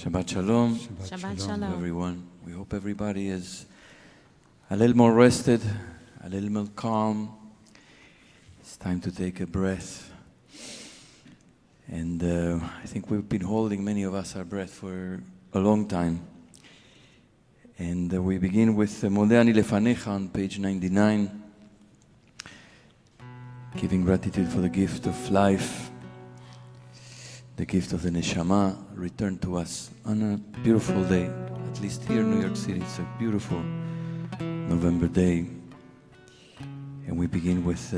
Shabbat Shalom. Shabbat Shalom, everyone. We hope everybody is a little more rested, a little more calm. It's time to take a breath. And I think we've been holding, many of us, our breath for a long time. And we begin with Modeh Ani Lefanecha on page 99, giving gratitude for the gift of life, the gift of the neshama, returned to us on a beautiful day. At least here in New York City, it's a beautiful November day. And we begin with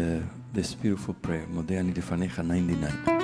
this beautiful prayer, Modeh Ani Lefanecha 99.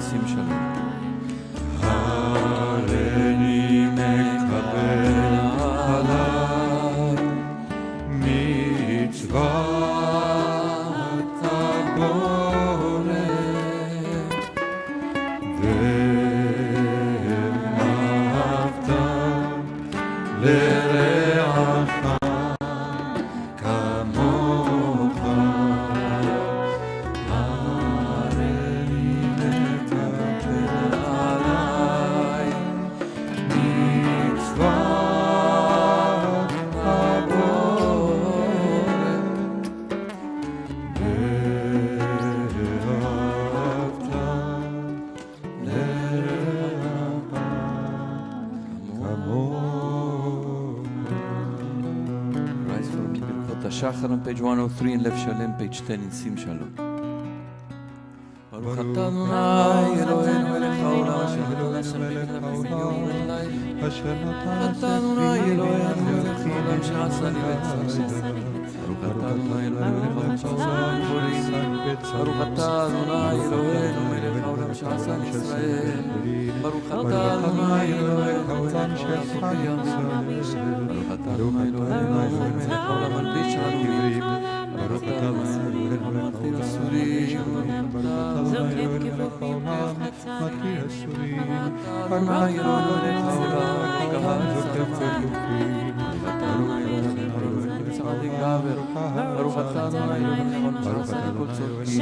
שים שלום. הריני מקבל עליי מצוות הבורא ואהבת לרעך כמוך. הריני מקבל עליי מצוות הבורא ואהבת לרעך כמוך. Rise from ברכות השחר on page 103 in לב שלם, page 10 in שים שלום. ברוך אתה אדוני אלוהינו מלך העולם אשר נתן מלך העולם אשר נתן אתה אדוני אלוהינו מלך העולם שעשה לי וצדק. ברוך אתה אדוני אלוהינו מלך העולם שעשה לי וצדק. ברוך אתה אדוני אלוהינו מלך העולם שעשה לי ישראל. ברוך אתה אדוני אלוהינו מלך העולם שעשה לי ישראל. ברוך אתה אדוני אלוהינו מלך העולם מלביש עלומים. ברוך אתה אדוני אלוהינו מתיר אסורים. ברוך אתה אדוני אלוהינו מלך העולם מתיר אסורים. ברוך אתה אדוני מלך העולם קהל זוקף אלוקים. צדיק גבר. ברוך אתה אדוני אלוהינו מלך העולם שעשה כל צודקים.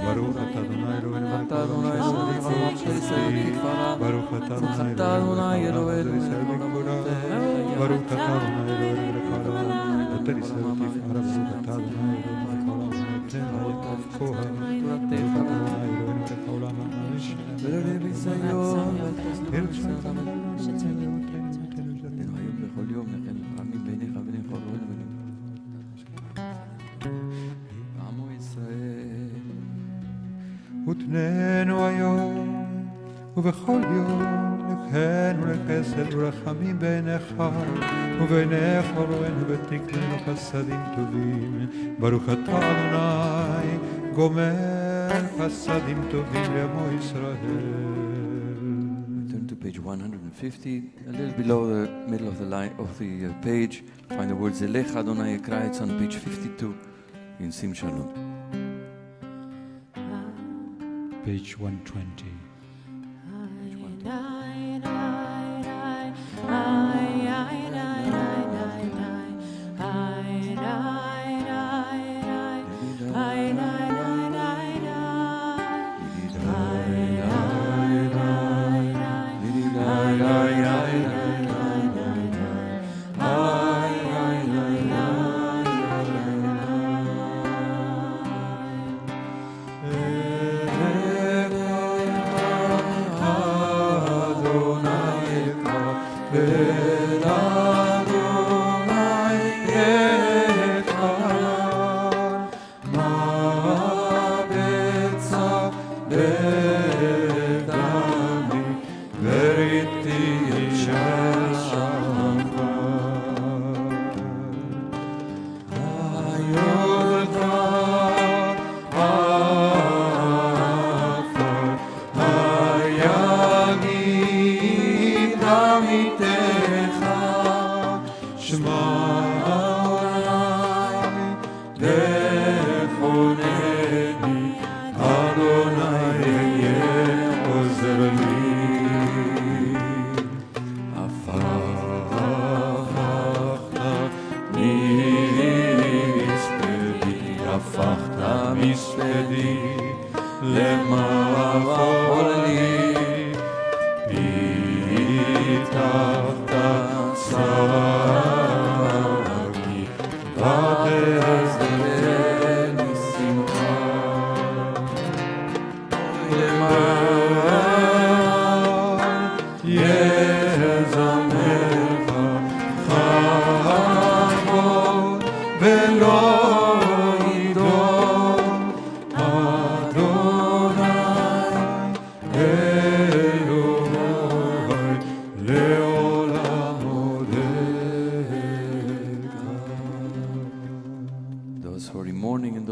ברוך אתה אדוני אלוהינו מלך אתה אדוני אלוהינו העולם שישראל תפארה. ברוך אתה ברוך אדוני אתה אדוני אלוהינו ישראל בגבורה. ברוך אתה אדוני אלוהינו מלך העולם נותן ישראל תפארה. ברוך אתה אדוני אלוהינו מלך העולם נותן היטב כהן. ברוך אתה אדוני אלוהינו מלך העולם האיש בכל יום לכן רמים בעיניך ונכל רואים עמו ישראל. ותננו היום ובכל יום לכן ולחסד ורחמים בעיניך ובעיני חורנו ותקננו חסדים טובים. ברוך אתה אדוני גומר חסדים טובים לעמו ישראל. Turn to page 150, a little below the middle of the line of the page. Find the words Elech Adonai Ekra. It's on page 52 in Sim Shalom. Page 120.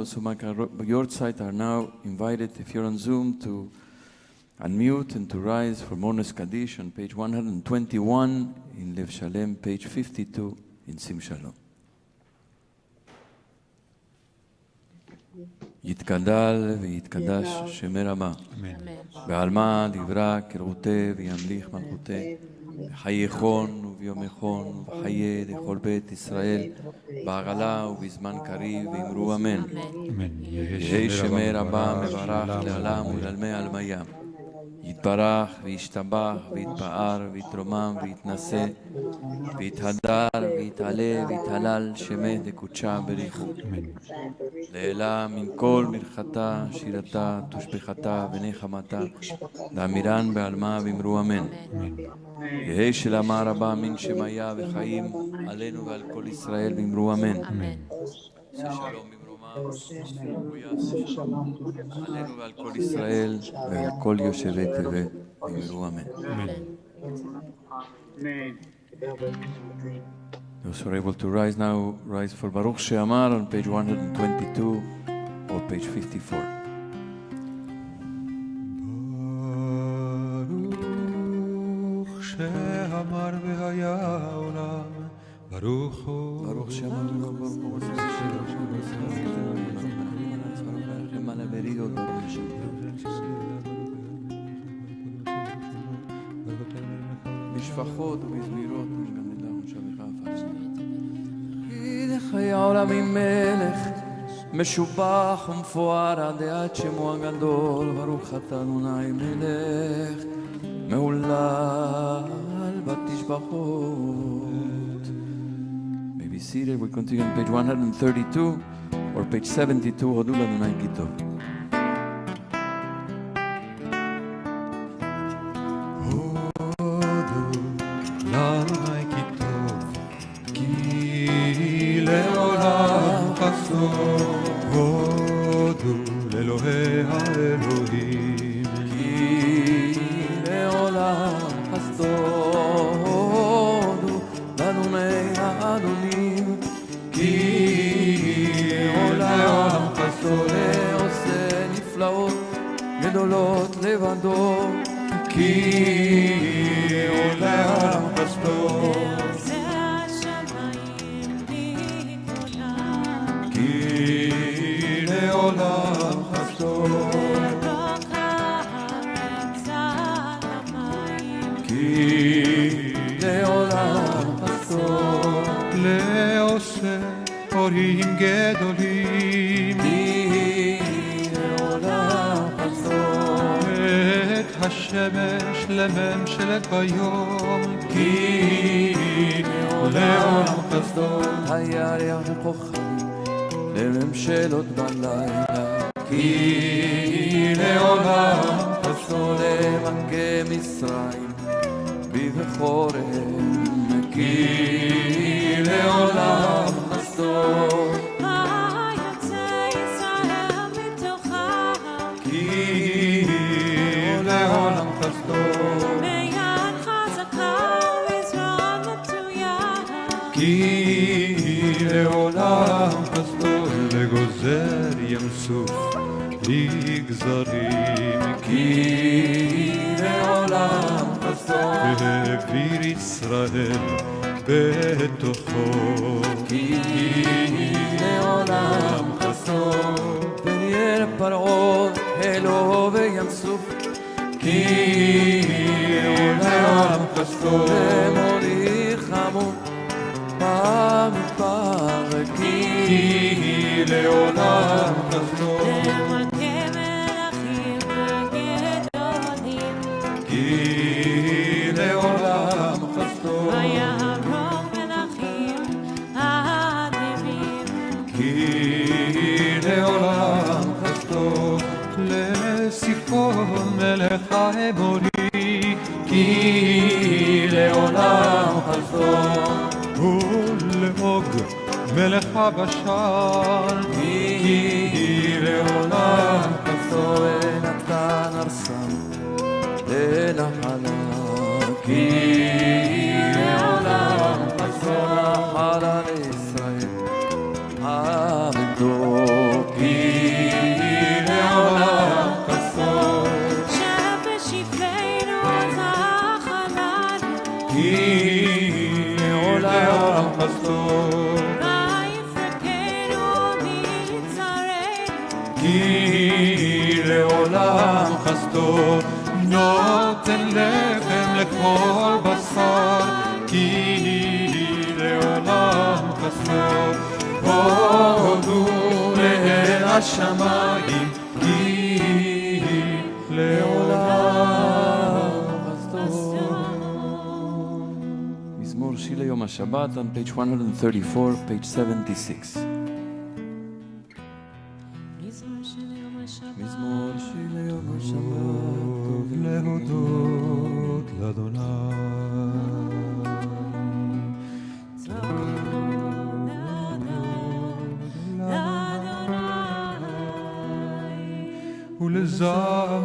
those who might have your side are now invited, if you're on Zoom, to unmute and to rise for Monos Kaddish on page 121 in Lev Shalem, page 52 in Sim Shalom. יתגדל ויתקדש שמי רמה, בעלמא דברה כרעותה וימליך מלכותה, בחייכון וביומכון ובחיי לכל בית ישראל, בעגלה ובזמן קריב ואמרו אמן. יהי שמי רבה מברך לעלם ולעלמי עלמיה. יתברך וישתבח ויתפאר ויתרומם ויתנשא ויתהדר ויתעלה ויתהלל שמי דקודשה בריחו. לעילה מן כל מלכתה, שירתה, תושבחתה ונחמתה, לאמירן בעלמה ואמרו אמן. יהי שלמה רבה מן שמיה וחיים עלינו ועל כל ישראל ואמרו אמן. ששלום במרומם ויעשה שלום עלינו ועל כל ישראל ועל כל יושבי תבל ואמרו אמן. Those who are able to rise now, rise for Baruch She'amar on page 122 or page 54. Baruch She'amar v'haya olam, Baruch Hu, Baruch She'amar משפחות ובזמירות משגנדה ומשבחה אפס. חיי העולמים מלך משובח ומפואר עד שמו הגדול, ברוך אתה אדוני מלך מהולל בתשבחות. May be seated. We continue on page 132 or page 72. הודו לאדוני כי טוב. לממשלות בלילה, כי לעולם חסון למכה מצרים בבכורם, כי לעולם חסון יוצא ישראל מתוכם, כי לעולם חסון ביד חזקה וזרוע מצויה, כי לעולם חסון לגוזר ים סוף לגזרים, כי לעולם חסון והעביר ישראל בתוכו, כי לעולם חסון פניאל פרעה אלוהו וים סוף, כי לעולם חסון ומוליך עמו במדבר, כי לעולם חסון למכה מלכים הגדולים, כי לעולם חסון ויהרוג מלכים האדירים, כי לעולם חסון לסיפון מלך האמורי, כי לעולם חסון ולעוג מלך הבשן, כי לעולם חסון נתן ארסם לנחלה, כי לעולם חסון נחלה לישראל עבדו, כי חסדו, נותן לחם לכל בשר, כי לעולם חסדו. הודו לאל השמיים, כי לעולם חסדו. מזמור שיר ליום השבת, on page 134, page 76. מזמור שיר ליום השבת, להודות לאדוני. ולזמר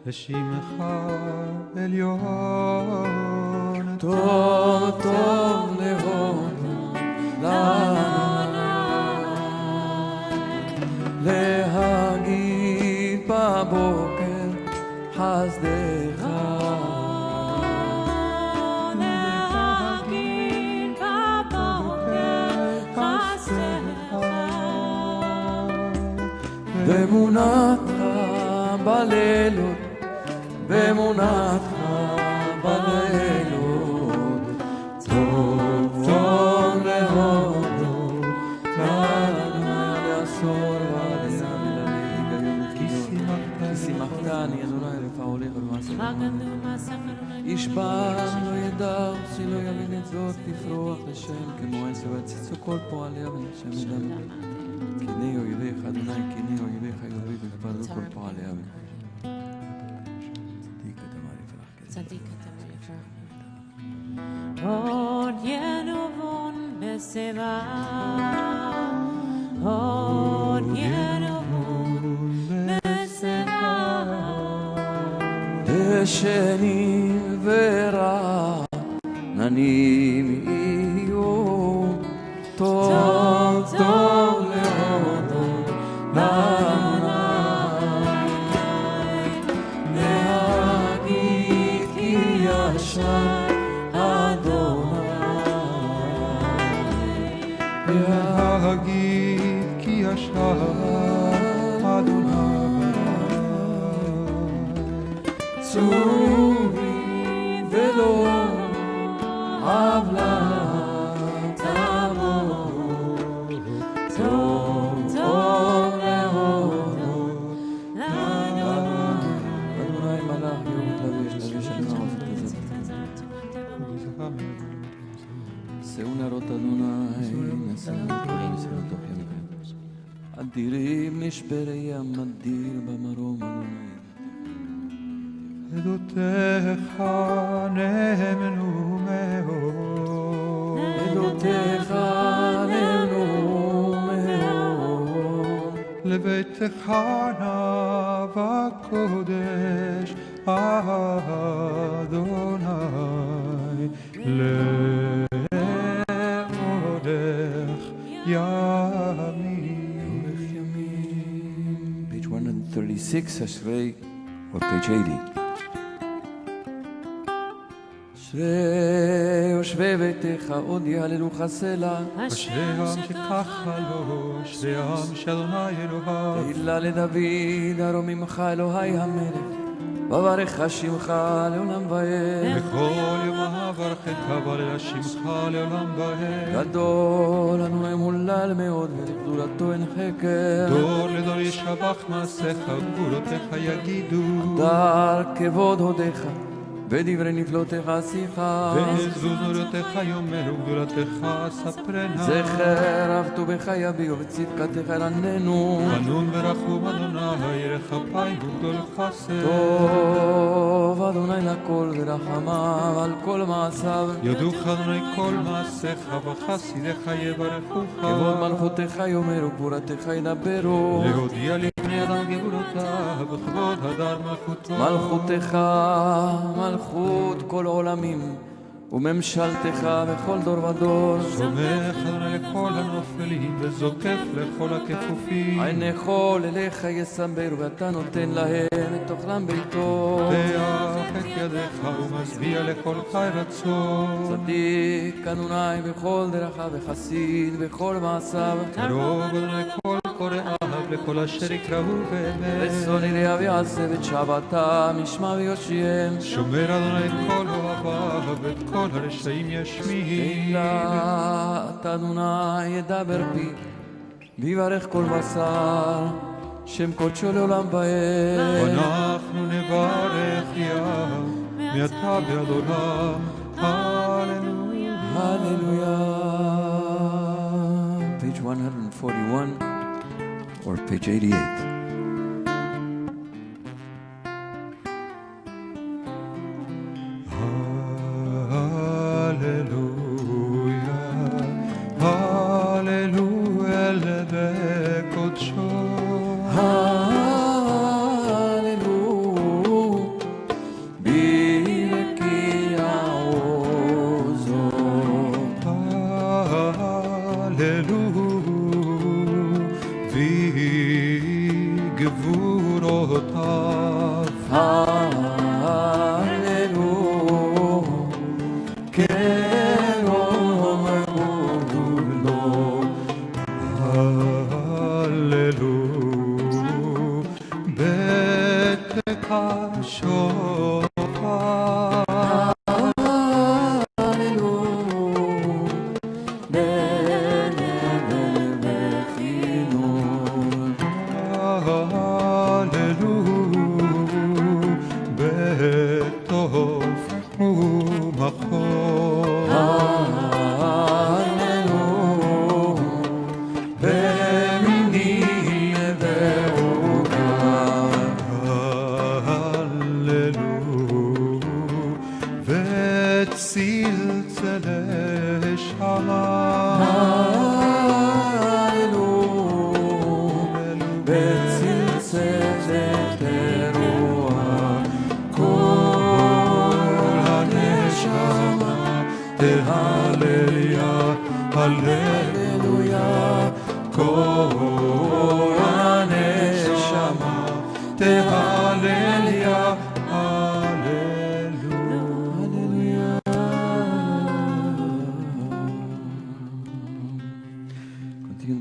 לשמך עליון. טוב טוב להודות לאדוני, להגיד בבוקר חסדך, להגיד בבוקר חסדך, באמונתך בלילות, באמונתך בלילות, טוב טוב להודות לאדוני, לעשור ועלייה ולליג כי שימחתני אדוני לפעולך ולמעשיך. איש בא לא ידע, עושי לא יבין את זאת, תפרוח לשם כמו עשר וציצו כל פועליה ונשם ידם. קיני אויביך אדוני, קיני אויביך יוריד ותפרדו כל פועליה. צדיק אתה מלך. עוד ינובון בשיבה, עוד ינובון בשיבה, דשנים ורעננים יהיו, טוב טוב להודות לאדוני, להגיד כי ישר אדוני, להגיד כי ישר אדוני. צורי ולא עוולה תבוא, טוב טוב להודות לאדוני. אדוני מלך יורד לביש לביש אדוני עוזת לזה. שאו נרות אדוני, נשאו נתקולים ישראל תוך ימיכם. אדירים נשברי ים אדיר במרום אדוני. עדותיך נאמנו מאוד, עדותיך נאמנו מאוד, לביתך נא בקודש אדוני, לאורך ימים. Page 136, אשרי, or page 80. אשרי יושבי ביתך עוד יהללוך סלה, אשרי העם שככה לו, אשרי העם שאדוני אלוהיו. תהילה לדוד הרוממך אלוהי המלך, וברך שמך לעולם ועד. בכל יום ברכך ועל שמך לעולם ועד. גדול אדוני מולל מאוד ולגדולתו אין חקר. דור לדור ישבח מעשיך וגבולותיך יגידו. דר כבוד הודיך ודברי נפלותיך שיחה. ועזוז נורותיך יאמר וגדולתך ספרנה. זכר רב טובך יביאו וצדקתך רננו. חנון ורחום אדוני ירח אפיים וגדול חסד. טוב אדוני לכל ורחמיו על כל מעשיו. יודוך אדוני כל מעשיך וחסידיך יברכוך. כבוד מלכותך יאמרו גבורתך ידברו. להודיע לבני אדם גבולותיו וכבוד הדר מלכותו. מלכותך מלכות כל עולמים וממשלתך בכל דור ודור. סומך אדוני לכל הנופלים וזוקף לכל הכפופים. עין יכול אליך יסמברו ואתה נותן להם את אוכלם ביתו. פתח את ידיך ומשביע לכל חי רצון. צדיק אדוני בכל דרכיו וחסיד בכל מעשיו. קרוב אדוני כל קוראיו לכל אשר יקראו באמת. רצוני להביא עשה ואת שבתם ישמע ויושיעם. שומר אדוני את כל אוהביו ואת כל הרשעים ישמיע. תהילה אתה אדוני ידבר פי ויברך כל בשר שם קודשו לעולם ועד. אנחנו נברך יה מעתה ועד עולם. הללויה. Hallelujah. Page 141 or page 88.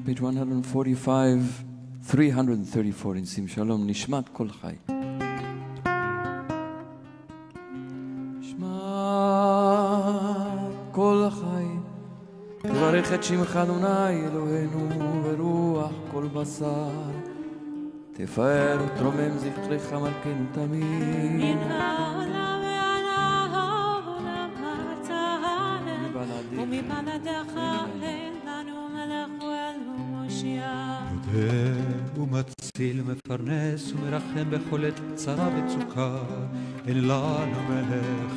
Page 145, 334 in Sim Shalom, Nishmat Kol Chai. Nishmat Kol Chai, תברך את שמך אדוני אלוהינו ברוח כל בשר, תפאר ותרומם זכרך מלכנו תמיד. ומבלעדיך לנו מלך ומציל, מפרנס ומרחם בכל עת צרה וצוקה. אין לנו מלך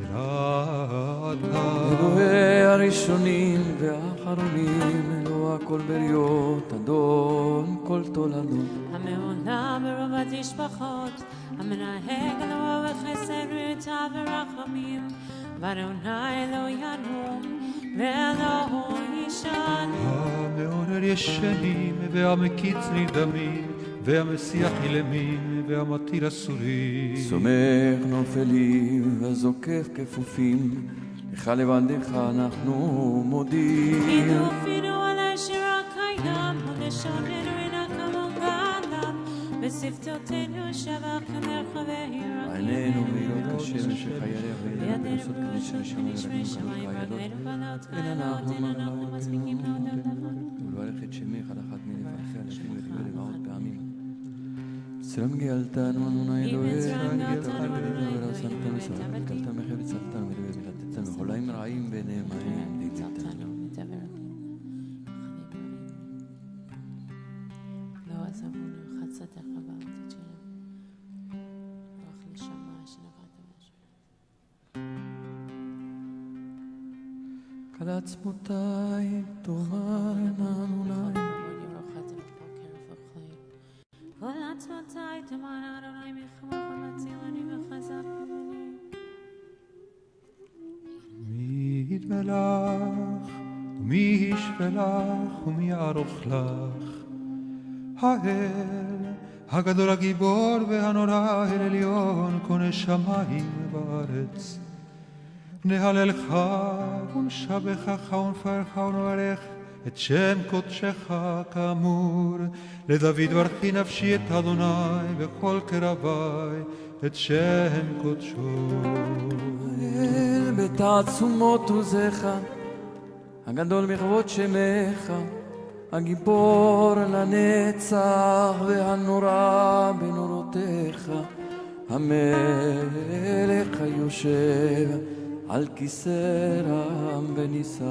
אלא אתה. אלוהי הראשונים והאחרונים, אלוה כל בריות, אדון כל תולדות. המעולם ברוב תשבחות, המנהג אלוה וחסד ריתה ורחמים, ואדוני לא ינום ולא יישן. המעורר ישנים והמקיץ נרדמים, והמסיח אילמים והמתיר אסורים. סומך נופלים והזוקף כפופים, לך לבדך אנחנו מודים. ידופינו על אשר הקיים, ולשוננו אינה כמון גדלם, בשפתותינו שבח כמרחבי הירקים. עינינו מילות כשמש וחייריה וידינו לעשות כדי שנשמה ונשמי שמיים ועלינו בנות חיילות, אין אנחנו מספיקים להודות לך. ולברך את שמך על אחת מנבחי אנשים וחיבר למאות פעמים. סלם גאלתנו אדוני אלוהינו, גאלתנו ורסנתנו וקלת מחב וצלתנו ולתתנו חולאים רעים ונאמנים דיצתנו. לא עזבונו, חצתך ואל תג'רם, רוח נשמה שנבעת משהו. כל עצמותיי תאמרנה אדוני. כל עצמותיי תאמרנה אדוני, מחמך ומצילני וחזקני. מי יתמלך ומי ישפלך ומי יערוך לך? האל הגדול הגיבור והנורא, אל עליון קונה שמיים וארץ. נהללך ונשבחך ונפארך ונברך את שם קודשך כאמור. לדוד ברכי נפשי את אדוני בכל קרבי, את שם קודשו. בתעצומות עוזך, הגדול מכבוד שמך, הגיבור לנצח והנורא בנורותיך, המלך היושב על כיסא רם ונישא.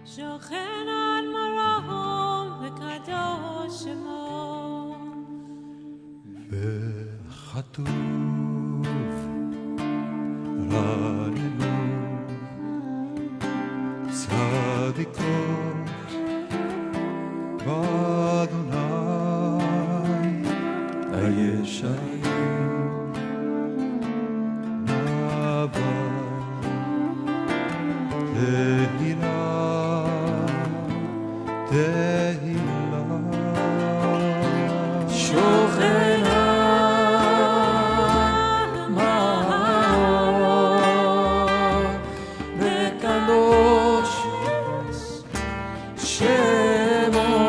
שוכן על מרום וקדוש שמו, וכתוב רננו צדיקות באדוני הישרים נאווה תהילה תהילה שוכנה מעון וקדוש שמו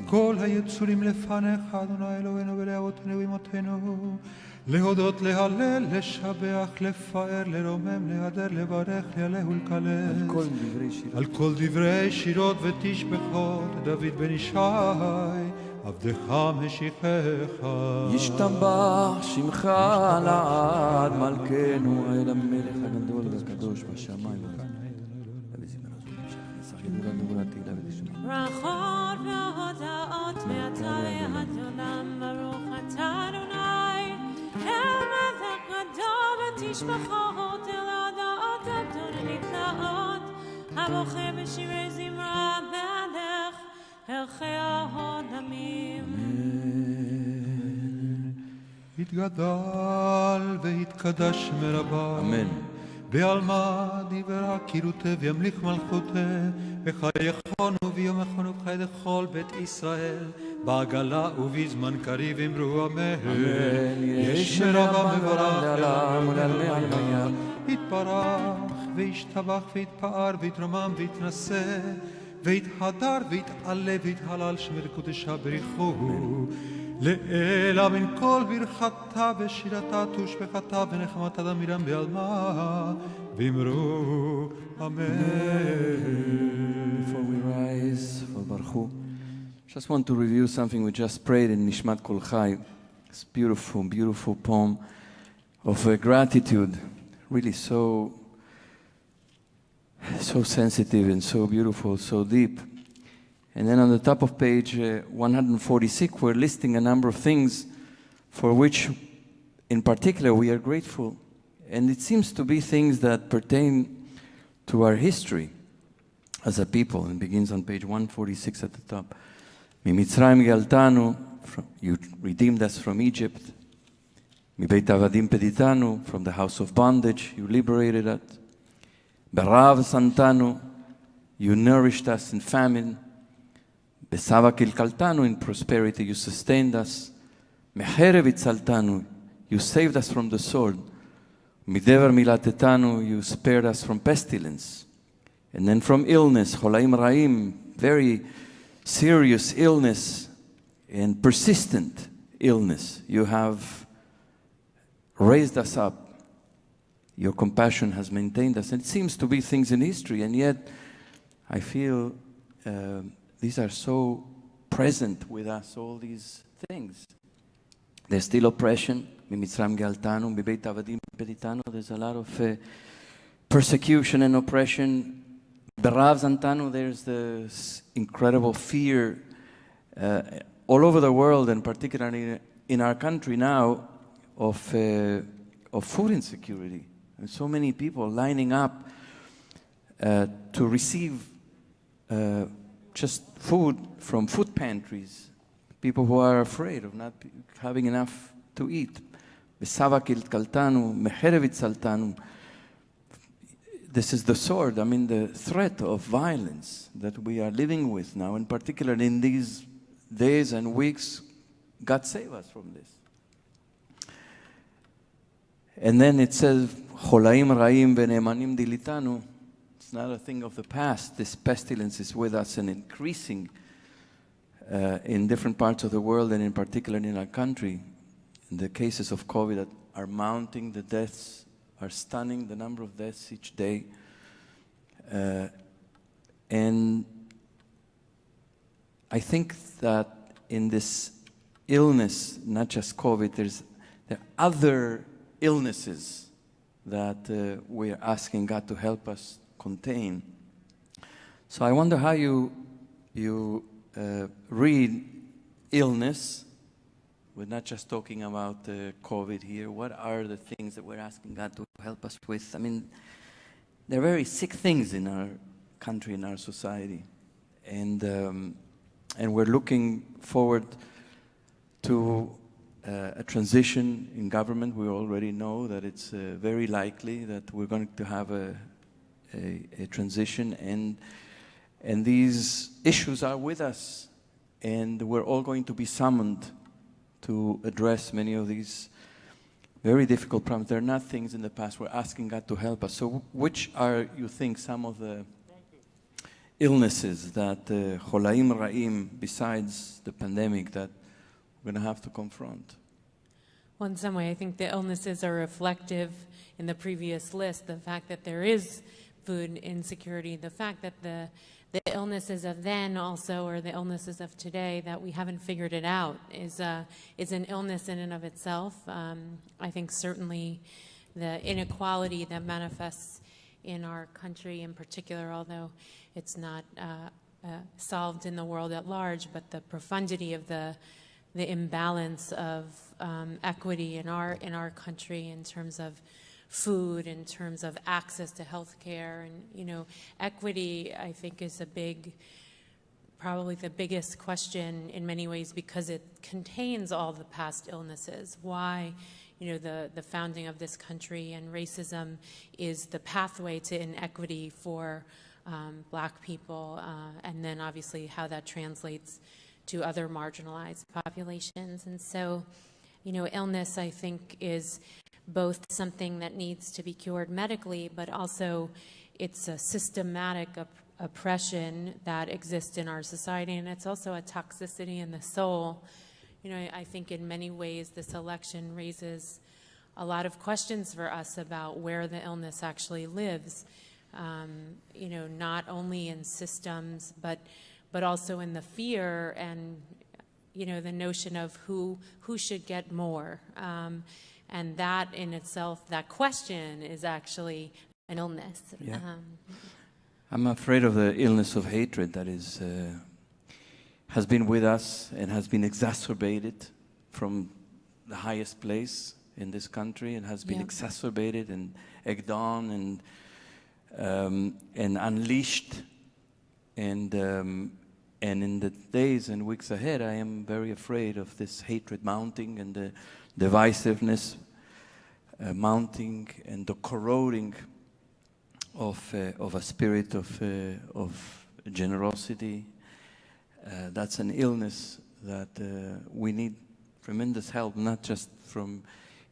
כל היצורים לפניך, אדוני אלוהינו ולאבותינו ואמותינו, להודות, להלל, לשבח, לפאר, לרומם, להדר, לברך, להלל ולקלל, על כל דברי שירות ותשבחות, דוד בן ישי, עבדך משיחך. ישתבח שמך לעד מלכנו, אל המלך הגדול והקדוש בשמיים. ברכות והודאות מעתה ועד עולם, ברוך אתה אדוני, אל מלך גדול ותשבחות, אל הודאות גדול ונפלאות, הבוחר בשירי זמרה בעדך, אל חיי העולמים. יתגדל ויתקדש מרבה, אמן. בעלמא דיברה קירותי וימליך מלכותי, בחייכון וביומכון ובחיי לכל בית ישראל, בעגלה ובזמן קריב אמרו אמן. יש מרבה מברך לעולם ולעלמי עלמיה, יתברך וישתבח ויתפאר ויתרומם ויתנשא, ויתהדר ויתעלה ויתהלל שם וקודשה בריחו לאלה מן כל ברכתה ושירתה תושבחתה ונחמתה דמירם בעלמה ואמרו אמן. Before we rise for Baruch, just want to review something we just prayed in Nishmat Kol Chai. This beautiful, beautiful poem of gratitude, really so sensitive and so beautiful, so deep. And then on the top of page 146, we're listing a number of things for which, in particular, we are grateful. And it seems to be things that pertain to our history as a people. And begins on page 146 at the top. Mimitzrayim ge'altanu, you redeemed us from Egypt. Mibeit avadim peditanu, from the house of bondage, you liberated us. Berav santanu, you nourished us in famine. Besava kilkaltanu, in prosperity you sustained us. Mecherev itzaltanu, you saved us from the sword. Midever milatetanu, you spared us from pestilence. And then from illness, cholaim ra'im, very serious illness and persistent illness. You have raised us up. Your compassion has maintained us. And it seems to be things in history, and yet I feel these are so present with us, all these things. There's still oppression. There's a lot of persecution and oppression. There's this incredible fear all over the world, and particularly in our country now, of food insecurity. And so many people lining up to receive just food from food pantries. People who are afraid of not having enough to eat. This is the sword, the threat of violence that we are living with now, and particularly in these days and weeks. God save us from this. And then it says, Cholaim ra'im v'ne'emanim dilitanu. It's not a thing of the past. This pestilence is with us and increasing in different parts of the world, and in particular in our country. And the cases of COVID that are mounting, the deaths are stunning, the number of deaths each day. And I think that in this illness, not just COVID, there are other illnesses that we are asking God to help us contain. So I wonder how you read illness. We're not just talking about COVID here. What are the things that we're asking God to help us with? There are very sick things in our country, in our society. And we're looking forward to a transition in government. We already know that it's very likely that we're going to have a transition, and these issues are with us, and we're all going to be summoned to address many of these very difficult problems. They're not things in the past. We're asking God to help us. So which are, you think, some of the illnesses that Cholaim Ra'im, besides the pandemic, that we're going to have to confront? Well, in some way, I think the illnesses are reflective in the previous list. The fact that there is food insecurity, the fact that the illnesses of then also, or the illnesses of today, that we haven't figured it out, is an illness in and of itself. I think certainly the inequality that manifests in our country in particular, although it's not solved in the world at large, but the profundity of the imbalance of equity in our country in terms of food, in terms of access to health care. And, equity, I think, is probably the biggest question in many ways, because it contains all the past illnesses. Why, the founding of this country and racism is the pathway to inequity for Black people, and then obviously how that translates to other marginalized populations. And so, illness, I think, is both something that needs to be cured medically, but also it's a systematic oppression that exists in our society, and it's also a toxicity in the soul. You know, I think in many ways this election raises a lot of questions for us about where the illness actually lives. You know, not only in systems, but also in the fear and, you know, the notion of who should get more. And that in itself, that question is actually an illness. Yeah. I'm afraid of the illness of hatred that has been with us and has been exacerbated from the highest place in this country, and has been exacerbated and egged on and unleashed. And in the days and weeks ahead, I am very afraid of this hatred mounting and the divisiveness mounting and the corroding of a spirit of generosity. That's an illness that we need tremendous help, not just from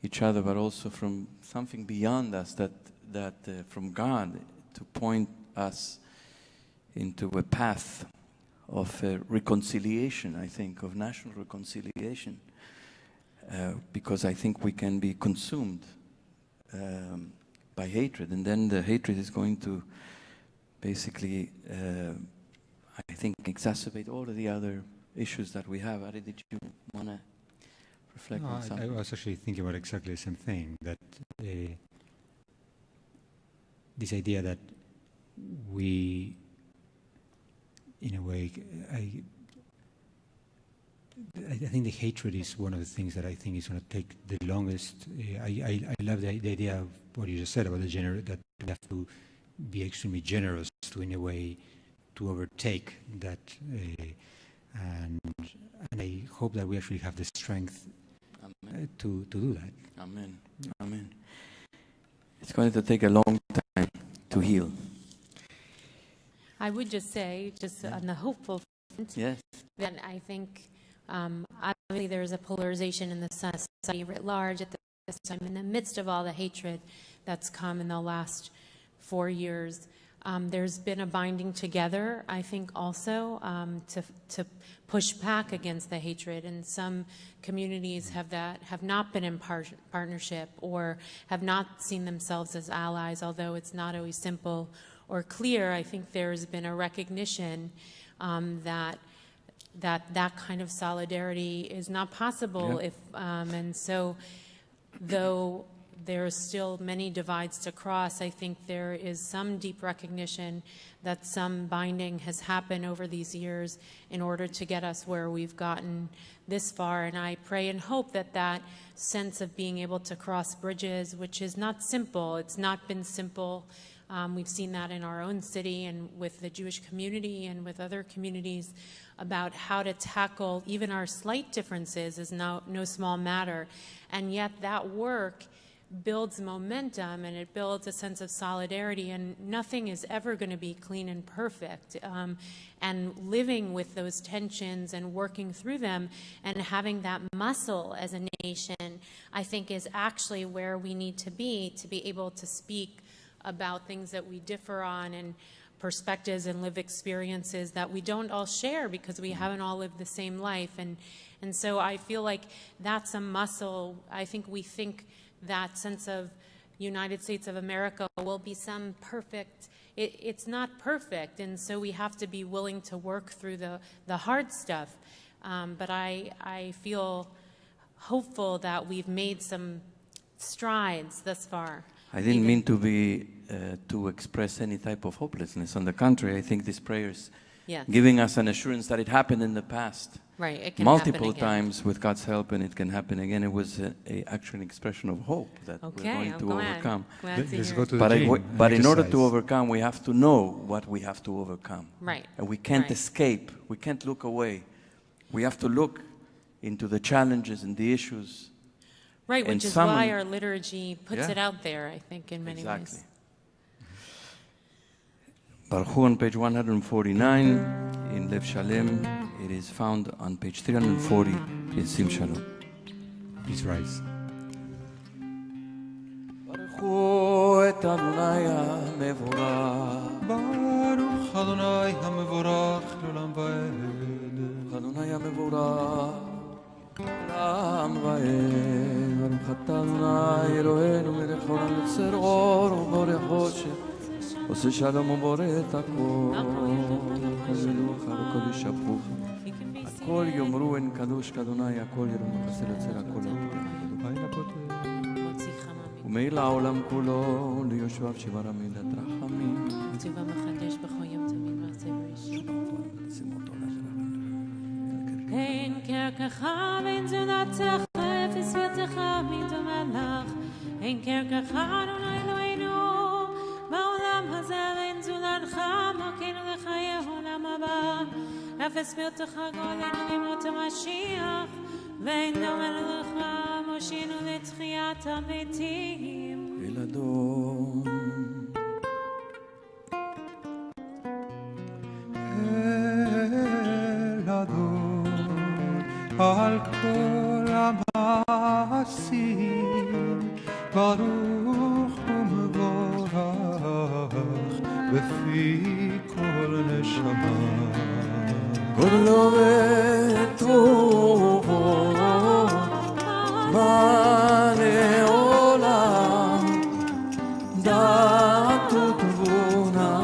each other, but also from something beyond us, that from God, to point us into a path of reconciliation, I think, of national reconciliation, because I think we can be consumed by hatred, and then the hatred is going to basically, I think, exacerbate all of the other issues that we have. Ari, did you want to reflect on something? I was actually thinking about exactly the same thing, that this idea that we, in a way, I think the hatred is one of the things that I think is going to take the longest. I love the idea of what you just said about that we have to be extremely generous to, in a way, to overtake that, and I hope that we actually have the strength to do that. Amen. Amen. It's going to take a long time to heal. I would just say, on the hopeful front, that I think obviously there is a polarization in the society writ large at this time, in the midst of all the hatred that's come in the last 4 years. There's been a binding together, I think, also to push back against the hatred. And some communities have not been in partnership or have not seen themselves as allies, although it's not always simple or clear. I think there's been a recognition that kind of solidarity is not possible. And so, though there are still many divides to cross, I think there is some deep recognition that some binding has happened over these years in order to get us where we've gotten this far. And I pray and hope that sense of being able to cross bridges, which is not simple, it's not been simple. We've seen that in our own city and with the Jewish community and with other communities, about how to tackle even our slight differences is no small matter. And yet that work builds momentum and it builds a sense of solidarity, and nothing is ever going to be clean and perfect. And living with those tensions and working through them and having that muscle as a nation, I think, is actually where we need to be able to speak about things that we differ on and perspectives and live experiences that we don't all share because we haven't all lived the same life. And so I feel like that's a muscle. I think we think that sense of United States of America will be some perfect, it's not perfect, and so we have to be willing to work through the hard stuff. But I feel hopeful that we've made some strides thus far. I didn't mean to be to express any type of hopelessness. On the contrary, I think this prayer is giving us an assurance that it happened in the past. Right, it can multiple happen again. times with God's help, and it can happen again. It was actually an expression of hope that we're going to overcome. But in order to overcome, we have to know what we have to overcome. Right. And we can't escape. We can't look away. We have to look into the challenges and the issues. Right, which is why our liturgy puts it out there, I think, in many ways. Baruch Hu on page 149 in Lev Shalem. It is found on page 340 in Sim Shalom. Please rise. Baruch Hu et Adonai HaMevorach. Baruch אדוני המבורך לעולם ועד. אדוני המבורך לעם ועד. ברוך אתה אדוני אלוהינו מלך העולם יוצר אור ובורא חושך עושה שלום ובורא את הכל. כל ילוך וכל ישבחוך הכל יאמרו אין קדוש כאדוני הכל יראו חסר יוצר הכל ומאיר לעולם כולו ליושביו שברא מידת רחמים. טובה מחדש בכל יום תמיד מעשה בראשית. אין קרקך ואין זונתך אפס וירתך מדום מלך. אין קרקך אדוני אלוהינו בעולם הזה ואין זולתך מלכנו לחיי העולם הבא. אפס וירתך גואלנו בימות המשיח ואין דומה לך מושיענו לתחיית המתים. אל אדון אל אדון על כל המעשים ברוך ומבורך בפי כל נשמה. גודלו וטובו מלא עולם דעת ותבונה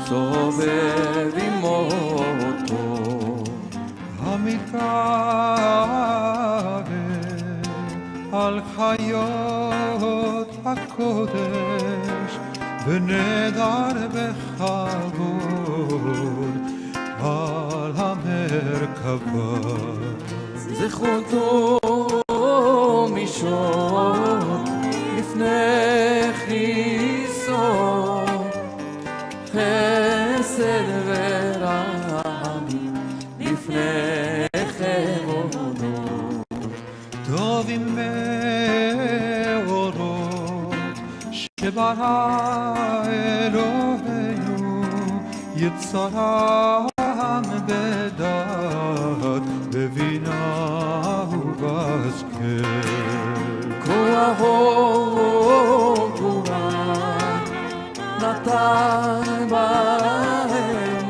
סובב עמותו המתגלה על חיות הקודש ונדר בכבוד על המרכבה. זכותו משעות לפני חיסון חסד ורחמים לפני כבודו. טובים מאורות שברא אלוהינו יצרם בדעת בבינה ובהשכל. כוחו כולם נתן בהם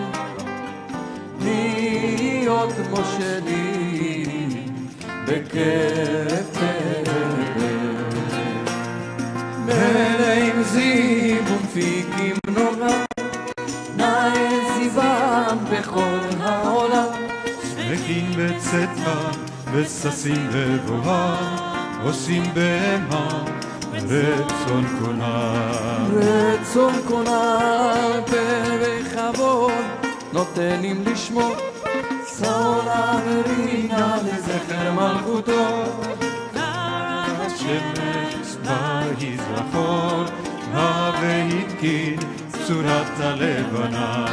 להיות מושלים בקרב פרק מלאים זיו ומפיקים נורא נעזיבם בכל העולם שמחים בצאתם וששים בבואם עושים בהמה רצון קונם. רצון קונם בכבוד נותנים לשמור סעודה ורינה לזכר מלכותו. השמש ויזרחור והתקין צורת הלבנה.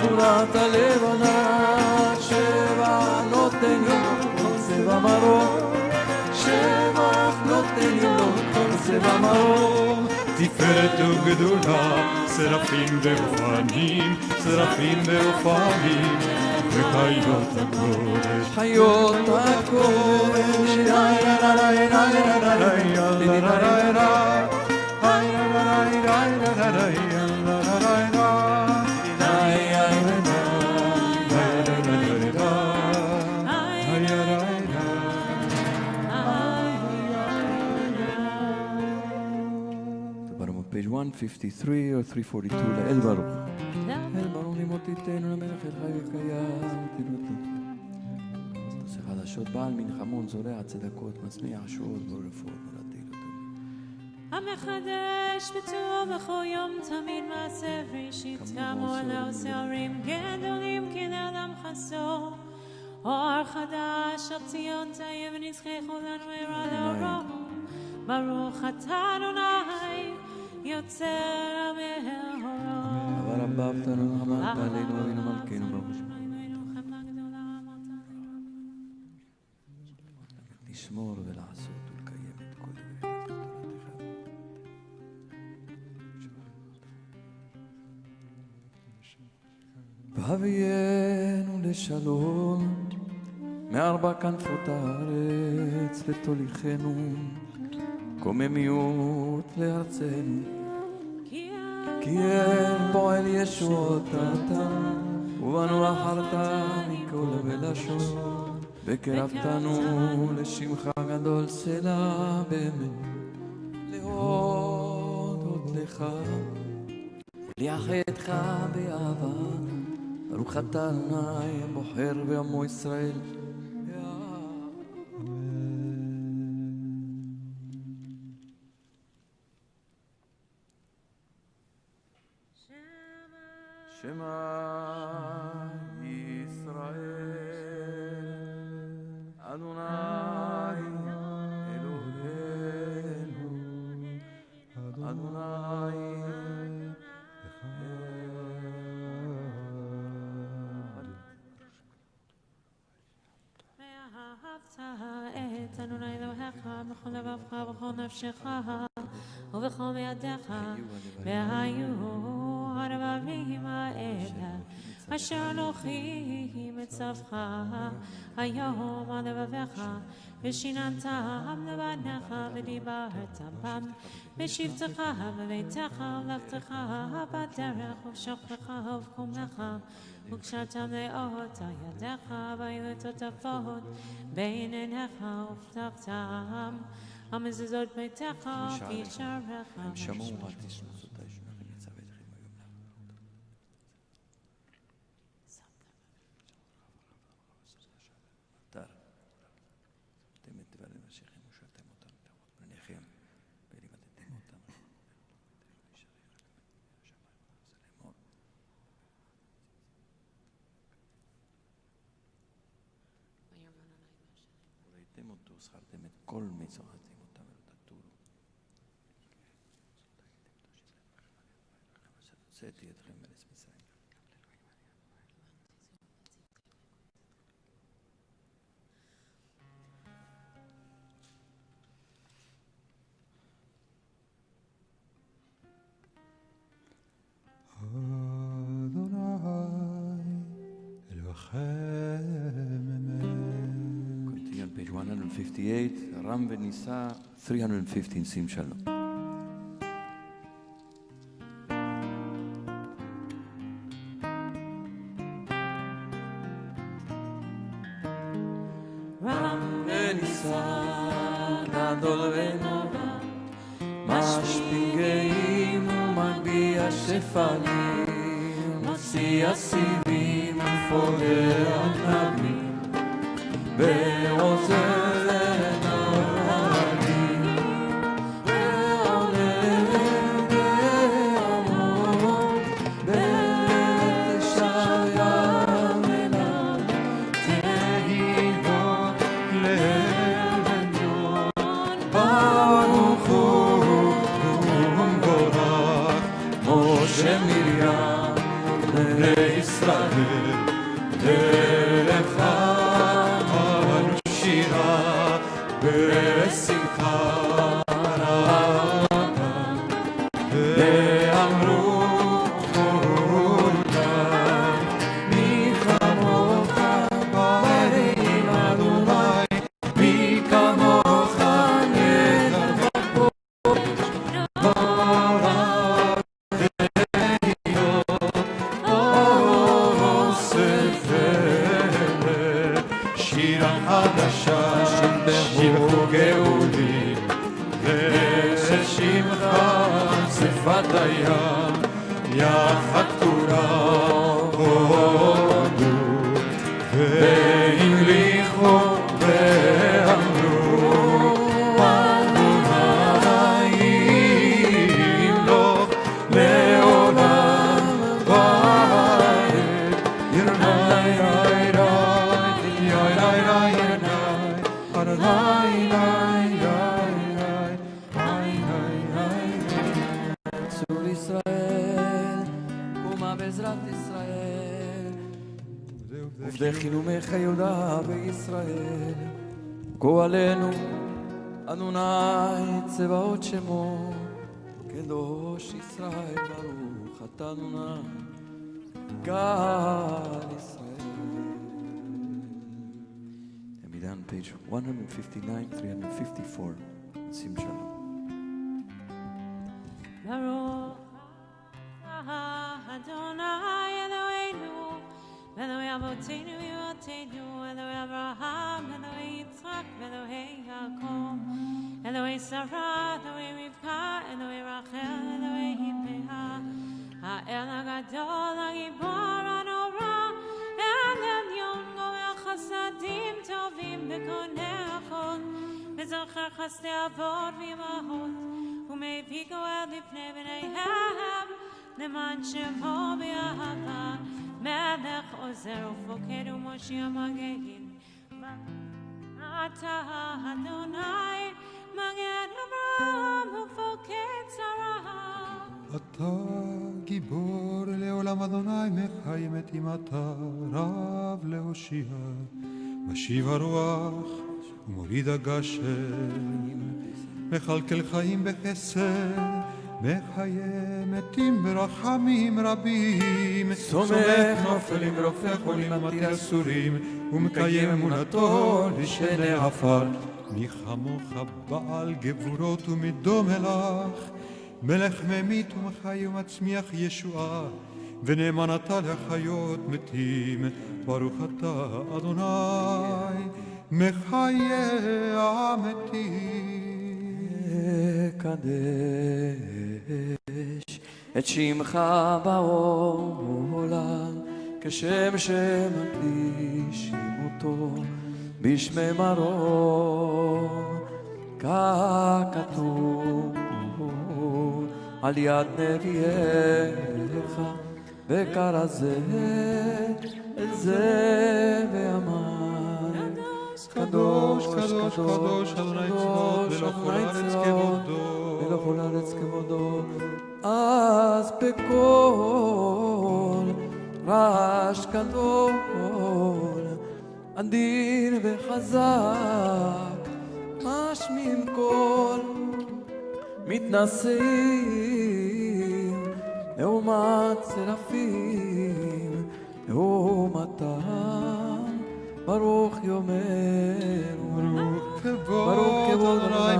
צורת הלבנה שבע נותן יום כל צבע מרור. שבח נותן יום כל צבע מרור. תפארת וגדולה שרפים ואופנים שרפים ואופנים וחיות הקודש. חיות הקודש page 153 or 342 לאל ברוך. אל ברוך נמותיתנו למלך אל חי וקיים תלותו. עושה חדשות בעל מנחמון זורע צדקות מצמיח שורות ורפואות מרתיל אותו. המחדש בטוב בכל יום תמיד מעשה בראשית כמו עלה שערים גדולים כנעלם חסור אור חדש על ציון תהיה ונזכה כולנו ערה לאורו ברוך אתה אדוני יוצר מהאורו. אבל רבבתנו אמרת עלינו אבינו מלכנו ברוך שמו. לשמור ולעשות ולקיים את כל תורתך. והביאנו לשלום מארבע כנפות הארץ ותוליכנו קוממיות לארצנו. כי כי אין פועל ישועות אתה, ובנו אחרת מכל ולשון, וקרבתנו לשמך גדול סלע באמת, להודות לך, ליחדך באהבה, ברוך אתה אדוני בוחר בעמו ישראל. שמע ישראל, אדוני אלוהינו, אדוני ואהבת את אדוני אלוהיך בכל לבבך ובכל נפשך ובכל ידיך, והיו הדברים האלה אשר אנוכי מצווך היום על לבביך, ושיננתם לבניך ודיברתם בם בשבתך בביתך ובלכתך בדרך ובשוכבך ובקומך, וקשרתם לאות ידיך והיו תותפות בין עיניך ופתחתם המזוזות ביתך כי שעריך. הם שמעו מה תשמעו אותה ישמעכם יצא ואתכם היום אתר אתם תבלם השכם ושרתם אותם בניכם ולימדתם אותם וראיתם אותו, זכרתם את כל מצוותיו הוצאתי אתכם מארץ מצרים. Continue on page 158, Ram וניסה 315, שים שלום. שפלים, מוציא הסיבים ופורע ענבים, ועוזר לנערים, ועולה בעמוד, בתשעיה מלה, תהילות לבניון, ברוך הוא ומבורך, משה מרים לישראל, דרך אנו שירה בשמחה רבה, ואמרו כולם מי כמוך באים אדוני, מי כמוך נדר בקודש ברא חדשה שבחו גאולי ושמך שפת הים יחד כולם הודו והמליכו ואמרו אדוני ימלוך לעולם ועד ירנאי צור ישראל, קומה בעזרת ישראל, עובדי חינומך יהודה וישראל, גואלנו, אדוני צבאות שמו, קדוש ישראל ברוך אתה אדוני, גאל ישראל. On page 159, 354, שים שלום. way Sarah, the way Rivka, and the way Rachel, and the way Himpeha. Ha'el HaGadol, HaGibor, HaNorah, El Elyon, Goel Chasadim, Tovim, Bekonei Achot, Bezocher Chasdei Avot V'Imahot, U'mevii Goel B'pnei B'neihem, Leman Shemo B'Ahava, Melech Ozer Ufoked U'Moshia Magein. אתה אדוני, מגן אברהם ופוקד שרה. אתה גיבור לעולם אדוני, מחיים את אמתה, רב להושיע. משיב הרוח ומוריד הגשם, מכלכל חיים בחסד, מחיה מתים ברחמים רבים, סומך נופלים ורופא חולים ומטיל אסורים, ומקיים אמונתו לשני עפר. מי כמוך בעל גבורות ומדומה לך, מלך ממית ומחי ומצמיח ישועה, ונאמן אתה לחיות מתים. ברוך אתה אדוני מחיה המתים. קדש את שמך בעולם, כשם שמקדישים אותו בשמי מרום, ככתוב על יד נביאך, וקרא זה אל זה ואמר, קדוש, קדוש, קדוש, אדוני צבאות, ולא כל הארץ כבודו. אז בקול רעש גדול, אדיר וחזק, משמיעים קול, מתנשאים לעומת צלפים, לעומתם ברוך יאמרו, ברוך כבוד אדוני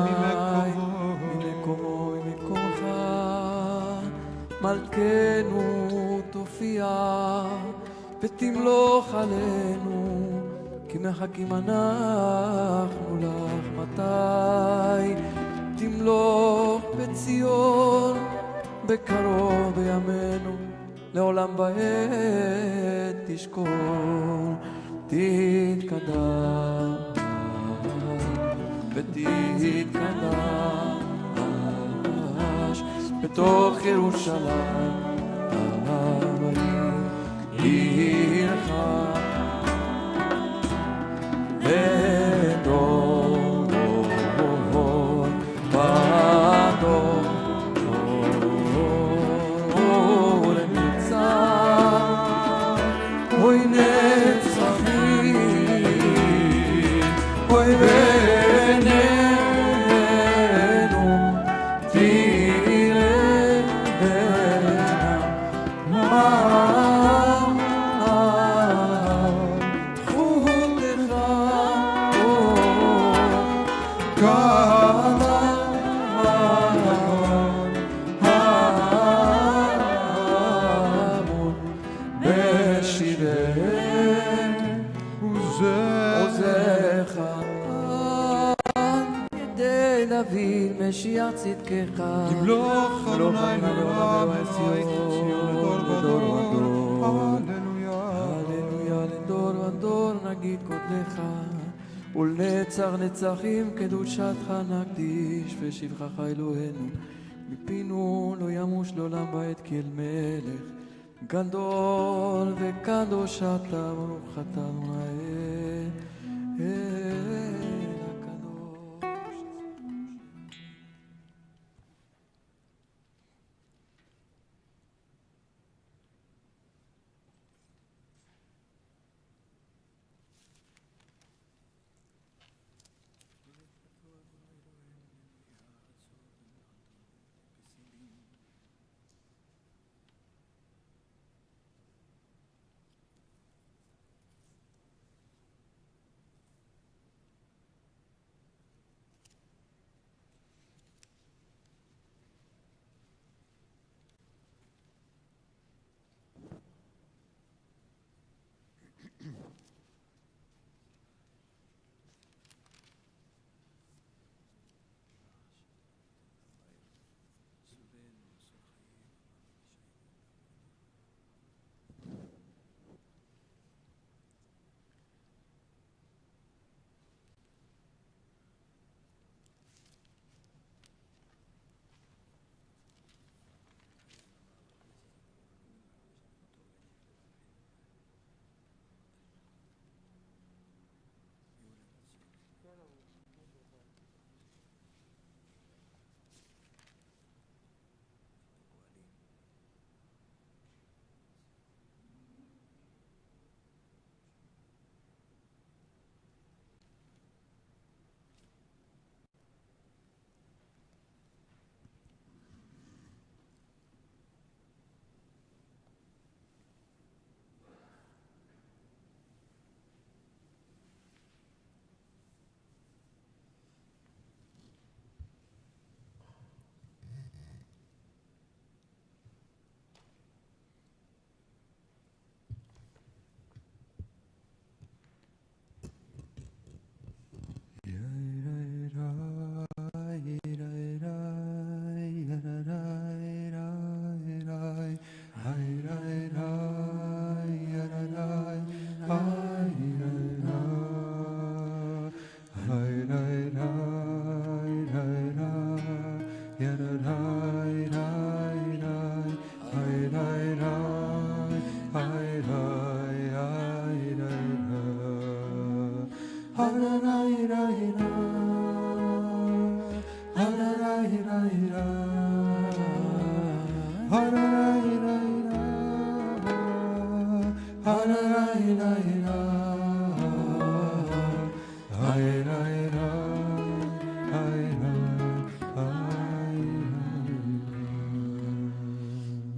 ממקומו ממקומך, מלכנו תופיע ותמלוך עלינו, כי מחכים אנחנו לך. מתי תמלוך בציון, בקרוב בימינו, לעולם ועד תשכון. תתקדש ותתקדש בתוך ירושלים, עירך ודור ודור לנצח, אוי נצחים, אוי בינינו, תראנה מה זכותך, כמה המון בשירי עוזך, כדי להביא משיח צדקך, תמלוך אדוני לעולם ציון לדור ודור. הללויה לדור ודור נגיד קודלך, ולנצח נצחים קדושתך נקדיש, ושבחך אלוהינו מפינו לא ימוש לעולם בעת, כי אל מלך גדול וקדוש אתה, ברוך אתה אדוני אל הקדוש.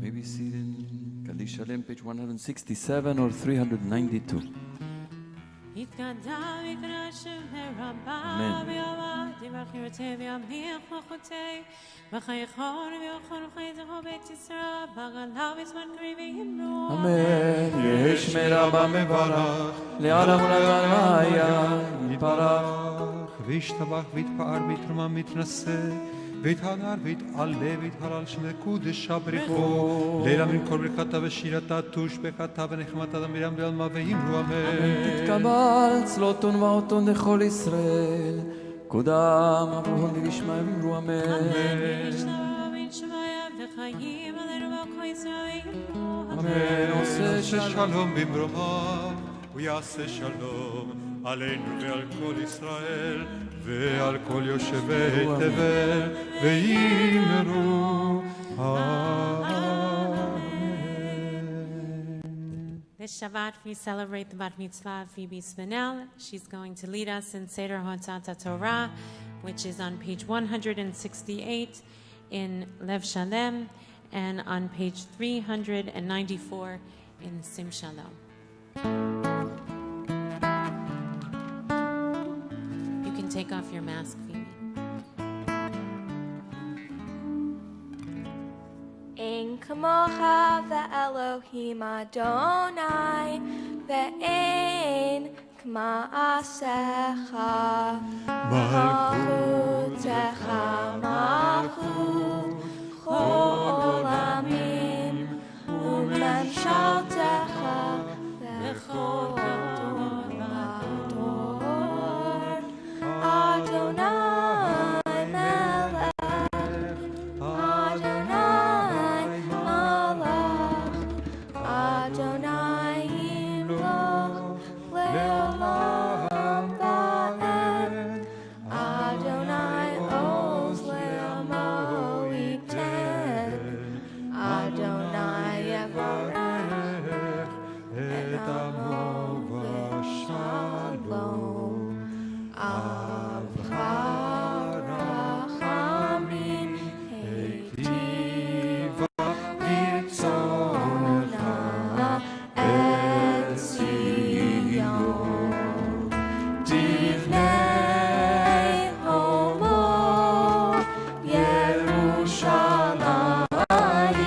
Maybe see it in Kaddish Shalem, page 167 or 392. Amen. Yesh meraba mevarach le'alam ulagaya yitparach וישתבח ויתפאר ויתרומם ויתנשא ויתהדר ויתעלה ויתהלל שם קודש בריחו לילה מן כל ברכתה ושירתה תושבחתה ונחמתה דמירם בעלמה ואמרו אמן. תתקבל צלותון ואותון לכל ישראל קודם אברהם וישמע ואמרו אמן. אמן. עושה שלום במרומיו ויעשה שלום עלינו ועל כל ישראל ועל כל יושבי תבל ואמרו אמן. This Shabbat, we celebrate the Bat Mitzvah of Phoebe Spinell. She's going to lead us in Seder Hotzat Torah, which is on page 168 in Lev Shalem, and on page 394 in Sim Shalom. You can take off your mask, Phoebe. Ein kamocha ve'Elohim Adonai ve'ein k'ma'asecha malchutecha malchut chol olamim u'memshaltecha v'chol dor Adonai melech Adonai malach Adonai yimloch le'olam va'ed Adonai oz le'amo yiten Adonai yevarech et amo v'shalom Avcha rachamim heitiva v'tzona et Zion Tivnei homo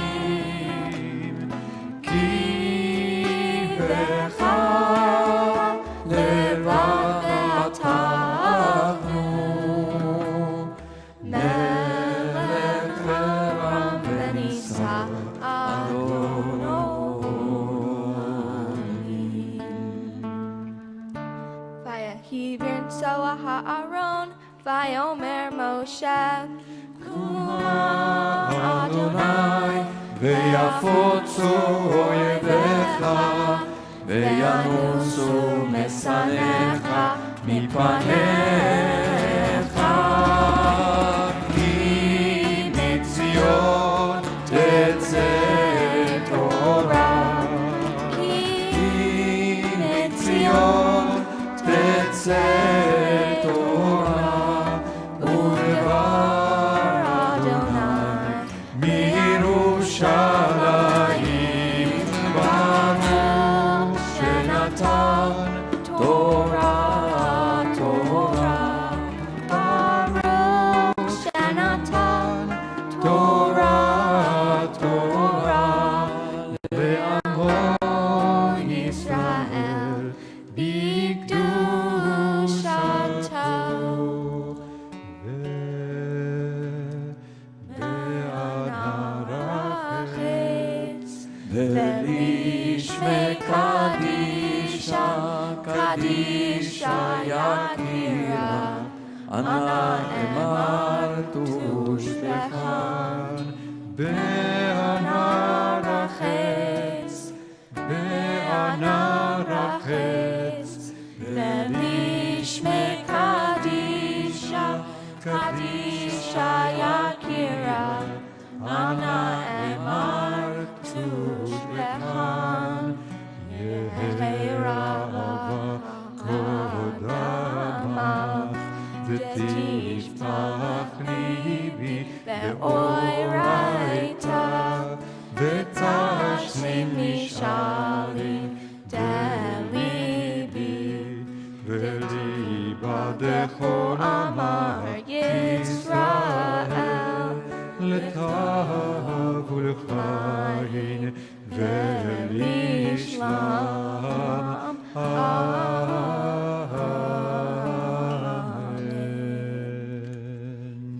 Yerushalayim Ki becha levad ve'atachnu Melech ve'ram v'nisa Adonai Vayahi v'nsoa ha'aron Vayomer Moshe Kuma Adonai ויפוצו אויביך וינוסו משנאיך מפניך כי מציון תצא תורה כי מציון תצא תורה ודבר אדוני מירושלים ברוך שנתן תורה תורה Baruch Shenatan תורה תורה לעמו Israel B'Kedushato Ve'anarachis ולשמי קדישה קדישה יקירה אנא אמר תושבחן Be'anarachis Be'anarachis Ve'lishmei Kadisha Yakira, Ana Emar Tushlechan, Yeheira Kodama, V'tiftach libi ve'oiraita, V'tashlim mishali delibi, V'liba dechol amar Yisrael, L'tav u'l'chayin ve'lishlam. Amen.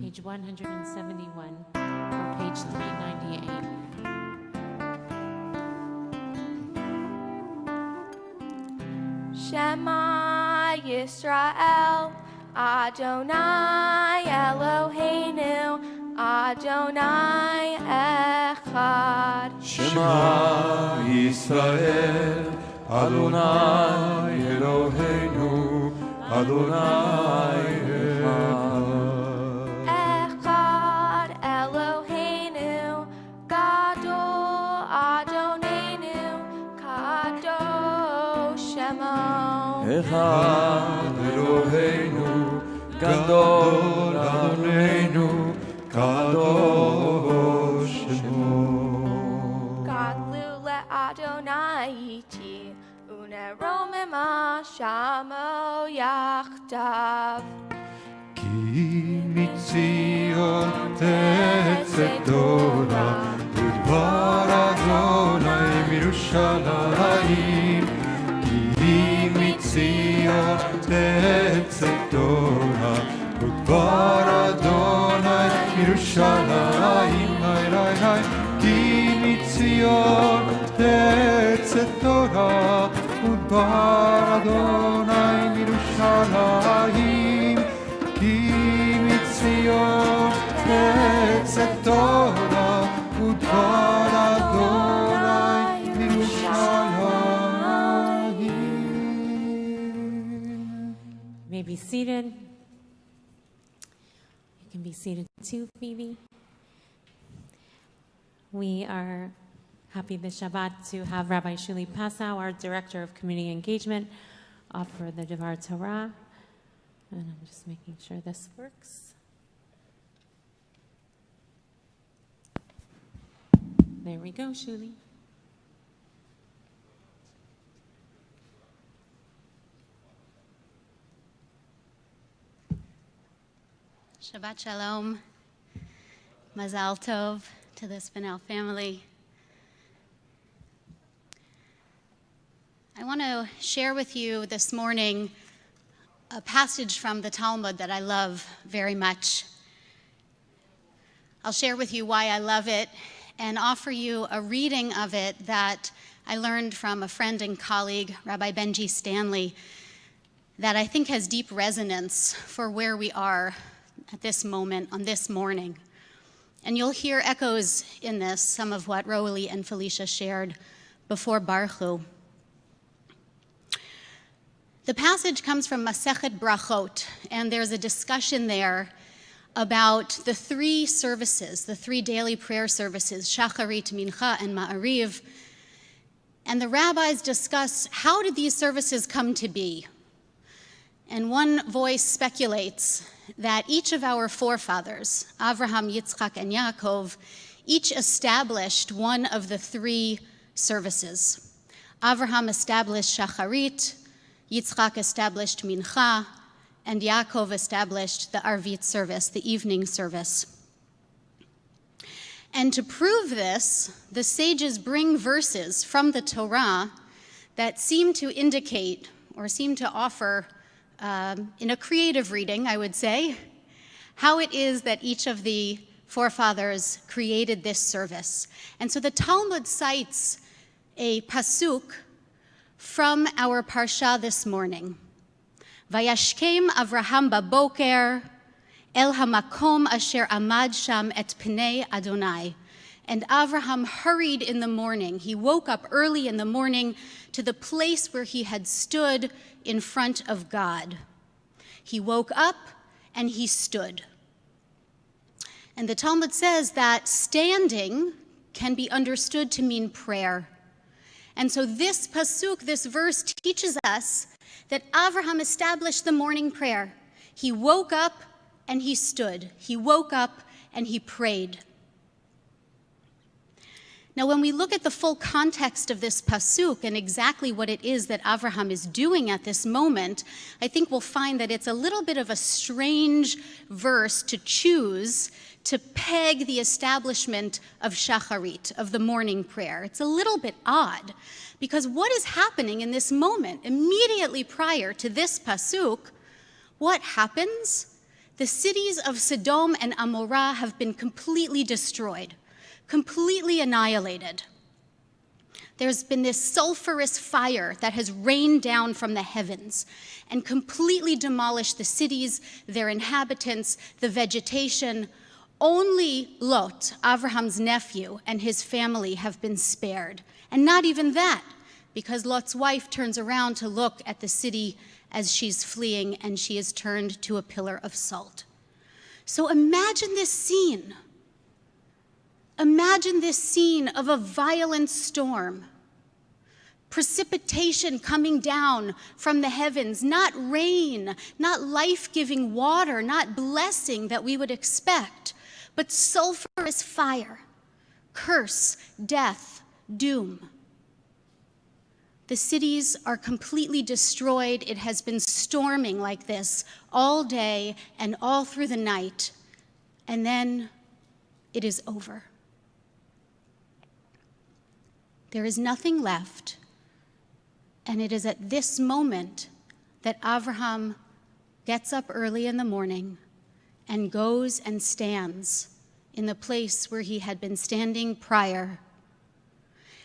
Page 171 or page 398. Shema Yisrael, Adonai Eloheinu, Adonai Echad. Shema Yisrael, Adonai Eloheinu, Adonai Echad. Echad Eloheinu, Gadol Adonenu, Kadosh Shemo. Echad Eloheinu, Gadol Adonenu, Kadosh Shemo. Gadlu le'Adonai iti, uneromema shamo yachdav. Ki mitzion tetzet Torah, udvar Adonai mirushalayim. Ki mitzion tetzet Torah, udvar Adonai mirushalayim. Hai, hai, hai. Ki mitzion tetzet Torah, udvar Adonai mirushalayim. Ki mitzion tetzet Torah, udvar Adonai mirushalayim. May be seated. You can be seated too, Phoebe. We are happy this Shabbat to have Rabbi Shuli Passau, our Director of Community Engagement, offer the Devar Torah. And I'm just making sure this works. There we go, Shuli. Shabbat Shalom, Mazal Tov to the Spinell family. I want to share with you this morning a passage from the Talmud that I love very much. I'll share with you why I love it and offer you a reading of it that I learned from a friend and colleague, Rabbi Benji Stanley, that I think has deep resonance for where we are at this moment, on this morning. And you'll hear echoes in this, some of what Roly and Felicia shared before Baruch. The passage comes from Masechet Brachot, and there's a discussion there about the three services, the three daily prayer services, Shacharit, Mincha, and Ma'ariv. And the rabbis discuss, how did these services come to be? And one voice speculates that each of our forefathers, Avraham, Yitzchak, and Yaakov, each established one of the three services. Avraham established Shacharit, Yitzchak established Mincha, and Yaakov established the Arvit service, the evening service. And to prove this, the sages bring verses from the Torah that seem to indicate, or seem to offer, in a creative reading, I would say, how it is that each of the forefathers created this service. And so the Talmud cites a pasuk from our parsha this morning. Vayashkem Avraham baboker el hamakom asher amad sham et pnei Adonai. And Avraham hurried in the morning. He woke up early in the morning to the place where he had stood in front of God. He woke up and he stood. And the Talmud says that standing can be understood to mean prayer. And so this pasuk, this verse, teaches us that Avraham established the morning prayer. He woke up and he stood. He woke up and he prayed. Now, when we look at the full context of this pasuk and exactly what it is that Avraham is doing at this moment, I think we'll find that it's a little bit of a strange verse to choose to peg the establishment of shacharit, of the morning prayer. It's a little bit odd, because what is happening in this moment, immediately prior to this pasuk, what happens? The cities of Sodom and Amorah have been completely destroyed, completely annihilated. There's been this sulfurous fire that has rained down from the heavens and completely demolished the cities, their inhabitants, the vegetation. Only Lot, Abraham's nephew, and his family have been spared. And not even that, because Lot's wife turns around to look at the city as she's fleeing, and she is turned to a pillar of salt. So imagine this scene. Imagine this scene of a violent storm. Precipitation coming down from the heavens, not rain, not life-giving water, not blessing that we would expect, but sulfurous fire, curse, death, doom. The cities are completely destroyed. It has been storming like this all day and all through the night, and then it is over. There is nothing left, and it is at this moment that Avraham gets up early in the morning and goes and stands in the place where he had been standing prior.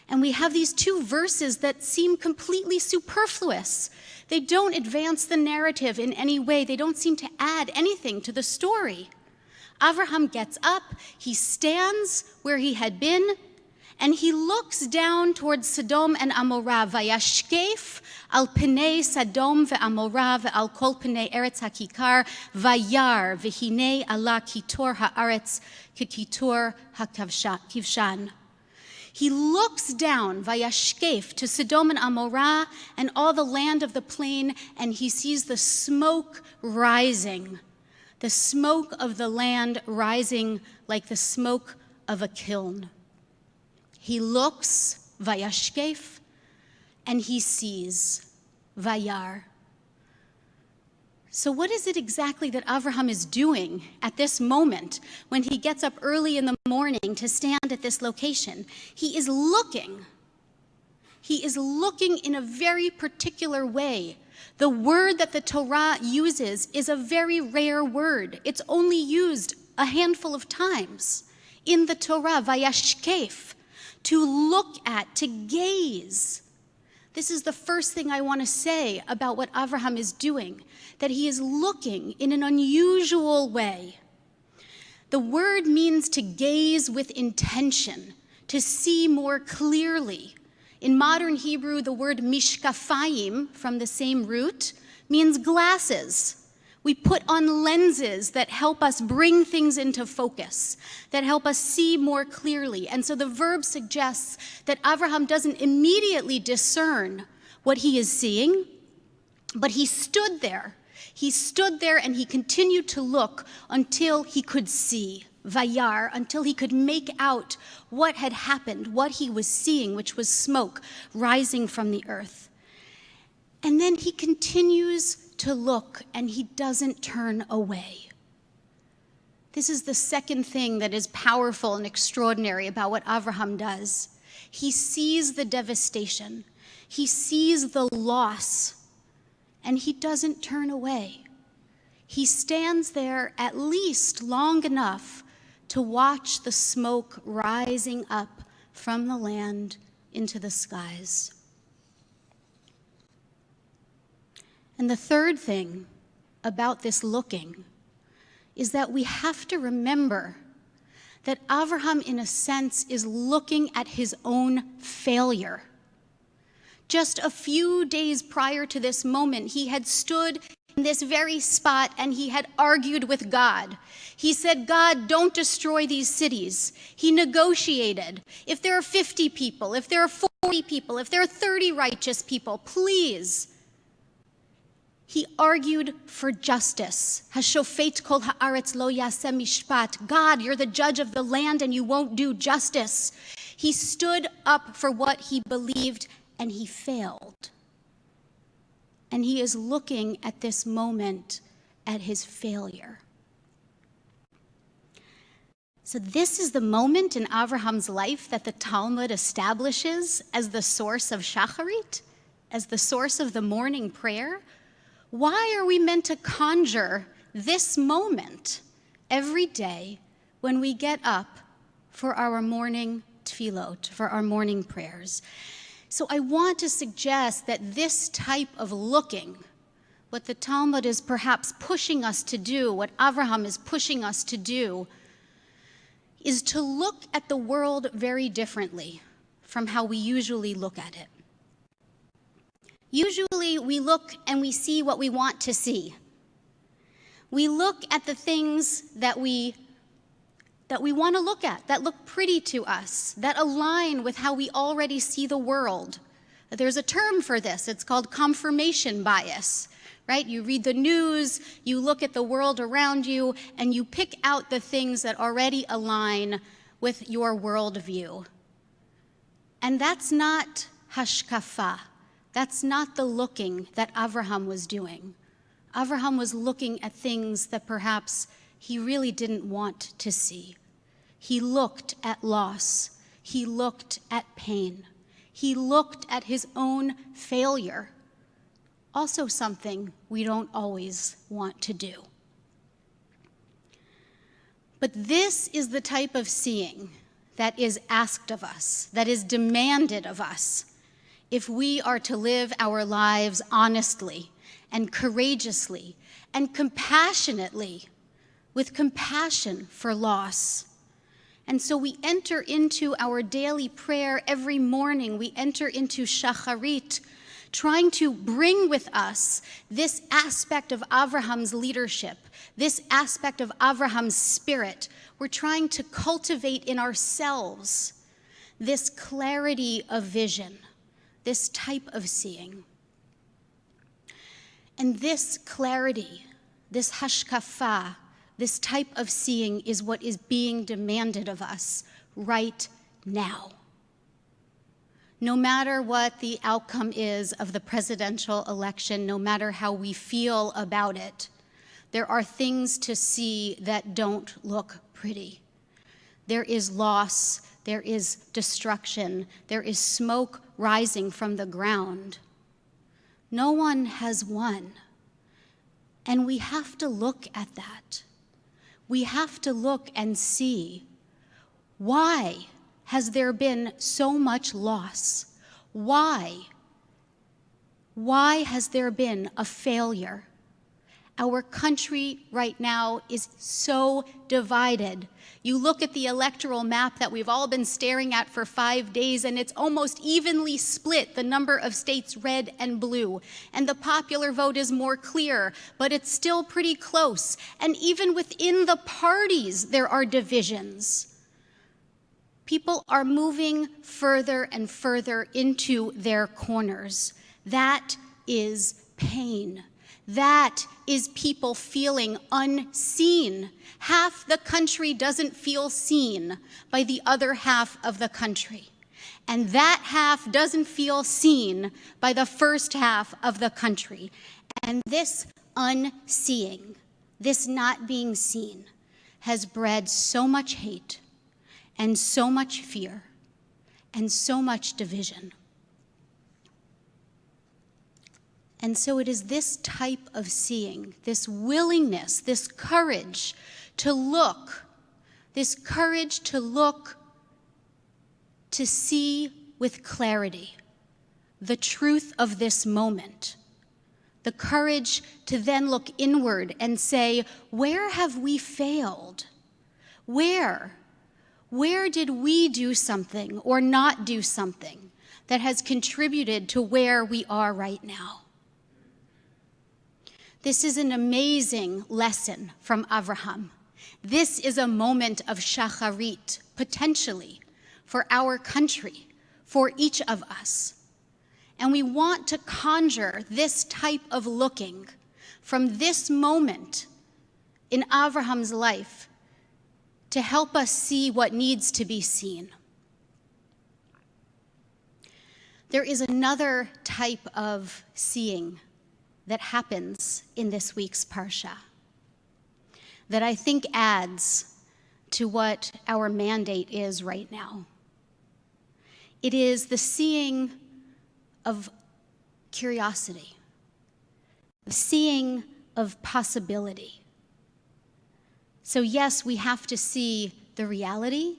And we have these two verses that seem completely superfluous. They don't advance the narrative in any way. They don't seem to add anything to the story. Avraham gets up, he stands where he had been, and he looks down towards Sodom and Amorah. Vayashkef al pnei Sodom ve'Amorah ve'al kol pnei eretz hakikar vayar v'hinei ala kitor haaretz kitor hakivshan. He looks down, Vayashkef, to Sodom and Amorah and all the land of the plain, and he sees the smoke rising, the smoke of the land rising like the smoke of a kiln. He looks, Vayashkef, and he sees, Vayar. So what is it exactly that Avraham is doing at this moment when he gets up early in the morning to stand at this location? He is looking. He is looking in a very particular way. The word that the Torah uses is a very rare word. It's only used a handful of times in the Torah, Vayashkef, to look at, to gaze. This is the first thing I want to say about what Avraham is doing, that he is looking in an unusual way. The word means to gaze with intention, to see more clearly. In modern Hebrew, the word mishkafayim, from the same root, means glasses. We put on lenses that help us bring things into focus, that help us see more clearly. And so the verb suggests that Avraham doesn't immediately discern what he is seeing, but he stood there. He stood there and he continued to look until he could see, Vayar, until he could make out what had happened, what he was seeing, which was smoke rising from the earth. And then he continues to look, and he doesn't turn away. This is the second thing that is powerful and extraordinary about what Avraham does. He sees the devastation. He sees the loss, and he doesn't turn away. He stands there at least long enough to watch the smoke rising up from the land into the skies. And the third thing about this looking is that we have to remember that Avraham, in a sense, is looking at his own failure. Just a few days prior to this moment, he had stood in this very spot, and he had argued with God. He said, God, don't destroy these cities. He negotiated. If there are 50 people, if there are 40 people, if there are 30 righteous people, please. He argued for justice. Hashofet kol haaretz lo yaseh mishpat. God, you're the judge of the land and you won't do justice. He stood up for what he believed and he failed. And he is looking at this moment at his failure. So this is the moment in Abraham's life that the Talmud establishes as the source of Shacharit, as the source of the morning prayer. Why are we meant to conjure this moment every day when we get up for our morning tefillot, for our morning prayers? So I want to suggest that this type of looking, what the Talmud is perhaps pushing us to do, what Avraham is pushing us to do, is to look at the world very differently from how we usually look at it. Usually we look and we see what we want to see. We look at the things that we want to look at, that look pretty to us, that align with how we already see the world. There's a term for this. It's called confirmation bias, right? You read the news, you look at the world around you, and you pick out the things that already align with your worldview. And that's not hashkafa. That's not the looking that Avraham was doing. Avraham was looking at things that perhaps he really didn't want to see. He looked at loss. He looked at pain. He looked at his own failure. Also something we don't always want to do. But this is the type of seeing that is asked of us, that is demanded of us, if we are to live our lives honestly and courageously and compassionately, with compassion for loss. And so we enter into our daily prayer every morning. We enter into Shacharit, trying to bring with us this aspect of Avraham's leadership, this aspect of Avraham's spirit. We're trying to cultivate in ourselves this clarity of vision, this type of seeing. And this clarity, this hashkafa, this type of seeing is what is being demanded of us right now. No matter what the outcome is of the presidential election, no matter how we feel about it, there are things to see that don't look pretty. There is loss, there is destruction, there is smoke rising from the ground. No one has won. And we have to look at that. We have to look and see, why has there been so much loss? Why? Why has there been a failure? Our country right now is so divided. You look at the electoral map that we've all been staring at for 5 days, and it's almost evenly split, the number of states red and blue. And the popular vote is more clear, but it's still pretty close. And even within the parties, there are divisions. People are moving further and further into their corners. That is pain. That is people feeling unseen. Half the country doesn't feel seen by the other half of the country. And that half doesn't feel seen by the first half of the country. And this unseeing, this not being seen, has bred so much hate and so much fear and so much division. And so it is this type of seeing, this willingness, this courage to look, this courage to look, to see with clarity the truth of this moment, the courage to then look inward and say, where have we failed? Where did we do something or not do something that has contributed to where we are right now? This is an amazing lesson from Avraham. This is a moment of shacharit, potentially, for our country, for each of us. And we want to conjure this type of looking from this moment in Avraham's life to help us see what needs to be seen. There is another type of seeing that happens in this week's Parsha that I think adds to what our mandate is right now. It is the seeing of curiosity, the seeing of possibility. So yes, we have to see the reality,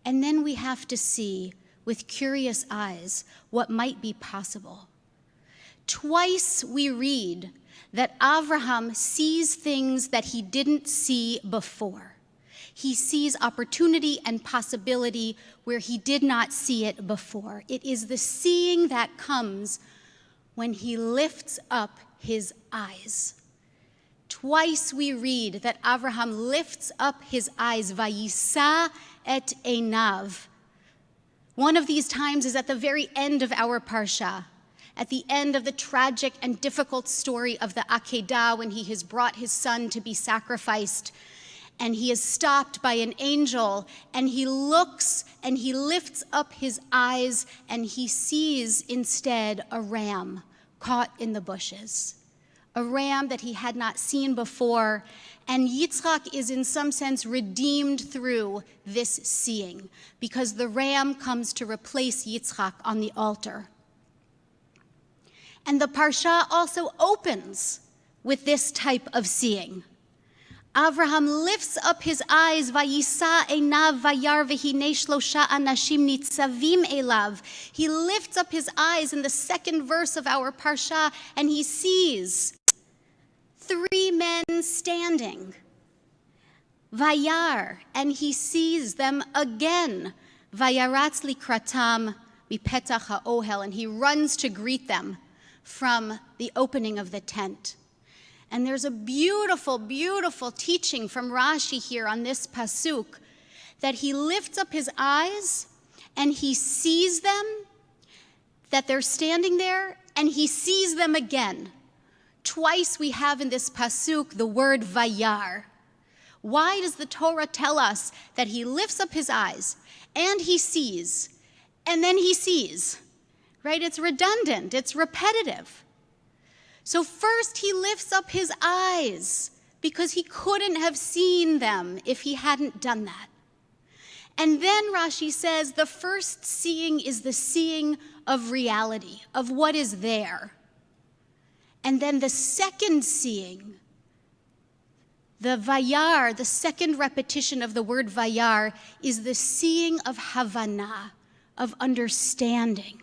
and then we have to see with curious eyes what might be possible. Twice we read that Avraham sees things that he didn't see before. He sees opportunity and possibility where he did not see it before. It is the seeing that comes when he lifts up his eyes. Twice we read that Avraham lifts up his eyes, vayisa et einav. One of these times is at the very end of our Parsha, at the end of the tragic and difficult story of the Akedah, when he has brought his son to be sacrificed, and he is stopped by an angel, and he looks and he lifts up his eyes, and he sees instead a ram caught in the bushes, a ram that he had not seen before. And Yitzchak is in some sense redeemed through this seeing, because the ram comes to replace Yitzchak on the altar. And the Parsha also opens with this type of seeing. Avraham lifts up his eyes, vayisa einav vayar v'hinei shlosha anashim nitzavim elav. He lifts up his eyes in the second verse of our Parsha, and he sees 3 men standing. Vayar, and he sees them again. Vayaratz likratam mipetach ha'ohel, and he runs to greet them from the opening of the tent. And there's a beautiful, beautiful teaching from Rashi here on this pasuk, that he lifts up his eyes and he sees them, that they're standing there, and he sees them again. Twice we have in this pasuk the word vayar. Why does the Torah tell us that he lifts up his eyes and he sees, and then he sees? Right? It's redundant, it's repetitive. So first he lifts up his eyes because he couldn't have seen them if he hadn't done that. And then Rashi says the first seeing is the seeing of reality, of what is there. And then the second seeing, the vayar, the second repetition of the word vayar, is the seeing of Havana, of understanding.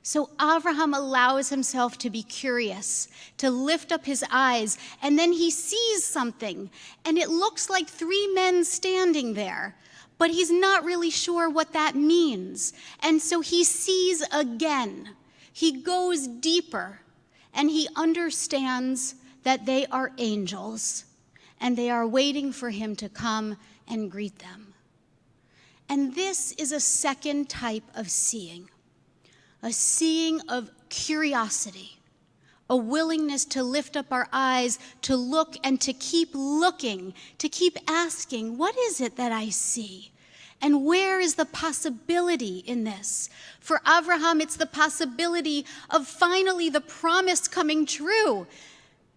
So Avraham allows himself to be curious, to lift up his eyes, and then he sees something, and it looks like 3 men standing there, but he's not really sure what that means. And so he sees again. He goes deeper, and he understands that they are angels, and they are waiting for him to come and greet them. And this is a second type of seeing. A seeing of curiosity, a willingness to lift up our eyes, to look and to keep looking, to keep asking, what is it that I see? And where is the possibility in this? For Avraham, it's the possibility of finally the promise coming true,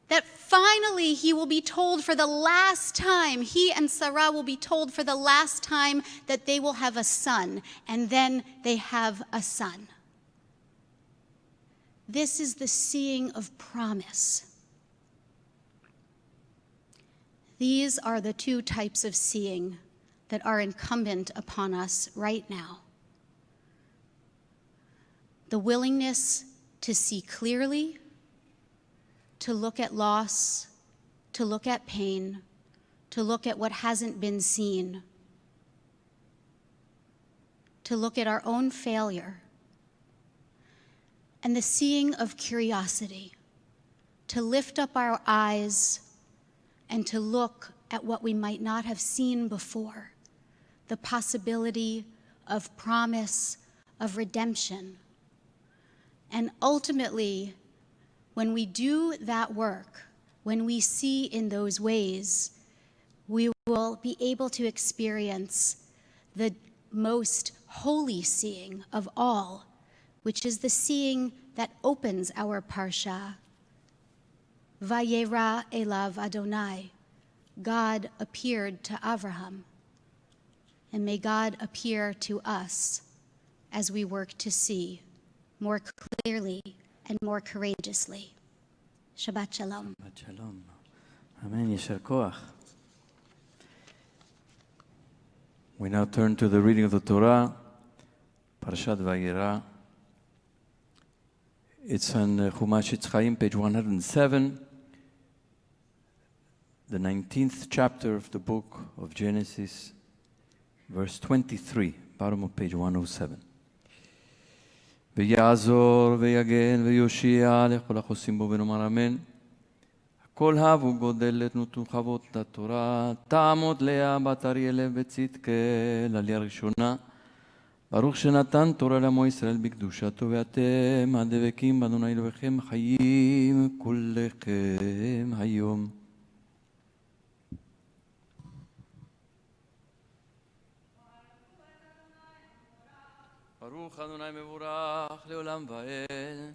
that finally he will be told for the last time, he and Sarah will be told for the last time that they will have a son, and then they have a son. This is the seeing of promise. These are the 2 types of seeing that are incumbent upon us right now. The willingness to see clearly, to look at loss, to look at pain, to look at what hasn't been seen, to look at our own failure, and the seeing of curiosity, to lift up our eyes and to look at what we might not have seen before, the possibility of promise, of redemption. And ultimately, when we do that work, when we see in those ways, we will be able to experience the most holy seeing of all, which is the seeing that opens our parsha. Vayera elav Adonai. God appeared to Avraham. And may God appear to us as we work to see more clearly and more courageously. Shabbat Shalom. Shabbat Shalom. Amen. Yesher koach. We now turn to the reading of the Torah, Parashat Vayera. It's on Chumash Etz Chaim, page 107, the 19th chapter of the book of Genesis, verse 23, bottom of page 107. ויעזור ויגן ויושיע לכל החוסים בו ונאמר אמן. הכל הבו גודל לתנותו חוות לתורה, תעמוד לאה בת אריה לב בצדקה, לעלייה ראשונה. ברוך שנתן תורה לעמו ישראל בקדושתו, ואתם הדבקים באדוני אלוהיכם חיים כולכם היום. ברוך אדוני מבורך לעולם ועד.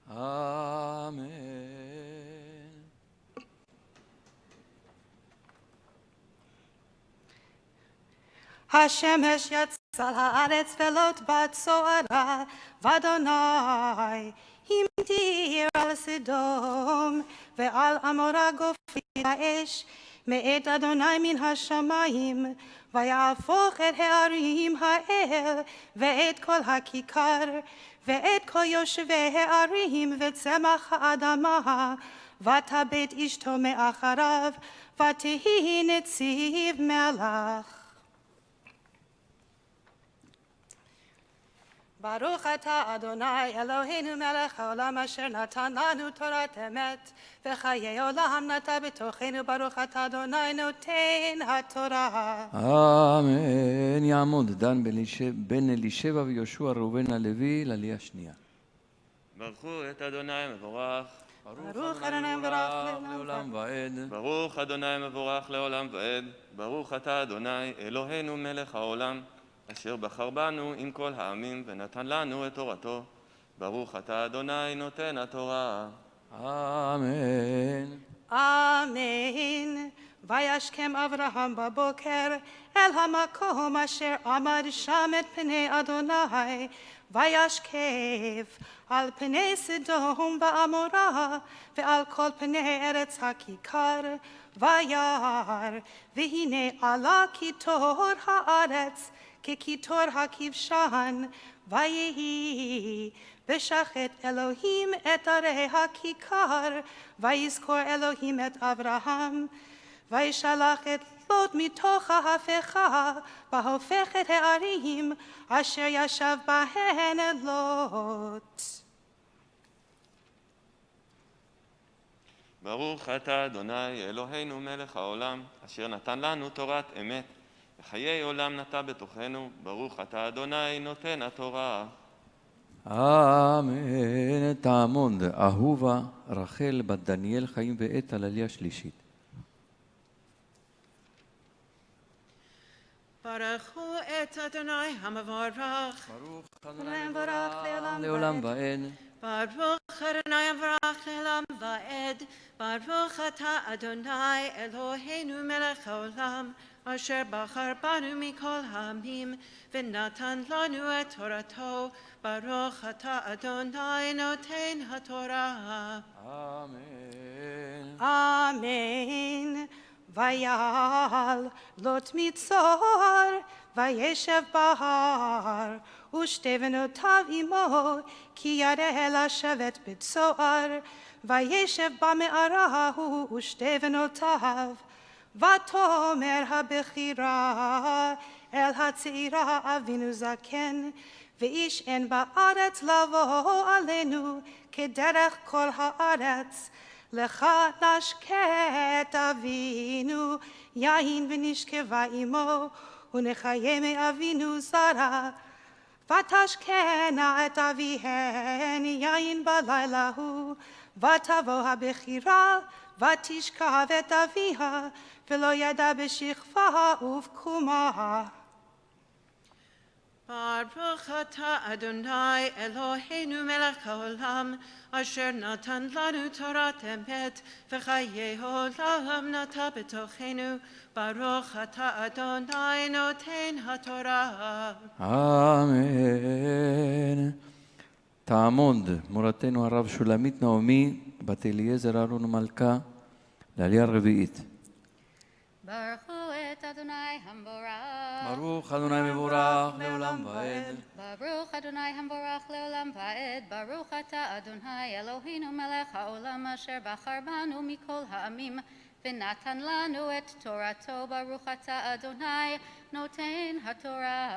Amen. השמש יצא לארץ ולא בצוערה, ואדוני המטיר על סדום ועל עמורה גופרית האש מאת אדוני מן השמיים, ויהפוך את הערים האל ואת כל הכיכר ואת כל יושבי הערים וצמח האדמה, ותבט אשתו מאחריו, ותהי נציב מלך. ברוך אתה אדוני אלוהינו מלך העולם אשר נתן לנו תורת אמת וחיי עולם נטע בתוכנו. ברוך אתה אדוני נותן התורה. אמן. יעמוד דן בן אלישבע ויהושע ראובן הלוי לעלייה שנייה. ברכו את אדוני מבורך. ברוך אדוני מבורך לעולם ועד. ברוך אדוני מבורך לעולם ועד. ברוך אתה אדוני אלוהינו מלך העולם אשר בחר בנו עם כל העמים ונתן לנו את תורתו. ברוך אתה אדוני נותן התורה. אמן. אמן. וישכם אברהם בבוקר אל המקום אשר עמד שם את פני אדוני, וישכב על פני סדום ועמורה ועל כל פני ארץ הכיכר, וירא והנה עלה קיטור הארץ כקיטור הכבשן, ויהי בשחט אלוהים את ערי הכיכר, ויזכור אלוהים את אברהם, וישלח את לוט מתוך ההפכה, בהופכת הערים אשר ישב בהן את לוט. ברוך אתה אדוני אלוהינו מלך העולם אשר נתן לנו תורת אמת וחיי עולם נטע בתוכנו. ברוך אתה אדוני נותן התורה. אמן. תעמוד אהובה רחל בת דניאל חיים ועת על עלייה שלישית. ברכו את אדוני המבורך. ברוך אדוני מבורך לעולם ועד. ברוך אדוני המבורך לעולם ועד. ברוך אתה אדוני אלוהינו מלך העולם אשר בחר בנו מכל העמים ונתן לנו את תורתו. ברוך אתה אדוני נותן התורה. אמן. אמן. ויעל לוט מצור וישב בהר ושתי בנותיו עמו כי ירא לשבת בצוער וישב במערה הוא ושתי בנותיו, ותאמר הבכירה אל הצעירה אבינו זקן, ואיש אין בארץ לבוא עלינו כדרך כל הארץ, לך נשקה אבינו יין ונשכבה עמו, ונחיה מאבינו זרע. ותשקנה את אביהן יין בלילה הוא, ותבוא הבכירה ותשכב את אביה, ולא ידע בשכבה ובקומה. ברוך אתה אדוני אלוהינו מלך העולם, אשר נתן לנו תורת אמת וחיי עולם נטע בתוכנו. ברוך אתה אדוני נותן התורה. אמן. תעמוד מורתנו הרב שולמית נעמי, בת אליעזר אהרון ומלכה, לעלייה הרביעית. ברכו את אדוני המבורך. ברוך אדוני מבורך לעולם ועד. ברוך אדוני המבורך לעולם ועד. ברוך אתה אדוני אלוהינו מלך העולם, אשר בחר בנו מכל העמים ונתן לנו את תורתו. ברוך אתה אדוני נותן התורה.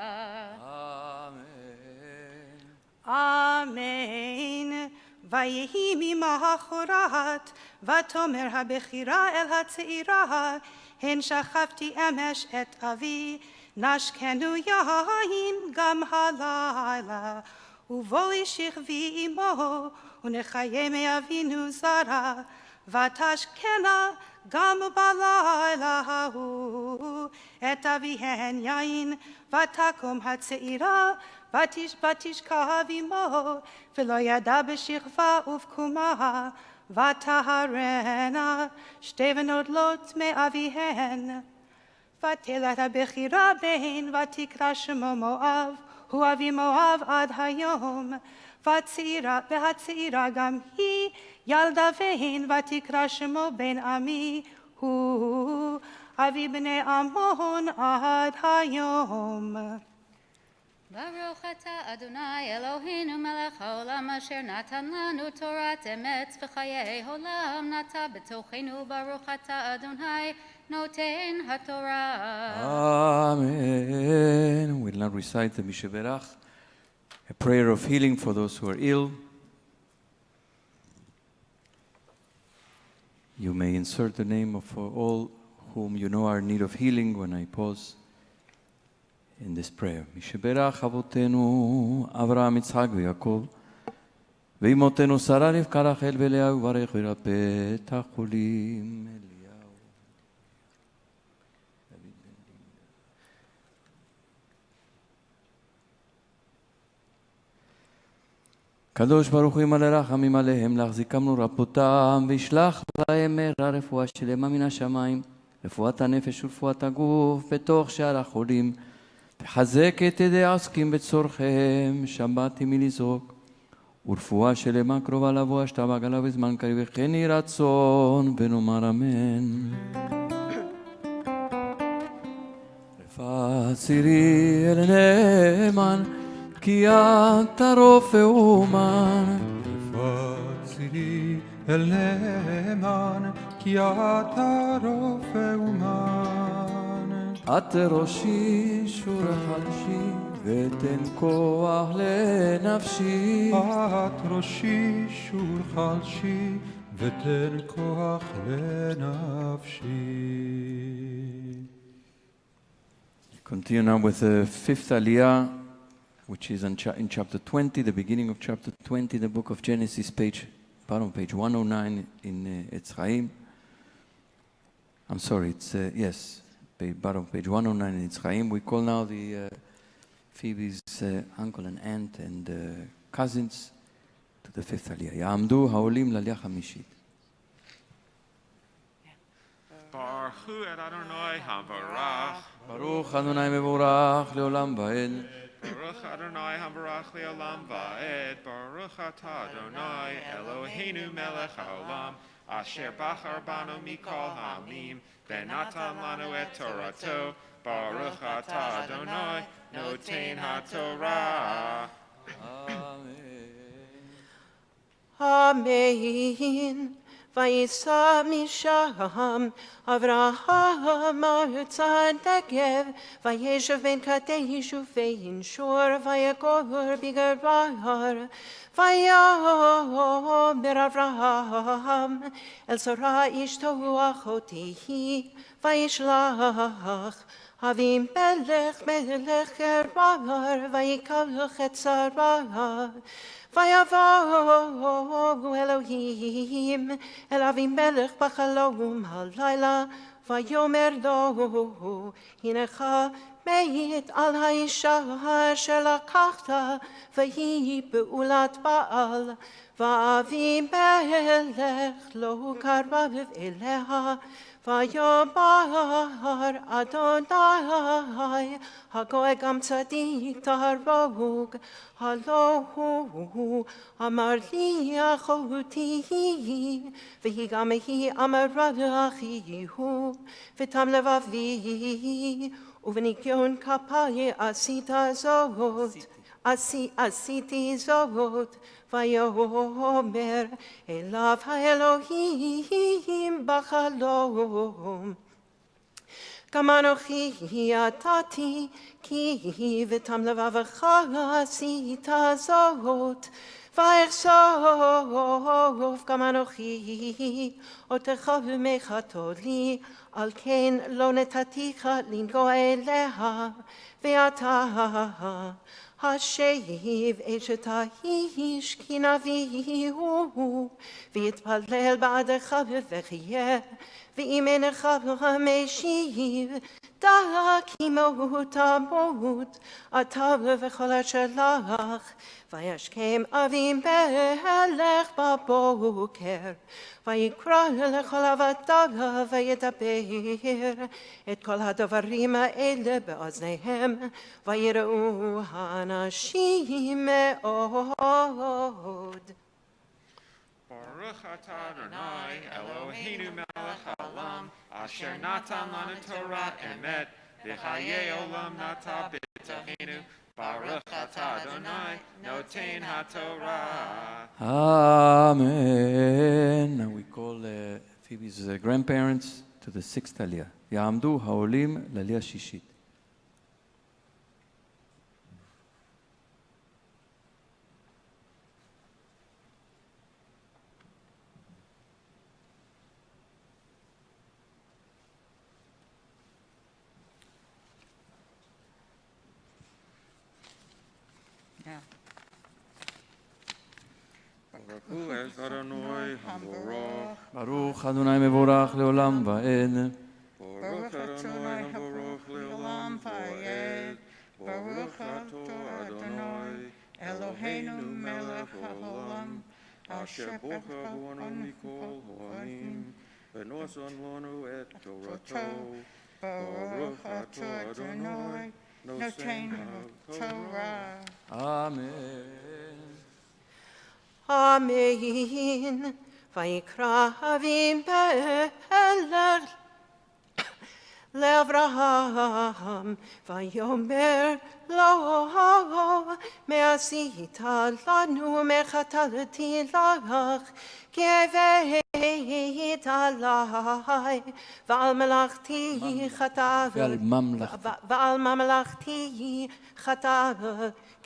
אמן. אמן. ויהי ממחרת, ותאמר הבכירה אל הצעירה, הן שכבתי אמש את אבי, נשקנו יין גם הלילה, ובואי שכבי עמו, ונחיה מאבינו זרע. ותשקנה גם בלילה ההוא את אביהן יין, ותקום הצעירה ותשכב עמו, ולא ידע בשכבה ובקומה. ותהרנה שתי בנות לוט מאביהן. ותלת הבכירה בהן ותקרא שמו מואב, הוא אבי מואב עד היום. והצעירה גם היא ילדה בהן, ותקרא שמו בן עמי, הוא אבי בני עמון עד היום. ברוך אתה אדוני אלוהינו מלך העולם, אשר נתן לנו תורת אמת וחיי עולם נטע בתוכנו. ברוך אתה אדוני נותן התורה. Amen. We'll now recite the Mishaberach, a prayer of healing for those who are ill. You may insert the name of all whom you know are in need of healing when I pause in this prayer. משברך אבותינו אברהם יצחק ויעקב ואמותינו שרה רבקה רחל ולאה, וברך ורפא את החולים. אליהו דוד בן דינדה. קדוש ברוך הוא ימלא רחמים עליהם, להחזיקם ולרפאותם, וישלח להם מהרה רפואה שלמה מן השמיים, רפואת הנפש ורפואת הגוף בתוך שאר החולים. וחזק את ידי העוסקים בצורכיהם, שבת עמי לזרוק, ורפואה שלמה קרובה לבוא, השתה בעגלה בזמן קריב, וכן יהי רצון, ונאמר אמן. רפאת צירי אל נאמן, כי אתה רופא אומן. רפאת צירי אל נאמן, כי אתה רופא אומן. את ראשי שור חלשי, ותן כוח לנפשי. את ראשי שור חלשי, ותן כוח לנפשי. Continue now with the fifth Aliyah, which is in chapter 20, the beginning of chapter 20, the book of Genesis, bottom page 109 in Etz Chaim. I'm sorry, it's, yes, bottom page 109 in Etz Chaim. We call now the Phoebe's uncle and aunt and cousins to the fifth Aliyah. יעמדו העולים לעלייה חמישית. ברכו את אדוני המבורך. ברוך אדוני מבורך לעולם ועד. ברוך אדוני המבורך לעולם ועד. ברוך אתה אדוני אלוהינו מלך העולם, אשר בחר בנו מכל העמים ונתן לנו את תורתו. ברוך אתה אדוני נותן התורה. Amen. Vayisa misham Avraham arza negev Vayeshev ben kadesh uvein shor Vayakor bigar Vayomer Avraham El Sarah ishto achotihi Vayishlach Avim melech erbar Vayikalch et Sarah Vayavo Elohim El Avimelech b'chalom halayla Vayomer lo Hinecha meit al haisha asher lakachta Vayi beulat Baal Vavimelech lo karav eleha Vayobar Adonai Hagoy gam tzadik tarog Halo Amar li achoti V'hi gamehi amar achihu V'tam levavi Uvenikyon kapaye asita zot Asiti zot Vayomer Elav ha-Elohim b'chalom Kamanochi atati ki v'tam levavecha asita zot Vayechsov kamanochi otecha v'mechatoli al ken lo netaticha lingo eleha ve'ata Hashev eshetahish kinavihu v'yitpalel ba'adecha v'vechiyeh v'imenecha v'hameshiv da'akimo tamut atav v'chol asher lach v'yashkem Avimelech b'boker v'yikra lechol avatav v'yitaper et kol hadavarim ha'ele be'oznehem v'yirau hanashim me'od. Baruch atah Adonai Eloheinu melech haolam asher natan lanu Torah emet v'chayei olam nata b'tochenu Baruch atah Adonai noten haTorah. Amen. Now we call Phoebe's grandparents to the Sixth Aliyah. יעמדו העולים לעלייה שישית. ברוך אדוני מבורך לעולם ועד. ברוך אדוני מבורך לעולם ועד. ברוך אתה אדוני אלוהינו מלך העולם אשר בוחר בנו מכל העמים ונושן לנו את תורתו. ברוך אתה אדוני נותן התורה. אמן. Amen. Vayikra Avimelech leAvraham vayomer lo me'asita lanu mechatalti lach keveit alai v'al melachti chatav v'al mamlachti chatav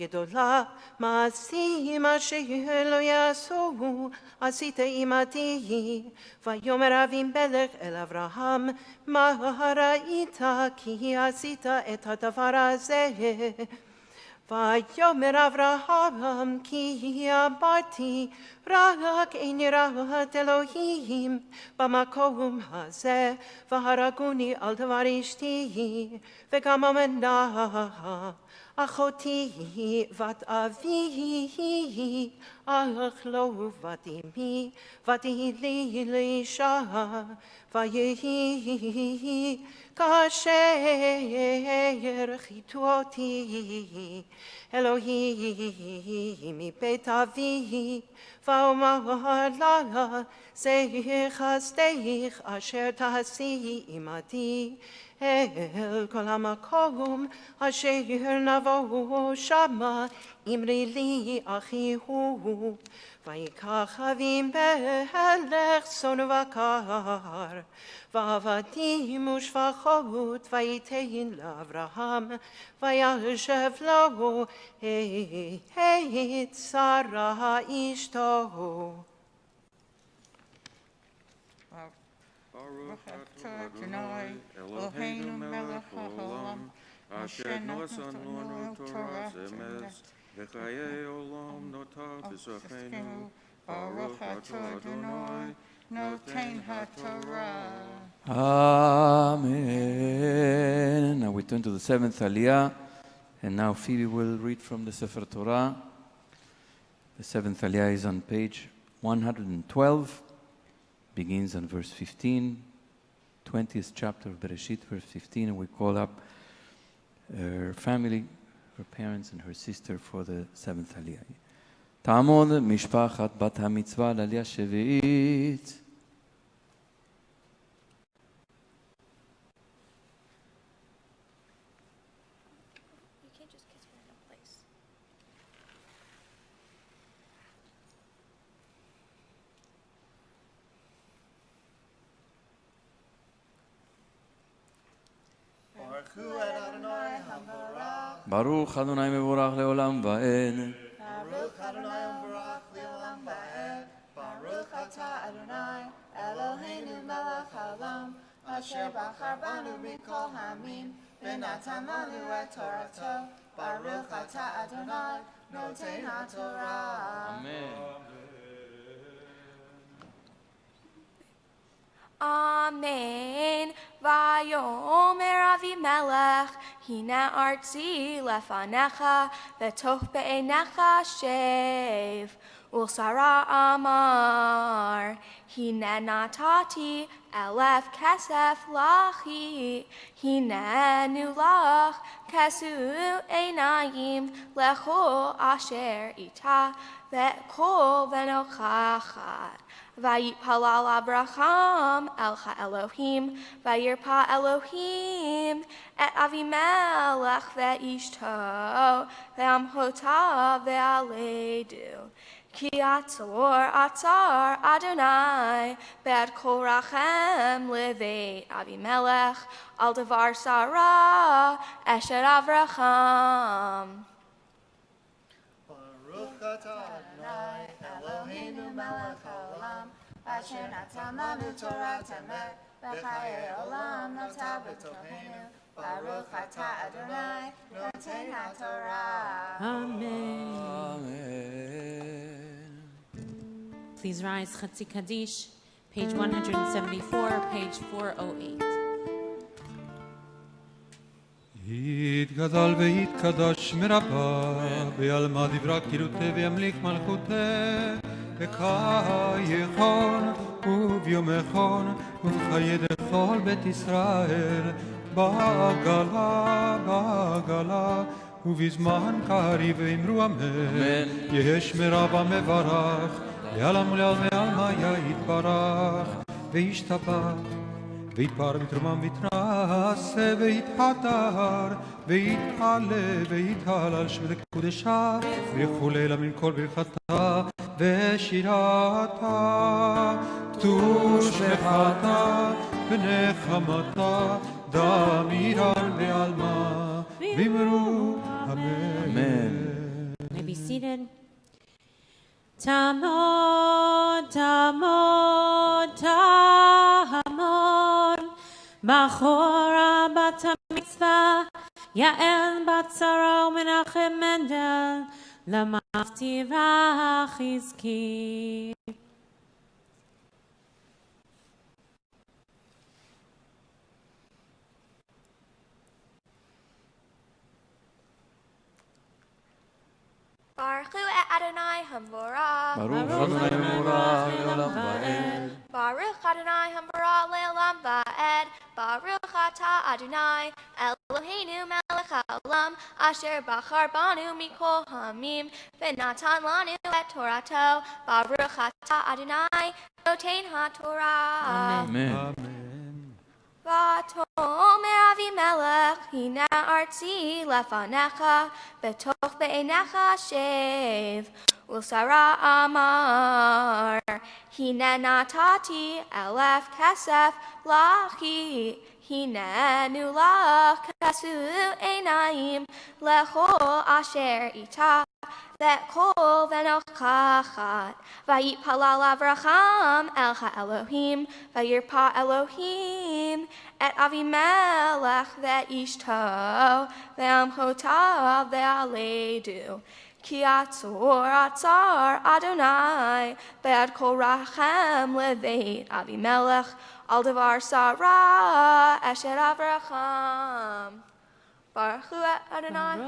גדולה מעשים אשר לא יעשו עשית עמדי ויאמר אבימלך אל אברהם מה ראית כי עשית את הדבר הזה ויאמר אברהם כי אמרתי רק אין יראת אלוהים במקום הזה והרגוני על דבר אשתי וגם אמנה אחותי בת אבי אך לא בת אמי ותהי לי לאישה ויהי כאשר חיתו אותי אלוהים מבית אבי ואומר לה זה חסדך אשר תעשי עמדי אל כל המקום אשר נבוא שמה אמרי לי אחי הוא ויקח אבים בהלך צאן ובקר ועבדים ושפחות ויתן לאברהם וישב לו את שרה אשתו. ברוך אתה אדוני אלוהינו מלך העולם אשר נתנו לנו תורה אמש וחיי עולם נותר בזכרנו ברוך אתה אדוני נותן התורה. Amen. Now we turn to the Seventh Aliyah, and now Phoebe will read from the Sefer Torah. The Seventh Aliyah is on page 112. Begins on verse 15, 20th chapter of Bereshit, verse 15, and we call up her family, her parents and her sister for the 7th Aliyah. תעמוד משפחת בת המצווה לעלייה שביעית. ברוך אדוני מבורך לעולם ועד. ברוך אדוני מבורך לעולם ועד. ברוך אתה אדוני אלוהינו מלך העולם אשר בחר בנו מכל העמים ונתן לנו את תורתו. ברוך אתה אדוני נותן התורה. אמן. Amen. Vayomer Avimelech, Hina artzi lefanecha, vetoch be'enecha shev. Ulsara amar, Hina natati elef kesef lachi, Hina nulach kesu einayim lecho asher ita, ve'kol venochachat. Vayipalal Abraham elcha Elohim, vayirpa Elohim et Avimelech ve'ishto, ve'amhota ve'aledu. Ki atzar Adonai, be'ad kol rachem leveit Avimelech, al devar Sarah eshet Avraham. Baruch atah Adonai Eloheinu melech haolam asher natan lanu Torah emet v'chayei olam nata b'tocheinu. Baruch atah Adonai noten haTorah. Amen. Amen. Please rise, Chatzi Kaddish, page 174, page 408. יתגדל ויתקדש מרבה, בעלמא דברה קירותה וימליך מלכותה, וכיכון וביומכון ובחיי דכל בית ישראל, בעגלה ובזמן קריב ואמרו אמן. יש מרבה מברך, לעלם ולעלמי עלמיה יתברך, וישתבח ויתפאר מתרומם ויתנשא ויתהדר ויתעלה ויתהלל שמו לקודשה ויחולל מן כל ברכתה ושירתה תושבחתה ונחמתה דמירן ועלמה ואמרו אמן. May be seated. Tamod, tamod, tamod, Bachora bat mitzvah, Yael bat Sarah Menachem Mendel, Lamaftirah Chizki. Baruch Adonai Hamvorah. Baruch Adonai Hamvorah le'olam va'ed. Baruch Adonai Hamvorah le'olam va'ed. Baruch atah Adonai Eloheinu melech haolam asher bachar banu mikol hamim v'natan lanu et torato. Baruch atah Adonai noten haTorah. Amen. Amen. ותאמר אבימלך, הנה ארצי לפניך, בתוך בעיניך שב. ולשרה אמר, הנה נתתי 1,000 כסף לך, הננו לך כסו עיניים לכל אשר איתה. וכל ונוכחת, ויתפלל אברהם אל האלוהים, וירפא אלוהים את אבימלך ואשתו, ואמהותיו ועלידו. כי עצר אדוני בעד כל רחם לבית אבימלך, על דבר שרה אשת אברהם. ברכו את אדוני.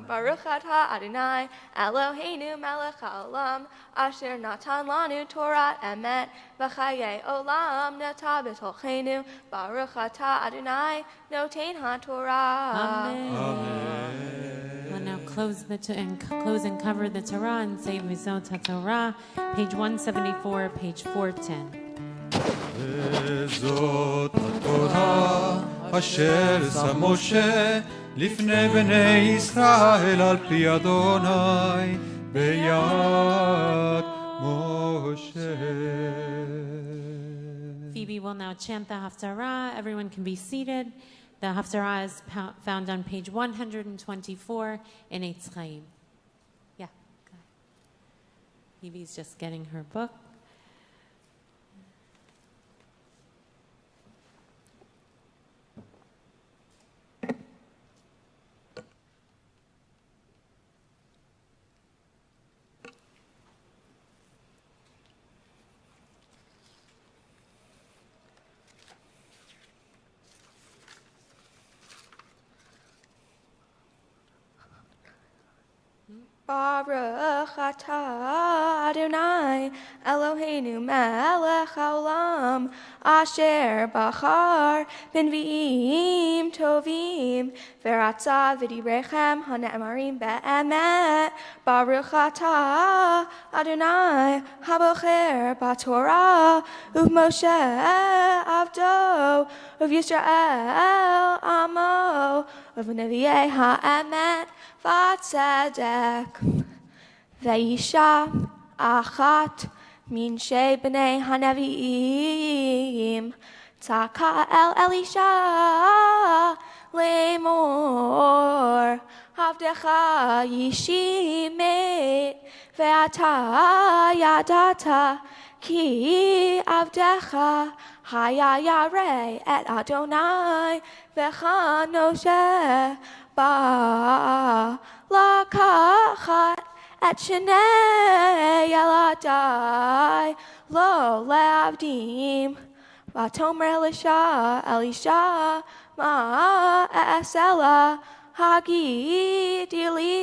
Baruch atah Adonai, Eloheinu melech haolam, asher natan lanu Torah emet, v'chayei olam nata b'tolchenu, Baruch atah Adonai, noten ha-Torah. Amen. We'll now close and cover the Torah and say Mizot HaTorah, page 174, page 410. וזאת התורה אשר שם משה לפני בני ישראל על פי אדוני ביד משה. Phoebe will now chant the Haftarah. Everyone can be seated. The Haftarah is found on page 124 in Eitz Chaim. Yeah. Phoebe's just getting her book. Baruch atah Adonai, Eloheinu melech haolam, asher bachar b'nvi'im tovim, v'ratza v'dibrechem ha'ne'emarim be'emet. Baruch atah Adonai, habocher b'torah, u'moshe avdo, u'Yisrael amo, u'v'nevi'ei ha'emet, v'tzedek. Veisha achat min shei b'nei hanevi'im taka el Elisha lemor avdecha yishimit ve'ata yadata ki avdecha haya yarei et Adonai v'chanoshe ba lakachat et shenei yaladai lo leavdim vatomer Elisha ma esela hagidili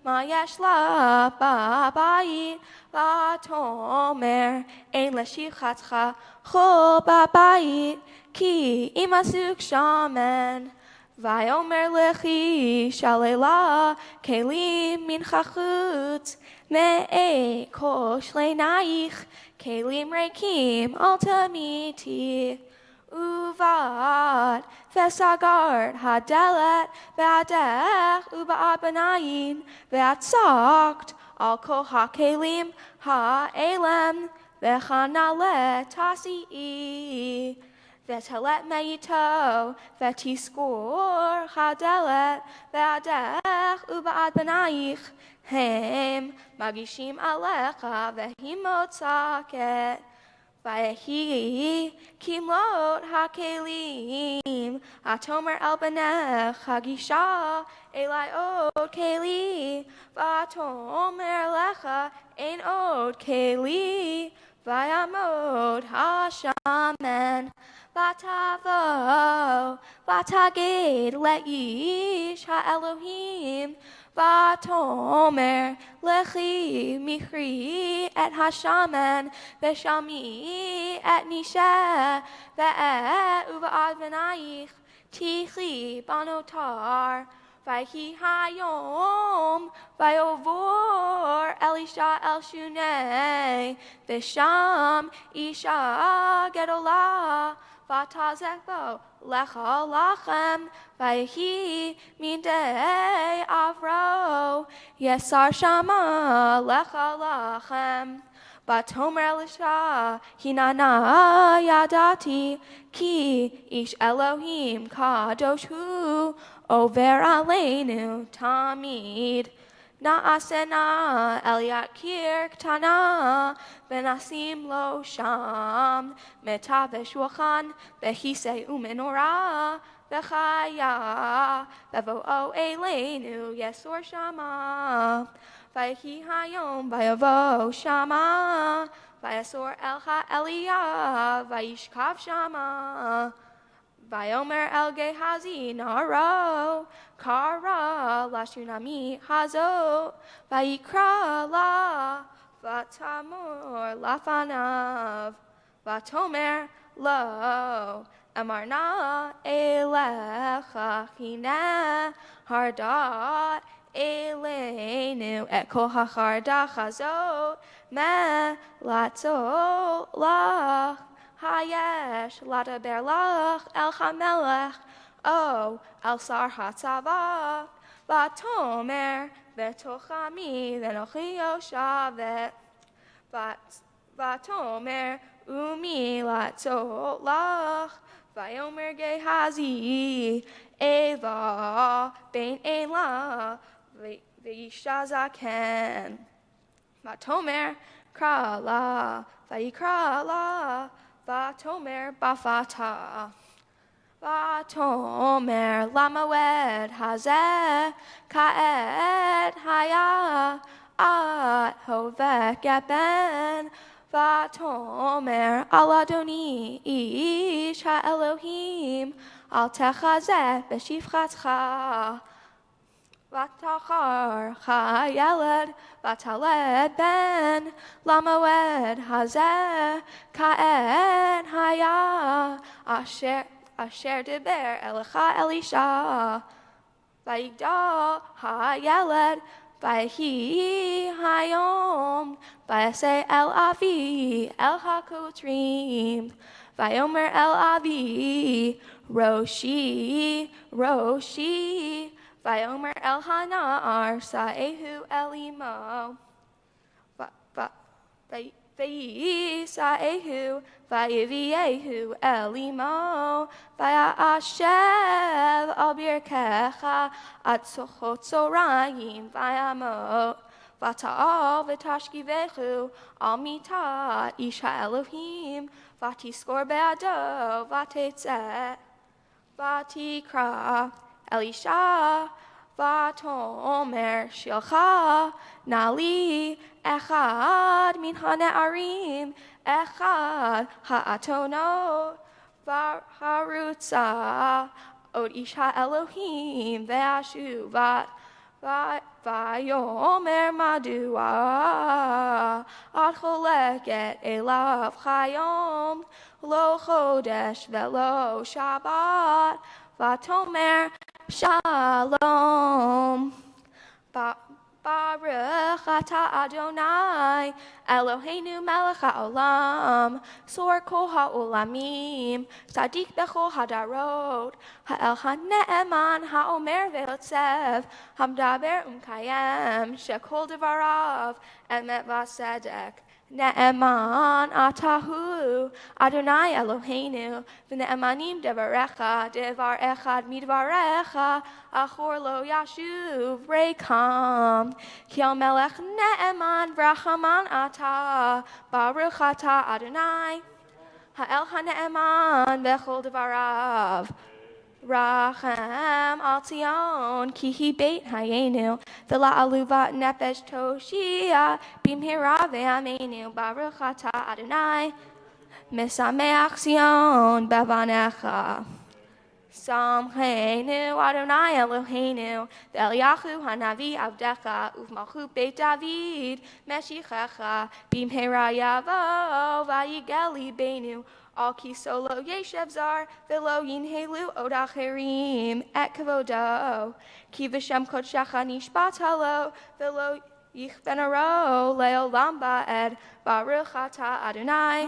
ma yesh la babayit vatomer ein leshichatcha chol babayit ki imasuk shaman. Vayomer lechi shalela kelim min chachutz me'e kol shleinaich kelim reikim al tamiti uvad vesagard hadelet ve'adech uba'ad banayin ve'atzakt al kol hakelim ha'elem ve'chanale tasi'i V'telet me'ito, v'tiskor chadelet, v'adech uba'ad b'naich, hem magishim alecha v'himot saket, v'yehi kimlot hakelim, atomer el b'nech hagisha elai od keli, v'atomer lecha ein od keli, v'yamod hashamen. Vatavo, vatagid leish ha'elohim, vatomer lechi michri et hashaman, veshami et nisha, ve'et uva'ad v'naich, tichli banotar, vayhi hayom, vayovor Elisha el shunei, v'sham isha gedolah, vatazekbo lecha lachem, vayehi midei avro, yesar shama lecha lachem. Vatomer Elisha hinana yadati ki ish Elohim kadosh hu over aleinu tamid. Naasena Eliat Kir Ktana Benasim Lo Sham Metavesh Wachan Behise Umenora Bechaya Bevo O Eleinu Yesor Shama Vayehi Hayom Vayavo Shama Vayesor Elcha Aliyah Vayishkav Shama Vayomer El Gehazi Naro Kara Lashunami Hazo Vayikra La Vatamur Lafanav Vatomer Lo Amarna Elecha Hine Hardat Eleinu Et Kohacharda Chazo Me Latzo Lach Hayesh Lada Berlach El Chamelech O El Sar Hatzava Vatomer Vetochami Venochi Yoshavet Vatomer Umi Latzo Lach Vayomer Gehazi Eva Ben Ela Vayishazaken Vatomer Krala Vayikrala Vatomer Bafata Vatomer Lamawed Hazeh Kaed Haya At Hovek Eben Vatomer Aladoni Ish HaElohim Al Techazeh Beshivchatcha Vatachar Chayeled Vataled Ben Lamawed Hazeh Kaed Haya Asher Deber Elecha Elisha Vayigdal Hayeled Vayehi Hayom Vayase El Avi El Hakotrim Vayomer El Avi Roshi Roshi Vayomer El Hanar Saehu Elimo Vayisaehu Vayiviehu Elimo Vayashev Al Birkecha At Sochotzoraim Vayamo Vata'al V'tashkivechu Al Mita Isha Elohim Vatiskor Be'ado Vatetzet Vatikra Elisha Vatomer Shilcha Nali Echad Min HaNe'arim Echad Ha'atono Harutza Od Isha Elohim Ve'ashuvat Vayomer Madua Ad Choleket Elav Chayom Lo Chodesh Velo Shabbat Vatomer Shalom Baruch Ata Adonai Eloheinu Melech HaOlam Sor Kol HaOlamim Tzadik Bechol Hadarot Ha'el HaNe'eman HaOmer Ve'otzev Hamdaber Kayem Shekol Devarav Emet Vasedek Ne'eman Atahu Adonai Eloheinu V'ne'emanim Devarecha Devar Echad Midvarecha Achor Lo Yashuv Rekam Kiel Melech Ne'eman V'rachaman Ata Baruch Ata Adonai Ha'el HaNe'eman Bechol Devarav Rachem Al Tzion Ki Beit Hayenu V'la Aluvat Nefesh Toshia Bimhira Ve'amenu Baruch Ata Adonai Mesameach Zion Bevanecha Samchenu Adonai Eloheinu V'Eliyahu Hanavi Avdecha Uv'malchut Beit David Meshichecha Bimhira Yavo Vayigeli Beinu Al ki solo yeshev zar velo yinhelu od acherim et kavodo ki v'shem kodshecha nishbat halo velo Ich ben aro leolam ba'ed, Baruch atah Adonai,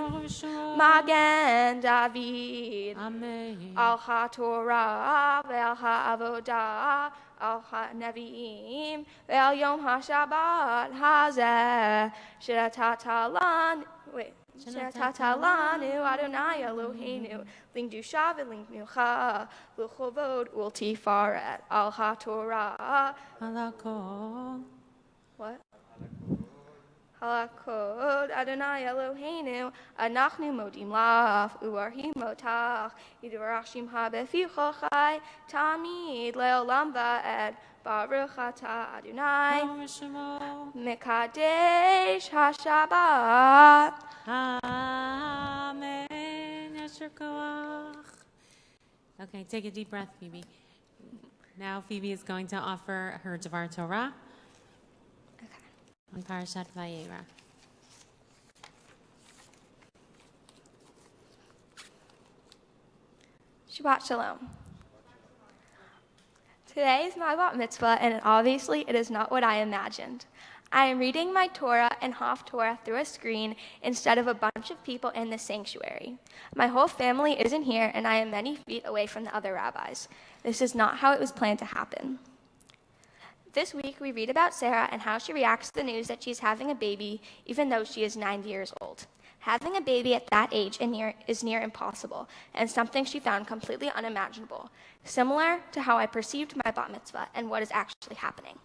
Magen David, Amen. Al HaTorah, Ve'al HaAvodah, Al HaNevi'im, Ve'al Yom HaShabbat, Hazeh, Shetatatalan, Shetatatalan, Adonai Eloheinu, Lingdusha v'lingnucha, L'chovod ultifaret, Al HaTorah. Halakol. What? Halakod Adonai Eloheinu, Anachnu modim laf, Uarhi motach, Yidarashim habefichochai, Tamid leolam va'ed, Baruch atah Adonai, Mekadesh HaShabbat. Amen. Yasher koach. Okay, take a deep breath, Phoebe. Now Phoebe is going to offer her Devar Torah on Parashat Vayera. Shabbat Shalom. Today is my bat mitzvah, and obviously it is not what I imagined. I am reading my Torah and Haftorah through a screen instead of a bunch of people in the sanctuary. My whole family isn't here, and I am many feet away from the other rabbis. This is not how it was planned to happen. This week, we read about Sarah and how she reacts to the news that she's having a baby, even though she is 90 years old. Having a baby at that age is near impossible, and something she found completely unimaginable, similar to how I perceived my bat mitzvah and what is actually happening.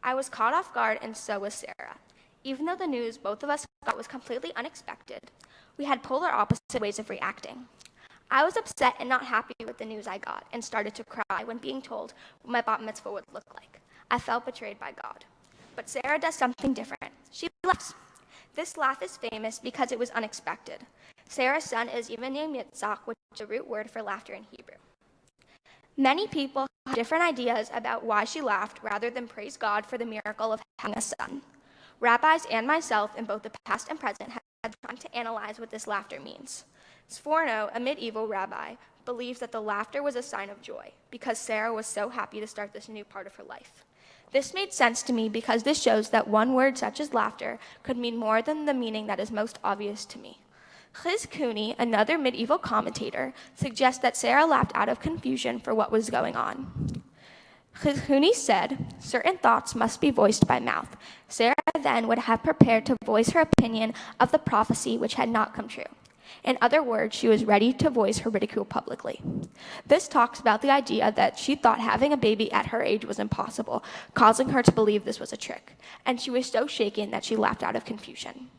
I was caught off guard, and so was Sarah. Even though the news both of us got was completely unexpected, we had polar opposite ways of reacting. I was upset and not happy with the news I got, and started to cry when being told what my bat mitzvah would look like. I felt betrayed by God. But Sarah does something different. She laughs. This laugh is famous because it was unexpected. Sarah's son is even named Yitzhak, which is a root word for laughter in Hebrew. Many people have different ideas about why she laughed rather than praise God for the miracle of having a son. Rabbis and myself in both the past and present have been trying to analyze what this laughter means. Sforno, a medieval rabbi, believes that the laughter was a sign of joy because Sarah was so happy to start this new part of her life. This made sense to me because this shows that one word such as laughter could mean more than the meaning that is most obvious to me. Chiz Cooney, another medieval commentator, suggests that Sarah laughed out of confusion for what was going on. Chiz Cooney said, certain thoughts must be voiced by mouth. Sarah then would have prepared to voice her opinion of the prophecy which had not come true. In other words, she was ready to voice her ridicule publicly. This talks about the idea that she thought having a baby at her age was impossible, causing her to believe this was a trick, and she was so shaken that she laughed out of confusion.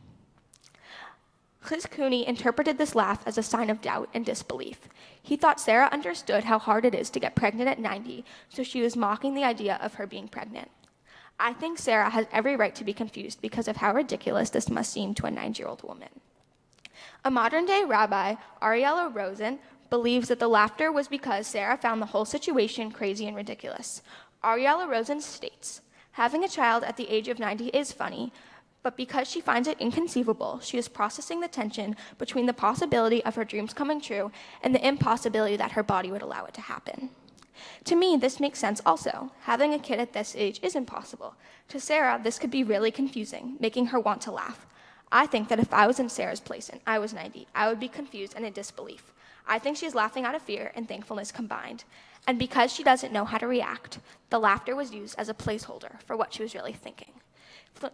Chiz Cooney interpreted this laugh as a sign of doubt and disbelief. He thought Sarah understood how hard it is to get pregnant at 90, so she was mocking the idea of her being pregnant. I think Sarah has every right to be confused because of how ridiculous this must seem to a 90-year-old woman. A modern-day rabbi, Ariella Rosen, believes that the laughter was because Sarah found the whole situation crazy and ridiculous. Ariella Rosen states, having a child at the age of 90 is funny, but because she finds it inconceivable, she is processing the tension between the possibility of her dreams coming true and the impossibility that her body would allow it to happen. To me, this makes sense also. Having a kid at this age is impossible. To Sarah, this could be really confusing, making her want to laugh. I think that if I was in Sarah's place and I was 90, I would be confused and in disbelief. I think she's laughing out of fear and thankfulness combined. And because she doesn't know how to react, the laughter was used as a placeholder for what she was really thinking.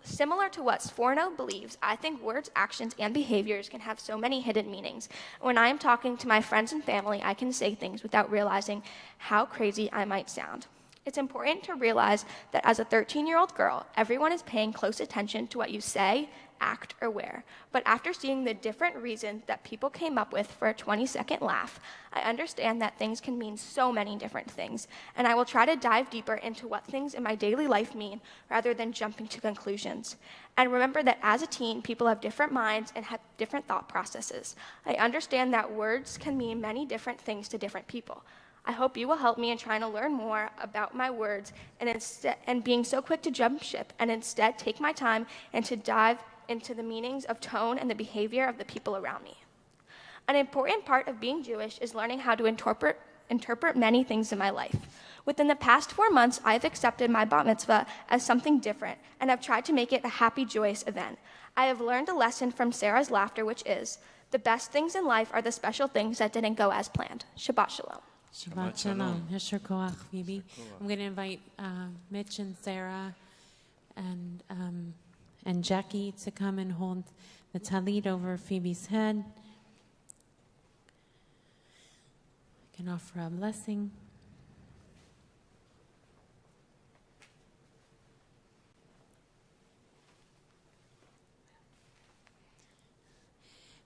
Similar to what Sforno believes, I think words, actions, and behaviors can have so many hidden meanings. When I am talking to my friends and family, I can say things without realizing how crazy I might sound. It's important to realize that as a 13-year-old girl, everyone is paying close attention to what you say, act, or wear. But after seeing the different reasons that people came up with for a 20-second laugh, I understand that things can mean so many different things, and I will try to dive deeper into what things in my daily life mean rather than jumping to conclusions. And remember that as a teen, people have different minds and have different thought processes. I understand that words can mean many different things to different people. I hope you will help me in trying to learn more about my words and being so quick to jump ship and instead take my time and to dive into the meanings of tone and the behavior of the people around me. An important part of being Jewish is learning how to interpret interpret many things in my life. Within the past 4 months, I have accepted my bat mitzvah as something different and have tried to make it a happy, joyous event. I have learned a lesson from Sarah's laughter, which is, the best things in life are the special things that didn't go as planned. Shabbat shalom. Shabbat shalom. Yasher koach, Phoebe. I'm going to invite Mitch and Sarah and Jackie to come and hold the talit over Phoebe's head. I can offer a blessing.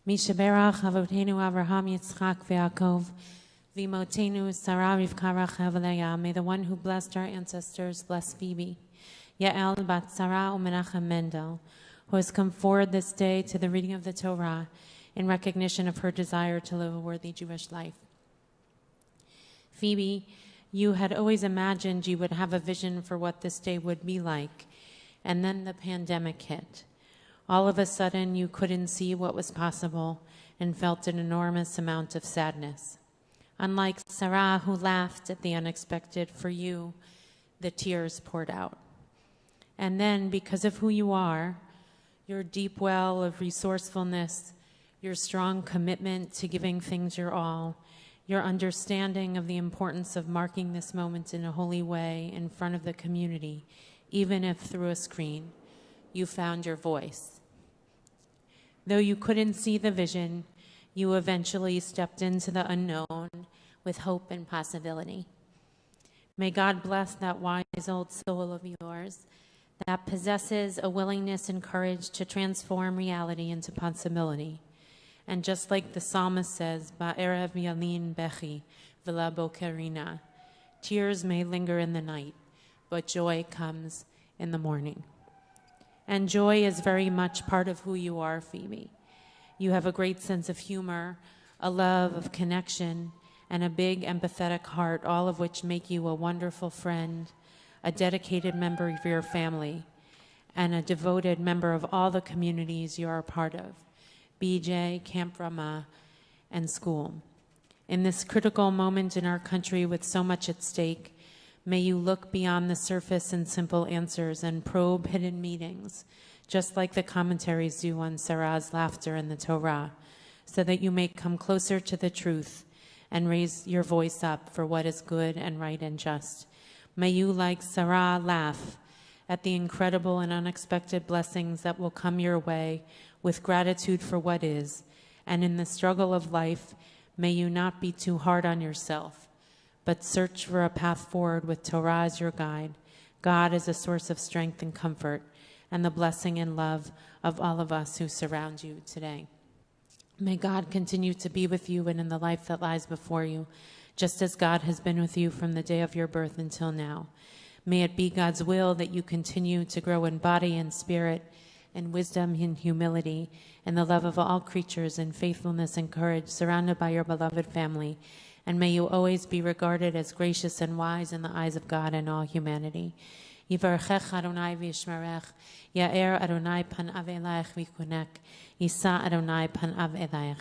Mishaberach Avotenu Avraham Yitzchak ve'Yaakov V'imotenu Sarah Rivka Rachel v'Leah. May the one who blessed our ancestors bless Phoebe. Yael bat Sarah u'Menachem Mendel, who has come forward this day to the reading of the Torah in recognition of her desire to live a worthy Jewish life. Phoebe, you had always imagined you would have a vision for what this day would be like, and then the pandemic hit. All of a sudden, you couldn't see what was possible and felt an enormous amount of sadness. Unlike Sarah, who laughed at the unexpected, for you, the tears poured out. And then, because of who you are, your deep well of resourcefulness, your strong commitment to giving things your all, your understanding of the importance of marking this moment in a holy way in front of the community, even if through a screen, you found your voice. Though you couldn't see the vision, you eventually stepped into the unknown with hope and possibility. May God bless that wise old soul of yours that possesses a willingness and courage to transform reality into possibility. And just like the psalmist says, Ba'erev yalin bechi v'la bokerina, tears may linger in the night, but joy comes in the morning. And joy is very much part of who you are, Phoebe. You have a great sense of humor, a love of connection, and a big empathetic heart, all of which make you a wonderful friend, a dedicated member of your family, and a devoted member of all the communities you are a part of, BJ, Camp Ramah, and school. In this critical moment in our country with so much at stake, may you look beyond the surface and simple answers and probe hidden meanings, just like the commentaries do on Sarah's laughter in the Torah, so that you may come closer to the truth and raise your voice up for what is good and right and just. May you, like Sarah, laugh at the incredible and unexpected blessings that will come your way with gratitude for what is, and in the struggle of life, may you not be too hard on yourself, but search for a path forward with Torah as your guide, God as a source of strength and comfort, and the blessing and love of all of us who surround you today. May God continue to be with you and in the life that lies before you, just as God has been with you from the day of your birth until now. May it be God's will that you continue to grow in body and spirit, in wisdom and humility, in the love of all creatures, in faithfulness and courage, surrounded by your beloved family. And may you always be regarded as gracious and wise in the eyes of God and all humanity. Yivarchech Adonai v'yishmerech, Ya'er Adonai panav eleich v'yikunek, Yisa Adonai panav eleich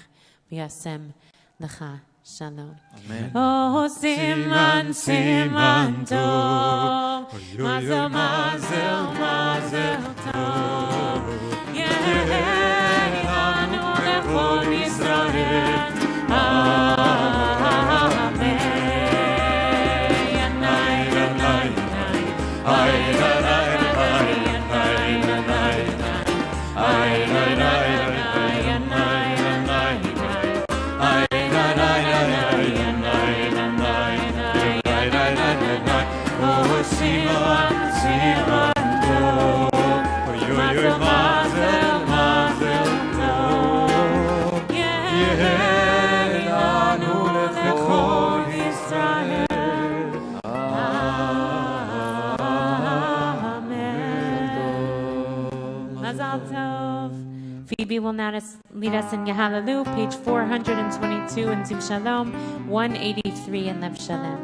v'yasem lecha shalom. Amen. Oh, siman, siman tov, mazel, mazel, mazel tov, Ye'enu lechol Yisrael. Phoebe will now lead us in Yehalelu, page 422 in Ziv Shalom, 183 in Lev Shalem.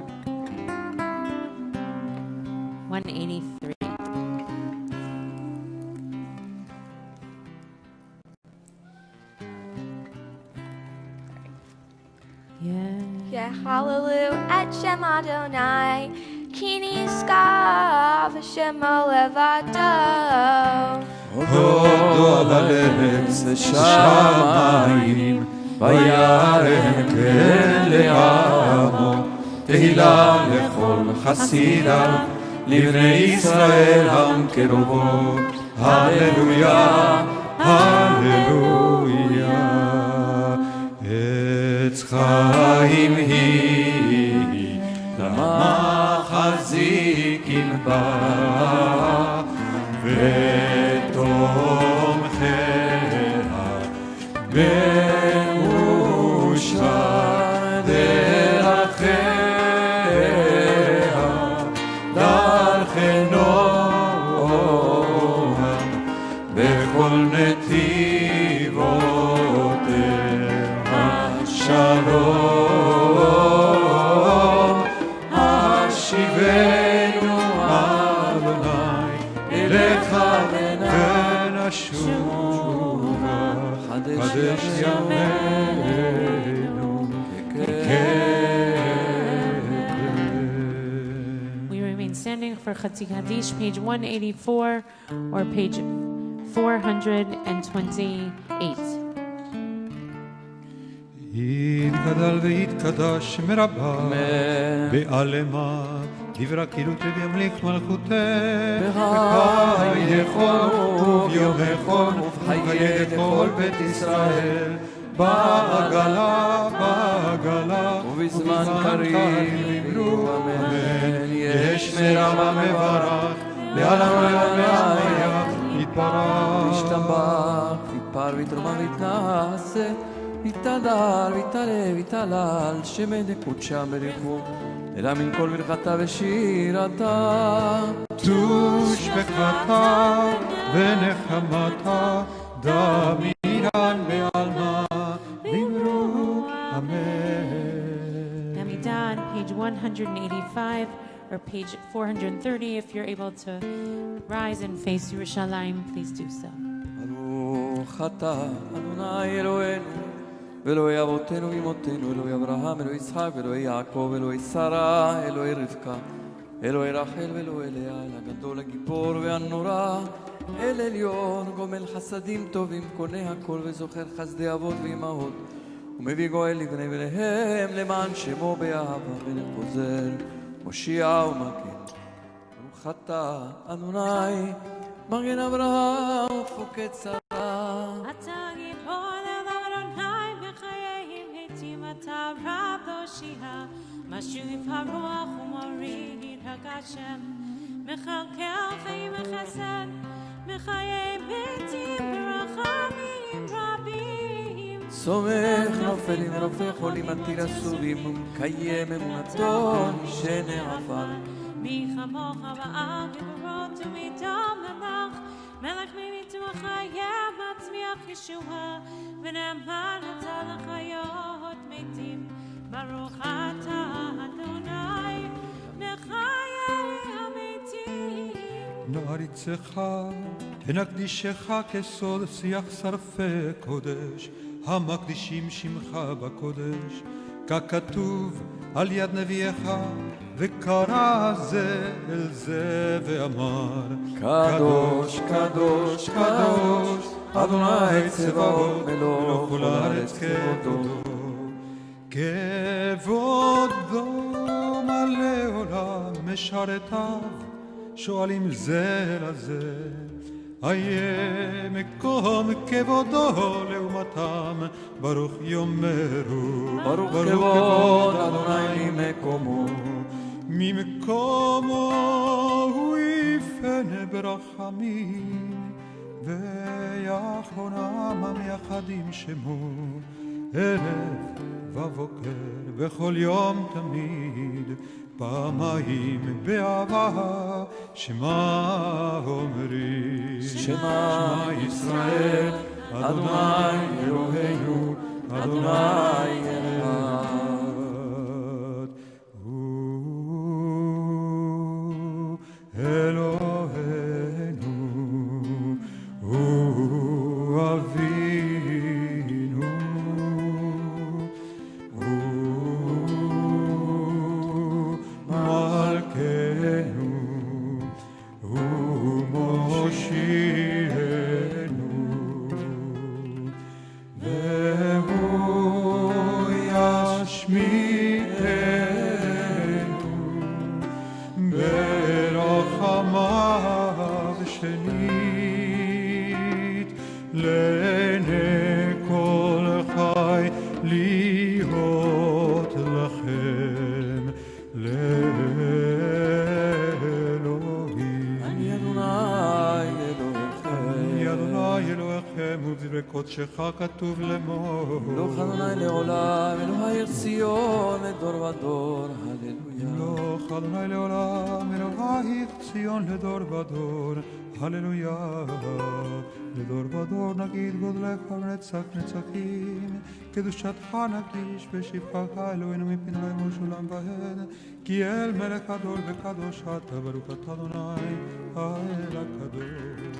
183. Yehalelu et Shem Adonai, Ki niskav Shemo levado. הודו על ארץ ושמיים, וירם כן לעמו, תהילה לכל חסידיו, לבני ישראל עם קרובו, הללויה, הללויה. עץ חיים היא, למחזיקים בה, ותומכיה מאושר דרכיה, דרכי נועם בכל נתיבותיה, שלום השיבנו אדוני אליך ונשובה, חדש ימינו We remain standing for Chatzi Kaddish, page 184 or page 428. יתגדל ויתקדש מרבה בעלמה דברה כאילו תבימליך מלכותך בחייכון וביומכון ובחיי כל בית ישראל בעגלה בעגלה ובזמן קריב אמרו אמן. יש מרבה מברך לעלמה לעלמה יתברך ישתבח ויתפר ויתרומם ויתנשא ויתהדר ויתעלה ויתהלל שמן קודשה בריחו אלא מן כל ברכתה ושירתה תושבחתה ונחמתה דמירן בעלמה ואמרו אמן. Damidah on page 185 or page 430. If you're able to rise and face Yerushalayim, please do so. ברוך אתה אדוני אלוהינו ואלוהי אבותינו ואמותינו, אלוהי אברהם, אלוהי יצחק, ואלוהי יעקב, אלוהי שרה, אלוהי רבקה, אלוהי רחל ואלוהי לאה, אל הגדול, הגיבור והנורא, אל עליון, גומל חסדים טובים, קונה הכל וזוכר חסדי אבות ואמהות, ומביא גואל לבני בניהם, למען שמו באהבה ולפוזר, מושיע ומגן. ברוך אתה אדוני מגן אברהם ופוקד שרה. משוב הרוח ומוריד הגשם, מכלכל חיים וחסד, מחיי מתים ברחמים רבים. סומך נופלים ורופא חולים עתיר אסורים, ומקיים אמונתו שנעפר. מי כמוך בעל גבורות ומדם מלך, מלך מביטוח חיה מצמיח ישועה, ונאמן אתה לחיות מתים. ברוך אתה אדוני מחיי המתים. נעריצך ונקדישך כסוד שיח שרפי קודש, המקדישים שמך בקודש, ככתוב על יד נביאך, וקרא זה אל זה ואמר קדוש קדוש קדוש אדוני צבאות מלוך כל הארץ כבודו. כבודו מלא עולם משרתיו, שואלים זה לזה, איה מקום כבודו לעומתם, ברוך יאמרו, ברוך כבוד אדוני ממקומו, ממקומו הוא יפנה ברחמים, ויחונם המייחדים שמו, ערב ובוקר בכל יום תמיד, פעמיים באהבה שמע אומרים. שמע ישראל אדוני אלוהינו אדוני אחד. הוא אלוהינו הוא אבינו הוא שנית לעיני כל חי להיות לכם לאלוהים. אני אדוני אלוהיכם ובדברי קודשך כתוב לאמור. מלוך אדוני לעולם, אלוהי ציון לדור ודור, הללויה. מלוך אדוני לעולם, אלוהי ציון לדור ודור, הללויה. לדור ודור נגיד גודלך ונצח נצחים, קדושתך נקיש ושבחך אלוהינו מפני מושלם בהן, כי אל מלך הדור וקדוש אתה, ברוך אתה אדוני האל הקדוש.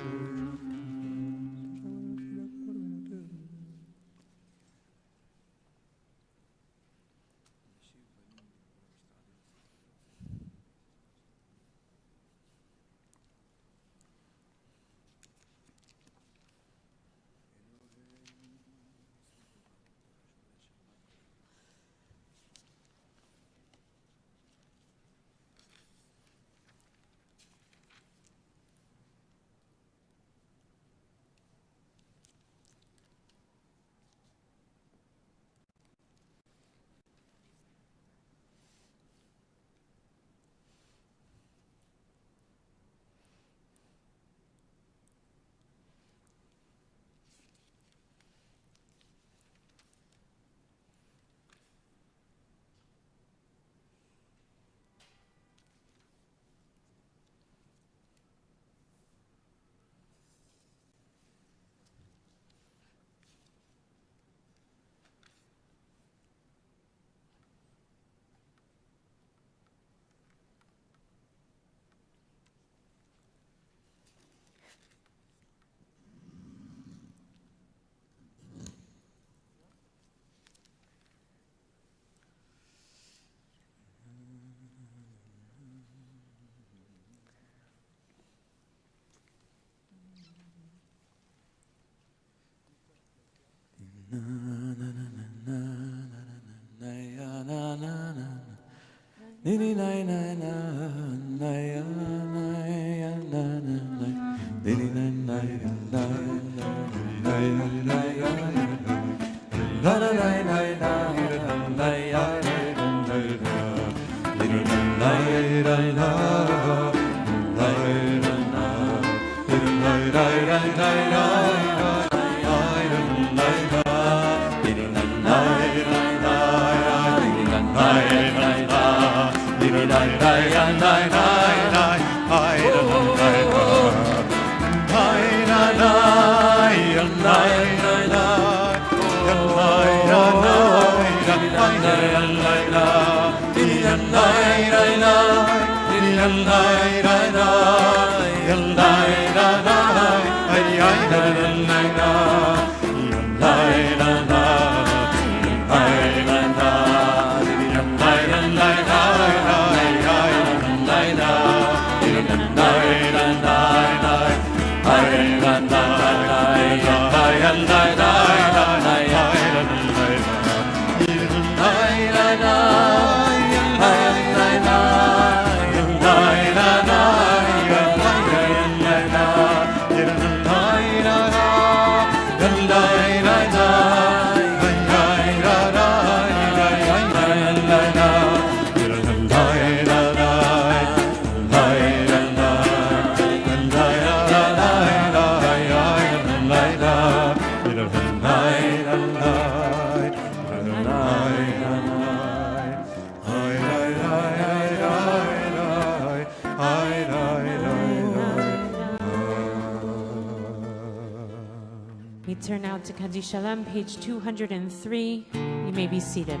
Turn now to Kadishalam, page 203. You may be seated.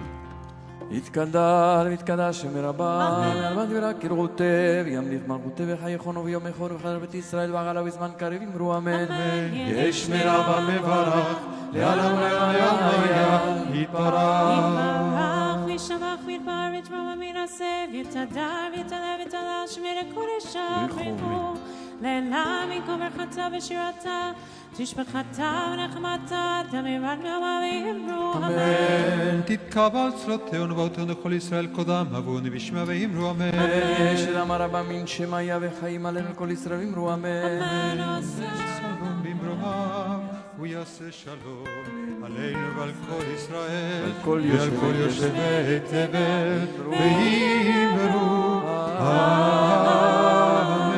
יתקדל ויתקדש שם רבה, מלמד ורק כרעותי, וימליך מלכותי וחייכונו ויום יחונו וחדר בית ישראל ועגלה בזמן קריב אמרו אמן. יש מרבה מברך, לעולם ולעולם יתברך. וישמח ויתברך רמה מנסה, ויתהדר ויתעלה ויתעלה שמיר קודשה ויחו. לעילם יקום ברכתה ושירתה, to תשבחתה ונחמתה תמירת מיומה ואמרו אמן. תתקבל צלותינו ואותנו כל ישראל קודם אבוני בשמה ואמרו אמן. שלמה רבה מן שמיה וחיים עלינו כל ישראל אמרו אמן. שלום במרומיו הוא יעשה שלום עלינו ועל כל ישראל ועל כל יושבי תבל ואמרו אמן.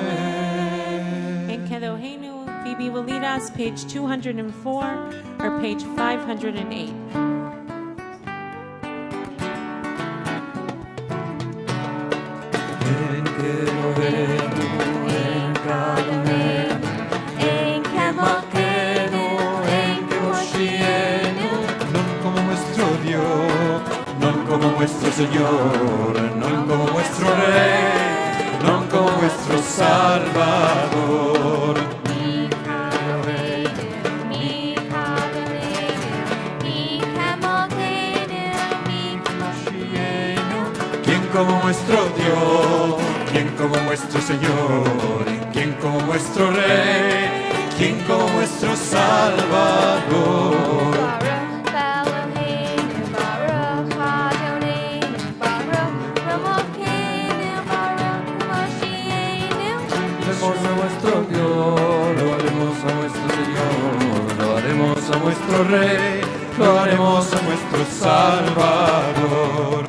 Phoebe will lead us, page 204 or page 508. Como nuestro Señor, no como nuestro Rey, no como nuestro Salvador. ¿Quién como nuestro Dios? ¿Quién como nuestro Señor? ¿Quién como nuestro Rey? ¿Quién como nuestro Salvador? A nuestro Dios, lo haremos a nuestro Señor, lo haremos a nuestro Rey, lo haremos a nuestro Salvador.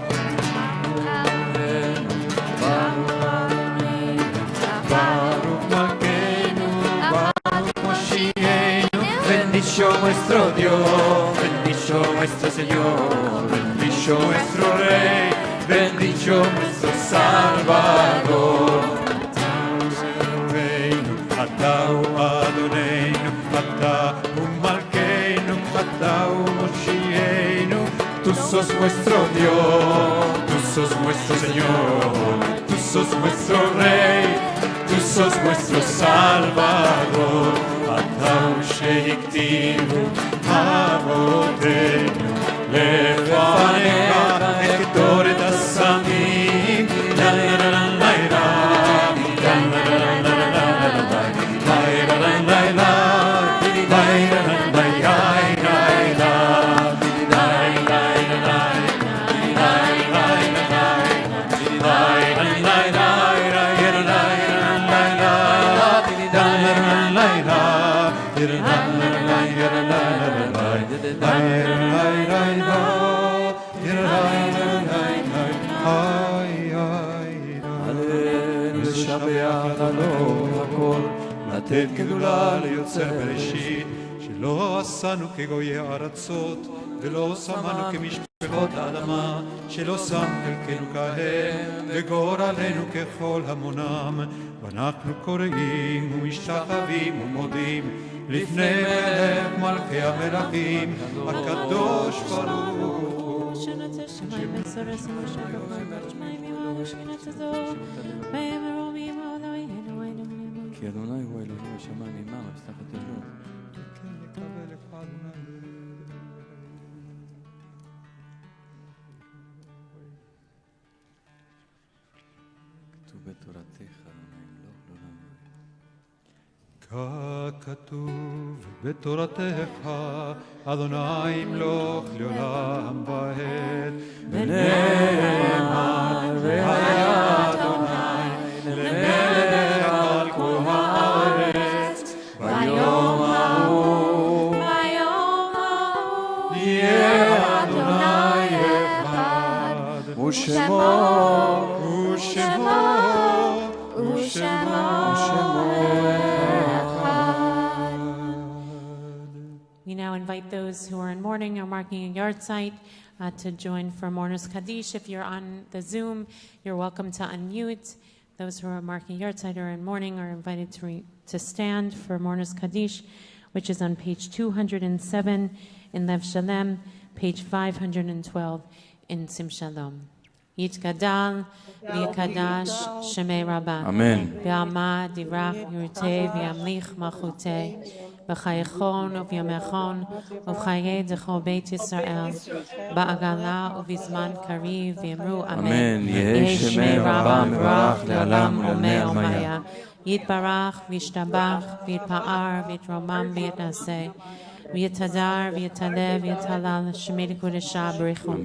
Bendicho nuestro Dios, bendicho nuestro Señor, bendicho nuestro Rey, bendicho nuestro Salvador. Atau Adoneinu, Atau Malkeinu, Atau Moshienu. Tú sos nuestro Dios, tú sos nuestro Señor, tú sos nuestro Rey, tú sos nuestro Salvador. Atau Sheiktiru, Avotenu, Lefanecha, Hectoret Asamim, la la la la la la. לתת גדולה ליוצר בראשית, שלא עשנו כגויי ארצות, ולא שמנו כמשפחות האדמה, שלא שם חלקנו כהם, וגורלנו ככל המונם, ואנחנו קוראים ומשתחווים ומודים, לפני מלך מלכי המלכים, הקדוש ברוך. שנוצר שמיים וסורס ומשה בכל שמיים יאמר ושכינתו, ויאמרו אלוהינו כי אדוני הוא אלוהים השמיים עמם, אז תחת ידו. כתוב בתורתך, אדוני ימלוך לעולם ועד. ככתוב בתורתך, אדוני ימלוך לעולם ועד. ונאמר והיה אדוני למלך על כל הארץ, ביום ההוא יהיה אדוני אחד, ושמו We now invite those who are in mourning or marking a yard site to join for Mourners Kaddish. If you're on the Zoom, you're welcome to unmute. Those who are marking yard site or in mourning are invited to stand for Mourners Kaddish, which is on page 207 in Lev Shalem, page 512 in Sim Shalom. Yitgadal v'yikadash shemei Rabbi. Amen. V'amad dirach yurtei v'yamlich malchutei. V'chayechon v'yamechon v'chayei d'chol Beit Yisrael. Ba'agala v'zman kariv v'yamru Amen. Yehi shemei Rabbi mevarach le'olam u'lemei almaya. Yitbarach, Vishtabach, Vitpa'ar, Vitromam, Vitnase, Vitadar, Vitalev, Vitalal, Shemid Kudesha, Berichum,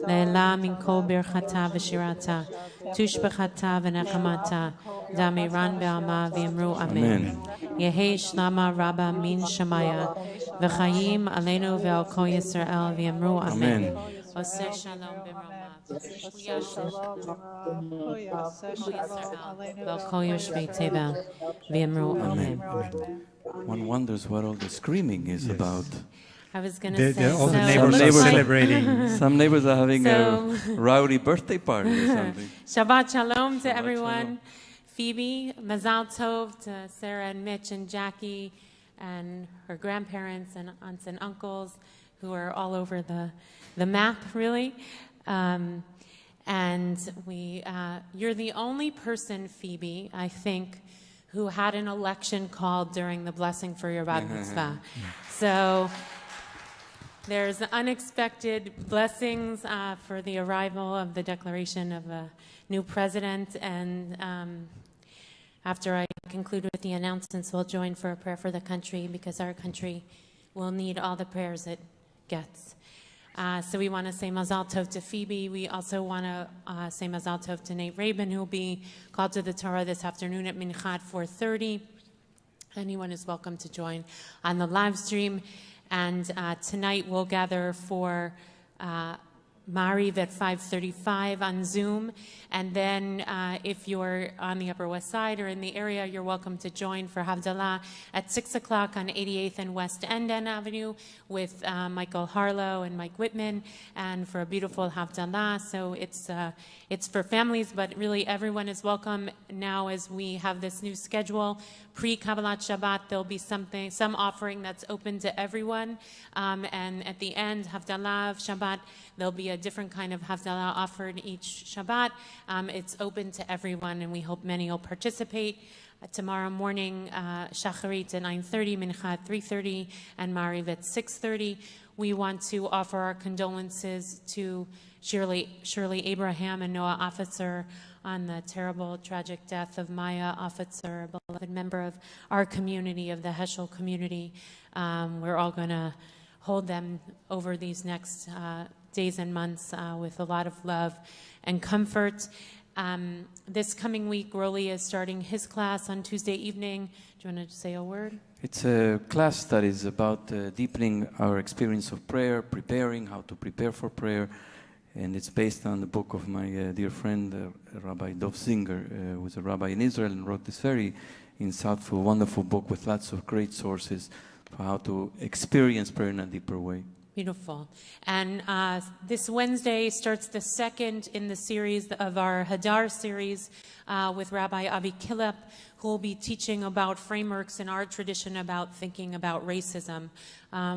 Leila, Min Kol Birchata, Vishirata, Tushbachata, Venechamata, Damiran Be'ama, Vimru, Amen. Yehi Shlama Rabba Min Shemaya, V'chayim Aleinu Ve'al Kol Yisrael, Vimru, Amen. Oseh Shalom B'Rama, Ve'al Kol Yoshvei Teva, Vimru, Amen. One wonders what all the screaming is about. I was going to say, all the so neighbors are celebrating. Some neighbors are having a rowdy birthday party or something. Shabbat Shalom to everyone. Phoebe, Mazal Tov to Sarah and Mitch and Jackie and her grandparents and aunts and uncles who are all over the map, really. And you're the only person, Phoebe, I think, who had an election called during the blessing for your bat mitzvah. So there's unexpected blessings for the arrival of the declaration of a new president. And after I conclude with the announcements, we'll join for a prayer for the country because our country will need all the prayers it gets. So we want to say Mazal Tov to Phoebe. We also want to say Mazal Tov to Nate Rabin, who will be called to the Torah this afternoon at Mincha at 4:30. Anyone is welcome to join on the live stream. And tonight we'll gather for Mariv at 5:35 on Zoom. And then if you're on the Upper West Side or in the area, you're welcome to join for Havdalah at 6 o'clock on 88th and West End Avenue with Michael Harlow and Mike Whitman, and for a beautiful Havdalah. So it's for families, but really everyone is welcome now as we have this new schedule. Pre-Kabbalat Shabbat, there'll be some offering that's open to everyone. And at the end, Havdalah of Shabbat, there'll be a different kind of Havdalah offered each Shabbat. It's open to everyone, and we hope many will participate. Tomorrow morning, Shacharit at 9:30, Mincha at 3:30, and Mariv at 6:30. We want to offer our condolences to Shirley Abraham and Noah Officer on the terrible, tragic death of Maya Officer, a beloved member of our community, of the Heschel community. We're all going to hold them over these next days and months with a lot of love and comfort. This coming week, Roly is starting his class on Tuesday evening. Do you want to say a word? It's a class that is about deepening our experience of prayer, preparing, how to prepare for prayer. And it's based on the book of my dear friend, Rabbi Dov Zinger, who was a rabbi in Israel and wrote this very insightful, wonderful book with lots of great sources for how to experience prayer in a deeper way. Beautiful. And this Wednesday starts the second in the series of our Hadar series with Rabbi Avi Killip, who will be teaching about frameworks in our tradition about thinking about racism,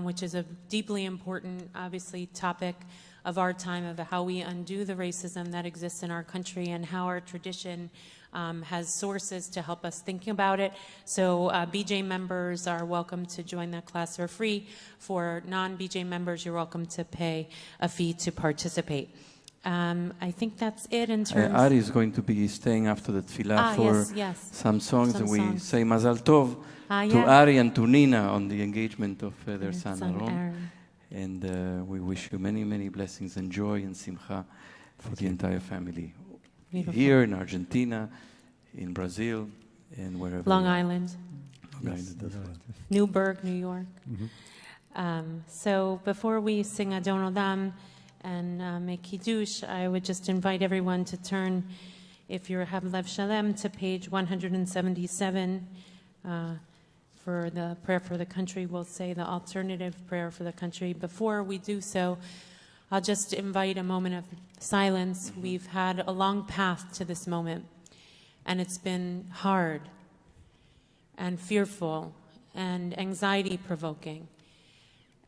which is a deeply important, obviously, topic of our time, of how we undo the racism that exists in our country and how our tradition has sources to help us think about it. So BJ members are welcome to join that class for free. For non-BJ members, you're welcome to pay a fee to participate. I think that's it in terms... Ari is going to be staying after the tefillah for some songs, and we say Mazal Tov to Ari and to Nina on the engagement of their son Aaron. And we wish you many, many blessings and joy and simcha for the entire family. Beautiful. Here in Argentina, in Brazil, and wherever. Long Island. Yes. Newburgh, New York. So before we sing Adon Olam and make Kiddush, I would just invite everyone to turn, if you have Lev Shalem, to page 177. For the prayer for the country, we'll say the alternative prayer for the country. Before we do so, I'll just invite a moment of silence. We've had a long path to this moment, and it's been hard and fearful and anxiety-provoking.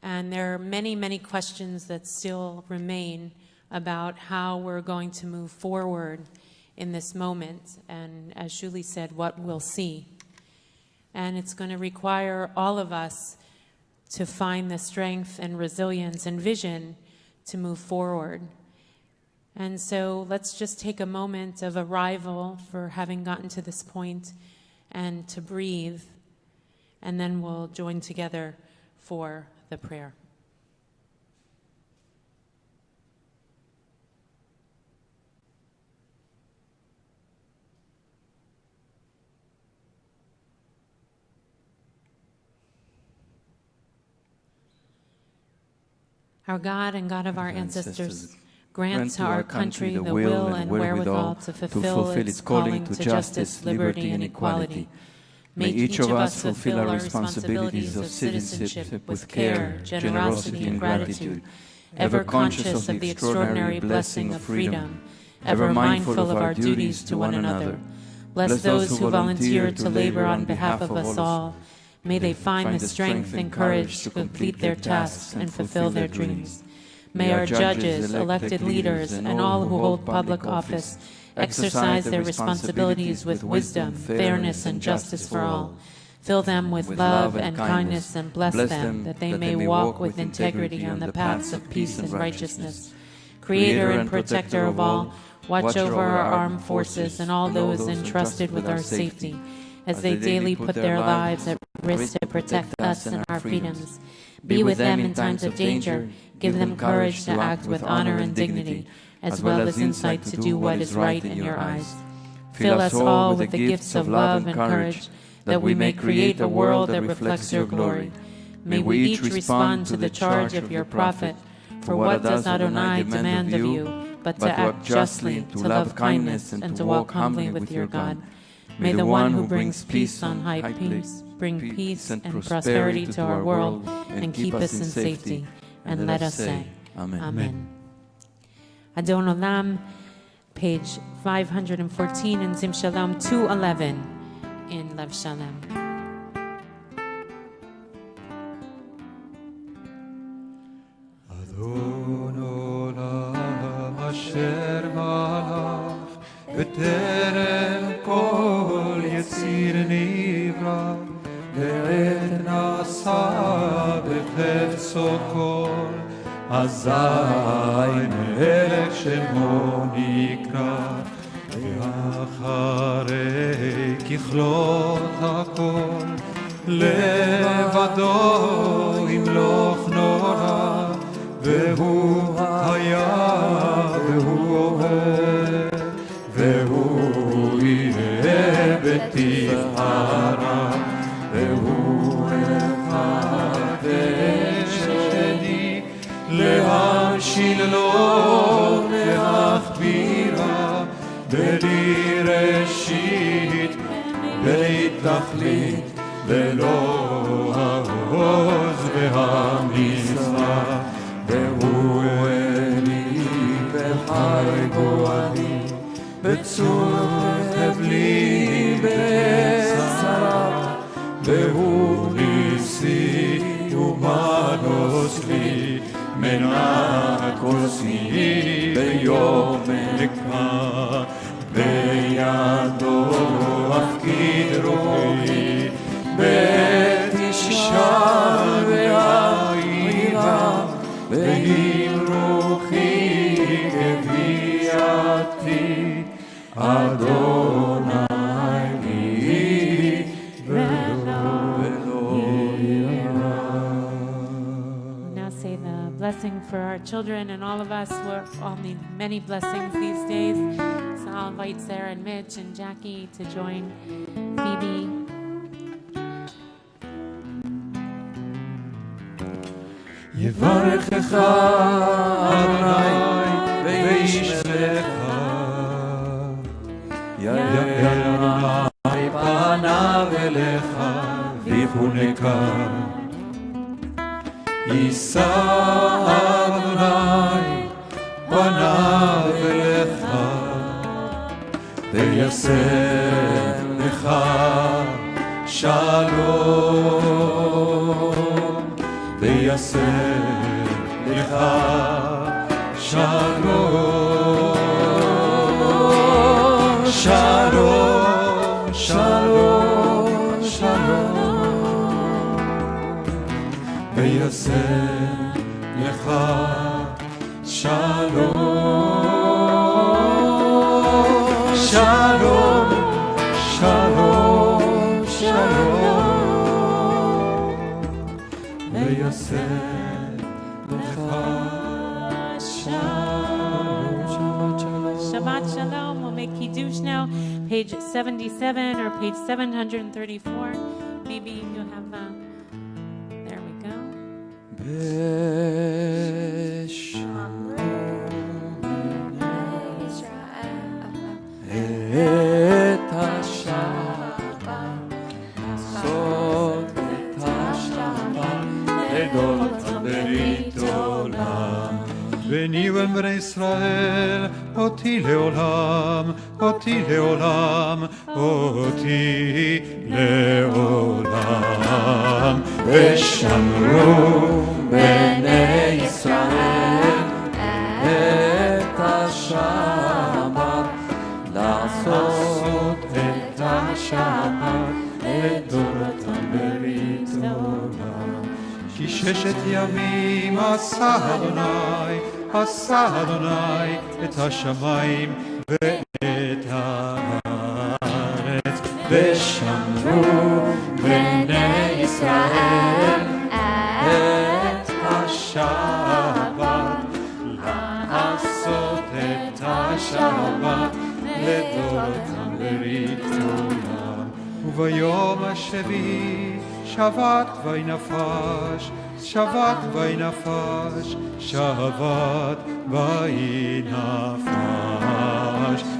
And there are many, many questions that still remain about how we're going to move forward in this moment. And as Julie said, what we'll see. And it's going to require all of us to find the strength and resilience and vision to move forward. And so let's just take a moment of arrival for having gotten to this point and to breathe, and then we'll join together for the prayer. Our God and God of our ancestors, grant to our country the will and wherewithal to fulfill its calling to justice, liberty, and equality. May each of us fulfill our responsibilities of citizenship with care, generosity, and gratitude, ever conscious of the extraordinary blessing of freedom, ever mindful of our duties to one another. Bless those who volunteer to labor on behalf of us all. May they find the strength and courage to complete their tasks and fulfill their dreams. May our judges, elected leaders, and all who hold public office exercise their responsibilities with wisdom, fairness, and justice for all. Fill them with love and kindness, and bless them that they may walk with integrity on the paths of peace and righteousness. Creator and protector of all, watch over our armed forces and all those entrusted with our safety, as they daily put their lives at risk to protect us and our freedoms. Be with them in times of danger. Give them courage to act with honor and dignity, as well as insight to do what is right in your eyes. Fill us all with the gifts of love and courage, that we may create a world that reflects your glory. May we each respond to the charge of your prophet, for what does Adonai demand of you, but to act justly, to love kindness, and to walk humbly with your God. May the one who brings peace on high peace bring peace and prosperity to our world and keep us in safety. And let us say, Amen. Adon Olam, page 514 in Zim Shalom 211 in Lev Shalem. Adon Olam asher malach b'terem kol yetzir nivra le'et nasa b'chefzo kol Hazzan melech shemo nikra ve'acharei kichlot hakol levado yimloch nora ve'hu haya ve'hu oher ve'hu yireh b'tifara ve'hu echad ve'sheni להמשיל לו להכבירה בלי ראשית בלי תכלית ולא העוז והמזרח והוא אלי וחי גואלי בצור חבלי בצרה והוא ניסי ומנוס לי מנה כוסי ביום נקמה בידו אפקיד רוחי בתשעה והעירה ועם רוחי גבייתי אדוני לי blessing for our children and all of us. We're all need many blessings these days. So I'll invite Sarah and Mitch and Jackie to join Phoebe. יברכך אדוני וישמרך יאיר פניו אליך ויחונקה יישא אדוני פניו אליך וישם לך שלום וישם לך שלום שלום שלום שלום וישם לך שלום שלום שלום Shabbat Shalom. We'll make Kiddush now, page 77 or page 734. Maybe you have, there we go. וניבן בני ישראל, אותי לעולם, אותי לעולם, אותי לעולם. ושמרו בני ישראל את השבת, לעשות את השבת לדורתם ברית עולם. כי ששת ימים עשה אדוני את השמיים ואת הארץ, ושמרו בני ישראל את השבת, לעשות את השבת לדורתם ברית עולם. וביום השביעי שבת וינפש, שבת וינפש, שבת וינפש.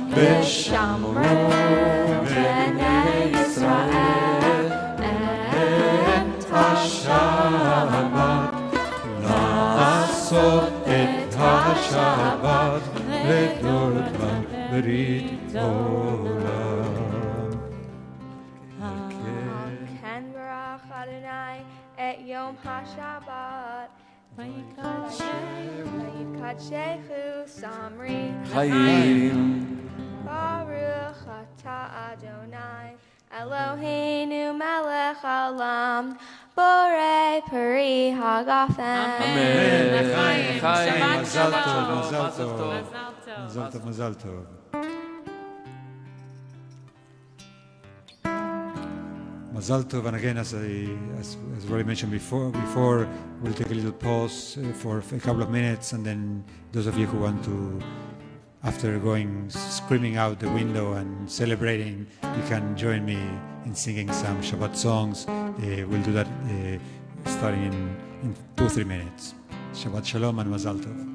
ושמרו בני ישראל את השבת, לעשות את השבת לדורתם ברית עולם. Et Yom HaShabbat, Vayikadshehu Samri Chaim. Baruch Atah Adonai Eloheinu Melech Haolam Borei Peri Hagafen. Amen. Chaim, Mazal Mazal tov, tov, Mazal Mazal tov. tov, Mazal tov. Mazal tov, and again, as Roly mentioned before, we'll take a little pause for a couple of minutes, and then those of you who want to, after going screaming out the window and celebrating, you can join me in singing some Shabbat songs. We'll do that starting in 2-3 minutes. Shabbat Shalom and Mazal Tov.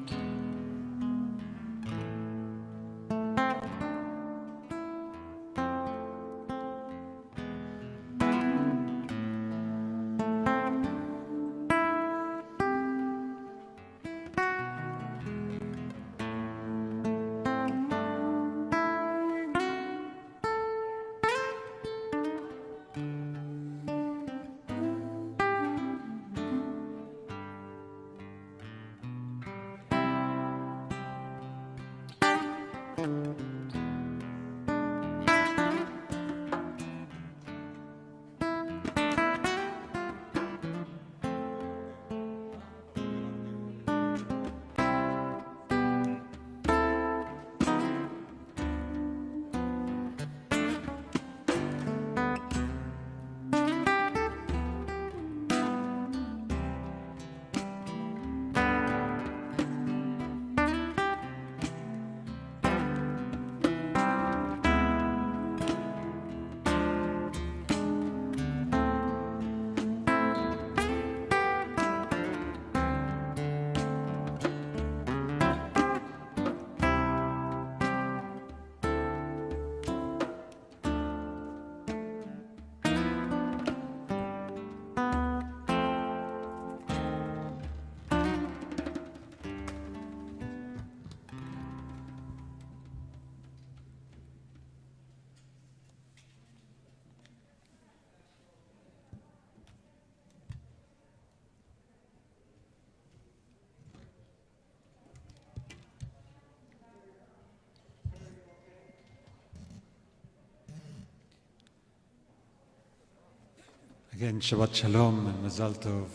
Again, Shabbat Shalom and Mazal Tov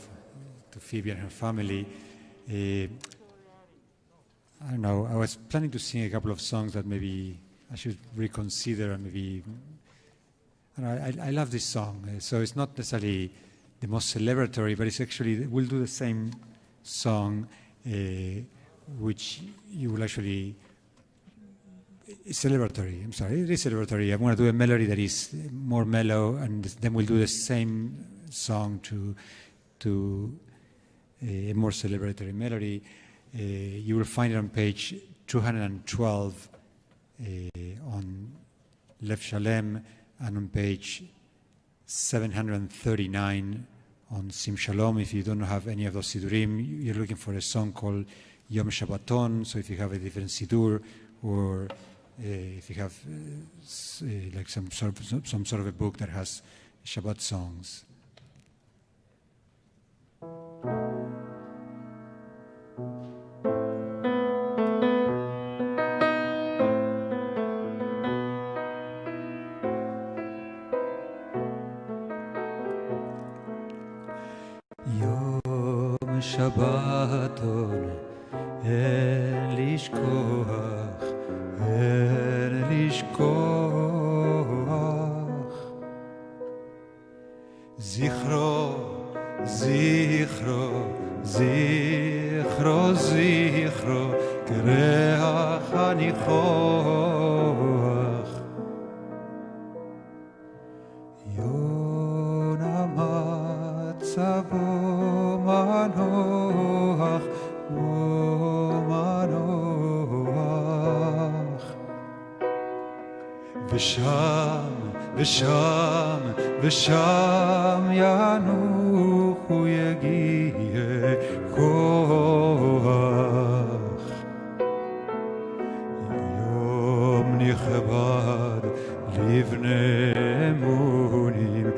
to Phoebe and her family. I don't know, I was planning to sing a couple of songs that maybe I should reconsider and maybe... I love this song, so it's not necessarily the most celebratory, but it's actually, we'll do the same song, which you will actually, it's celebratory, I'm sorry, it is celebratory. I'm going to do a melody that is more mellow, and then we'll do the same song to a more celebratory melody. You will find it on page 212 on Lev Shalem, and on page 739 on Sim Shalom. If you don't have any of those sidurim, you're looking for a song called Yom Shabbaton. So if you have a different sidur, or if you have like some sort of a book that has Shabbat songs. Shabbaton, en lishkoach, en lishkoach. Zichro, zichro, zichro, zichro, kereach anichoach. Yona matzavo manoach, manoach. V'sham, v'sham, v'sham yanuchu yegiye koach. Yom nichbad livnei emunim,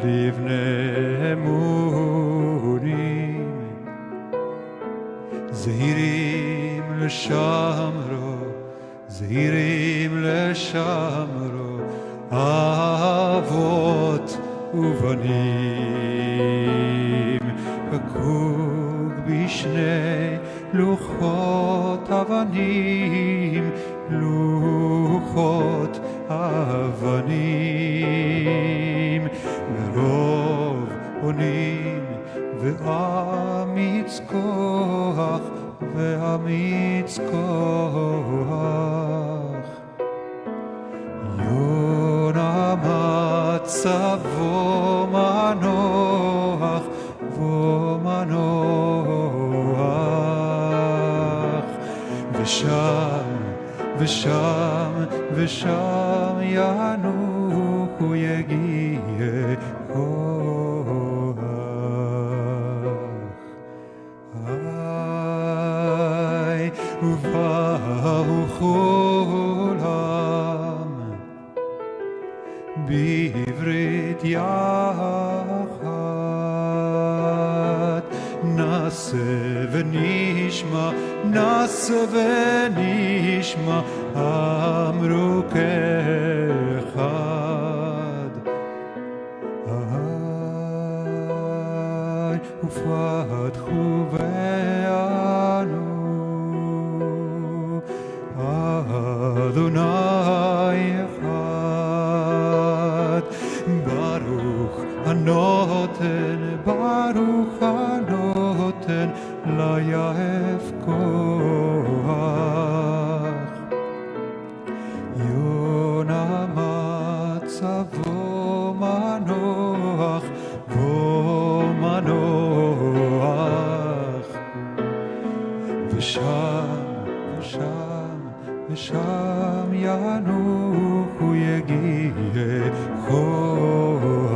livnei emunim. Zehirim l'shamro, zehirim l'shamro, avot uvanim. Hakug bishnei luchot avanim, luchot avanim. Merov onim ve'amitz koach, ve'amitz koach. Yona matzavo manoach, vo manoach. V'sham, v'sham, v'sham yanuchu yegiye koach. Ay, uvahu cholam bivrit yachad. Nase v'nishma, nase v'nishma, amru kechad. Ay, ufadchu ve'anu Adonai echad. Baruch hanoten, baruch hanoten, la yaef koach. Yona matzavo manoach, vo manoach. V'sham, v'sham, v'sham yanuchu yegiye koach.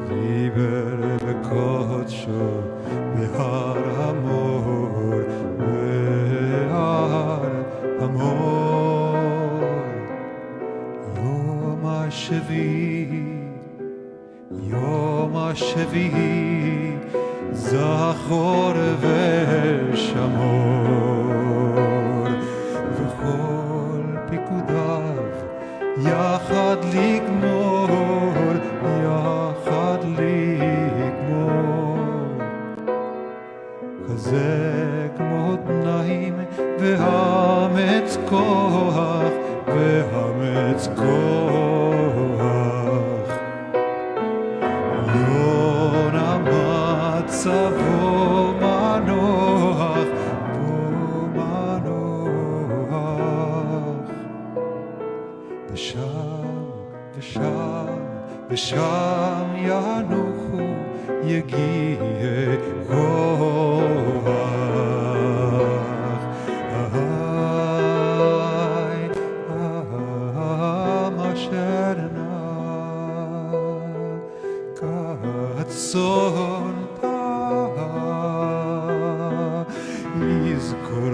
Diber v'kodsho behar hamor, behar hamor. Yom ha'shevi'i, Yom ha'shevi'i, zachor v'shamor. V'chol pikudav yachad ligmor, yachad ligmor. Chazek motnaim ve'hametz koach, ve'hametz koach. ושם ינוחו יגיע כוח. אשר כצאן יזכור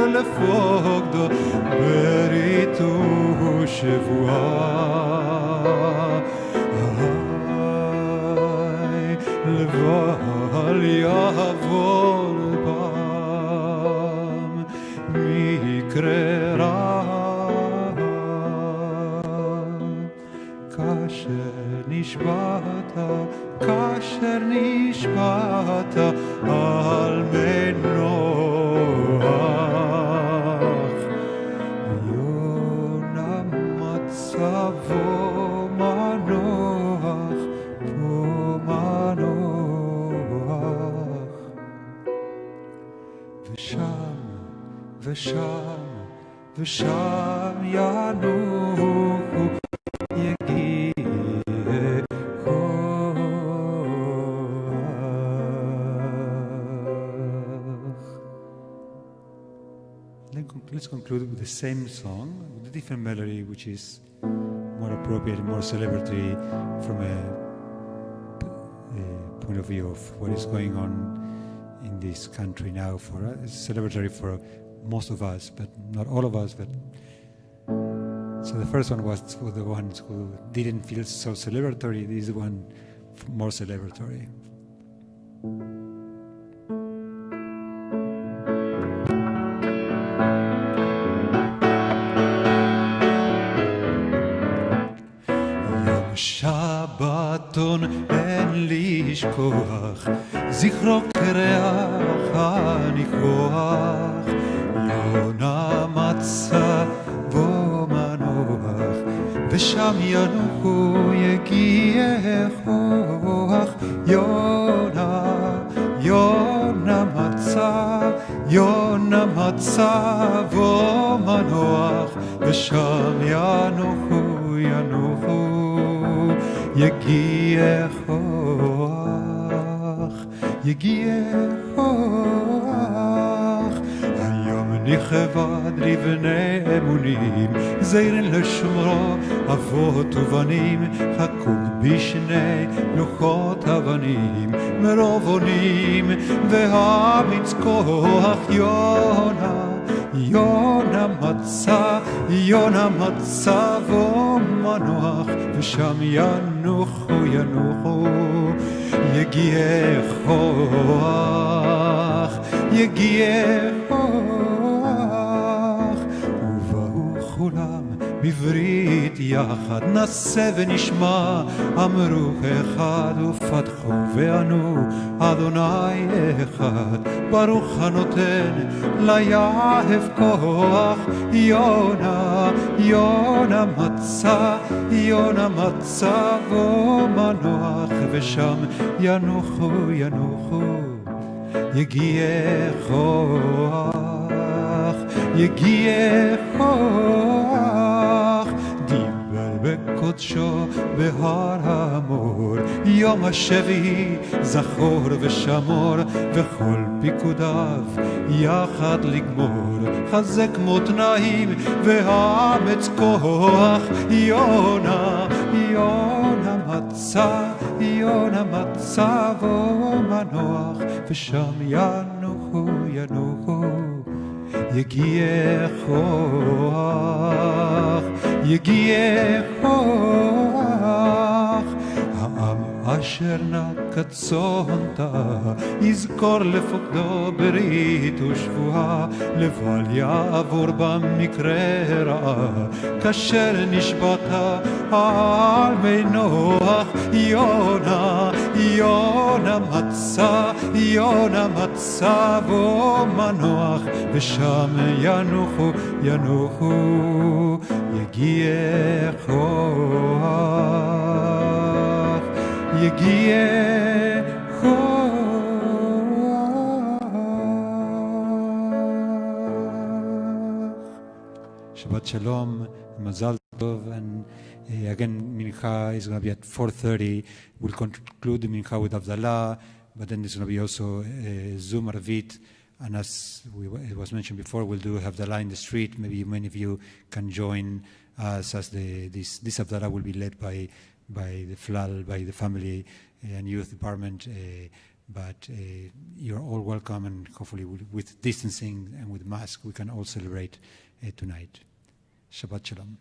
לפקדו בריתו שבועה. לבל יעבור בם מקרה רע כאשר נשבעת על מנוח. יונה מצבו מנוח פה מנוח. ושם ינוחו יגיע Let's conclude with the same song, with a different melody, which is more appropriate, more celebratory from a point of view of what is going on in this country now. It's celebratory for most of us, but not all of us. But so the first one was for the ones who didn't feel so celebratory. This one more celebratory. שבתון אין לשכוח, זכרו קרח הניחוח. יונה מצא בו מנוח, ושם ינוחו יגיע כוח. יונה מצא בו מנוח, ושם ינוחו יגיע כוח. היום נכבד לבני אמונים, זהירים לשמרו אבות ובנים. חקוק בשני לוחות אבנים, מרוב אונים והאמיץ כוח. יונה מצא בו מנוח, ושם ינוחו יגיע כוח. ובאו כולם בברית יחד, נעשה ונשמע, אמרו אחד ופתחו וענו, אדוני אחד, ברוך הנותן ליהב כוח. יונה מצא בו מנוח, ושם ינוחו יגיע כוח. דיבר בקודשו בהר המור, יום השביעי זכור ושמור, וכל פיקודיו יחד לגמור. חזק מותניים והאמץ כוח. יונה מצא בו מנוח, ושם ינוחו יגיע כוח. העם אשר נקט צאנתה, יזכור לפקדו ברית ושבועה. לבל יעבור במקרה רעה, כאשר נשבעת על מנוח. יונה מצא בו מנוח, ושם ינוחו יגיע כוח. Shabbat Shalom, Mazal Tov, and again, Mincha is going to be at 4:30. We'll conclude the Mincha with Havdalah, but then there's going to be also Zoom Arvit, and as it was mentioned before, we'll do Havdalah in the street. Maybe many of you can join us as this Havdalah will be led by the FLAL, by the Family and Youth Department. But you're all welcome, and hopefully with distancing and with masks, we can all celebrate tonight. Shabbat Shalom.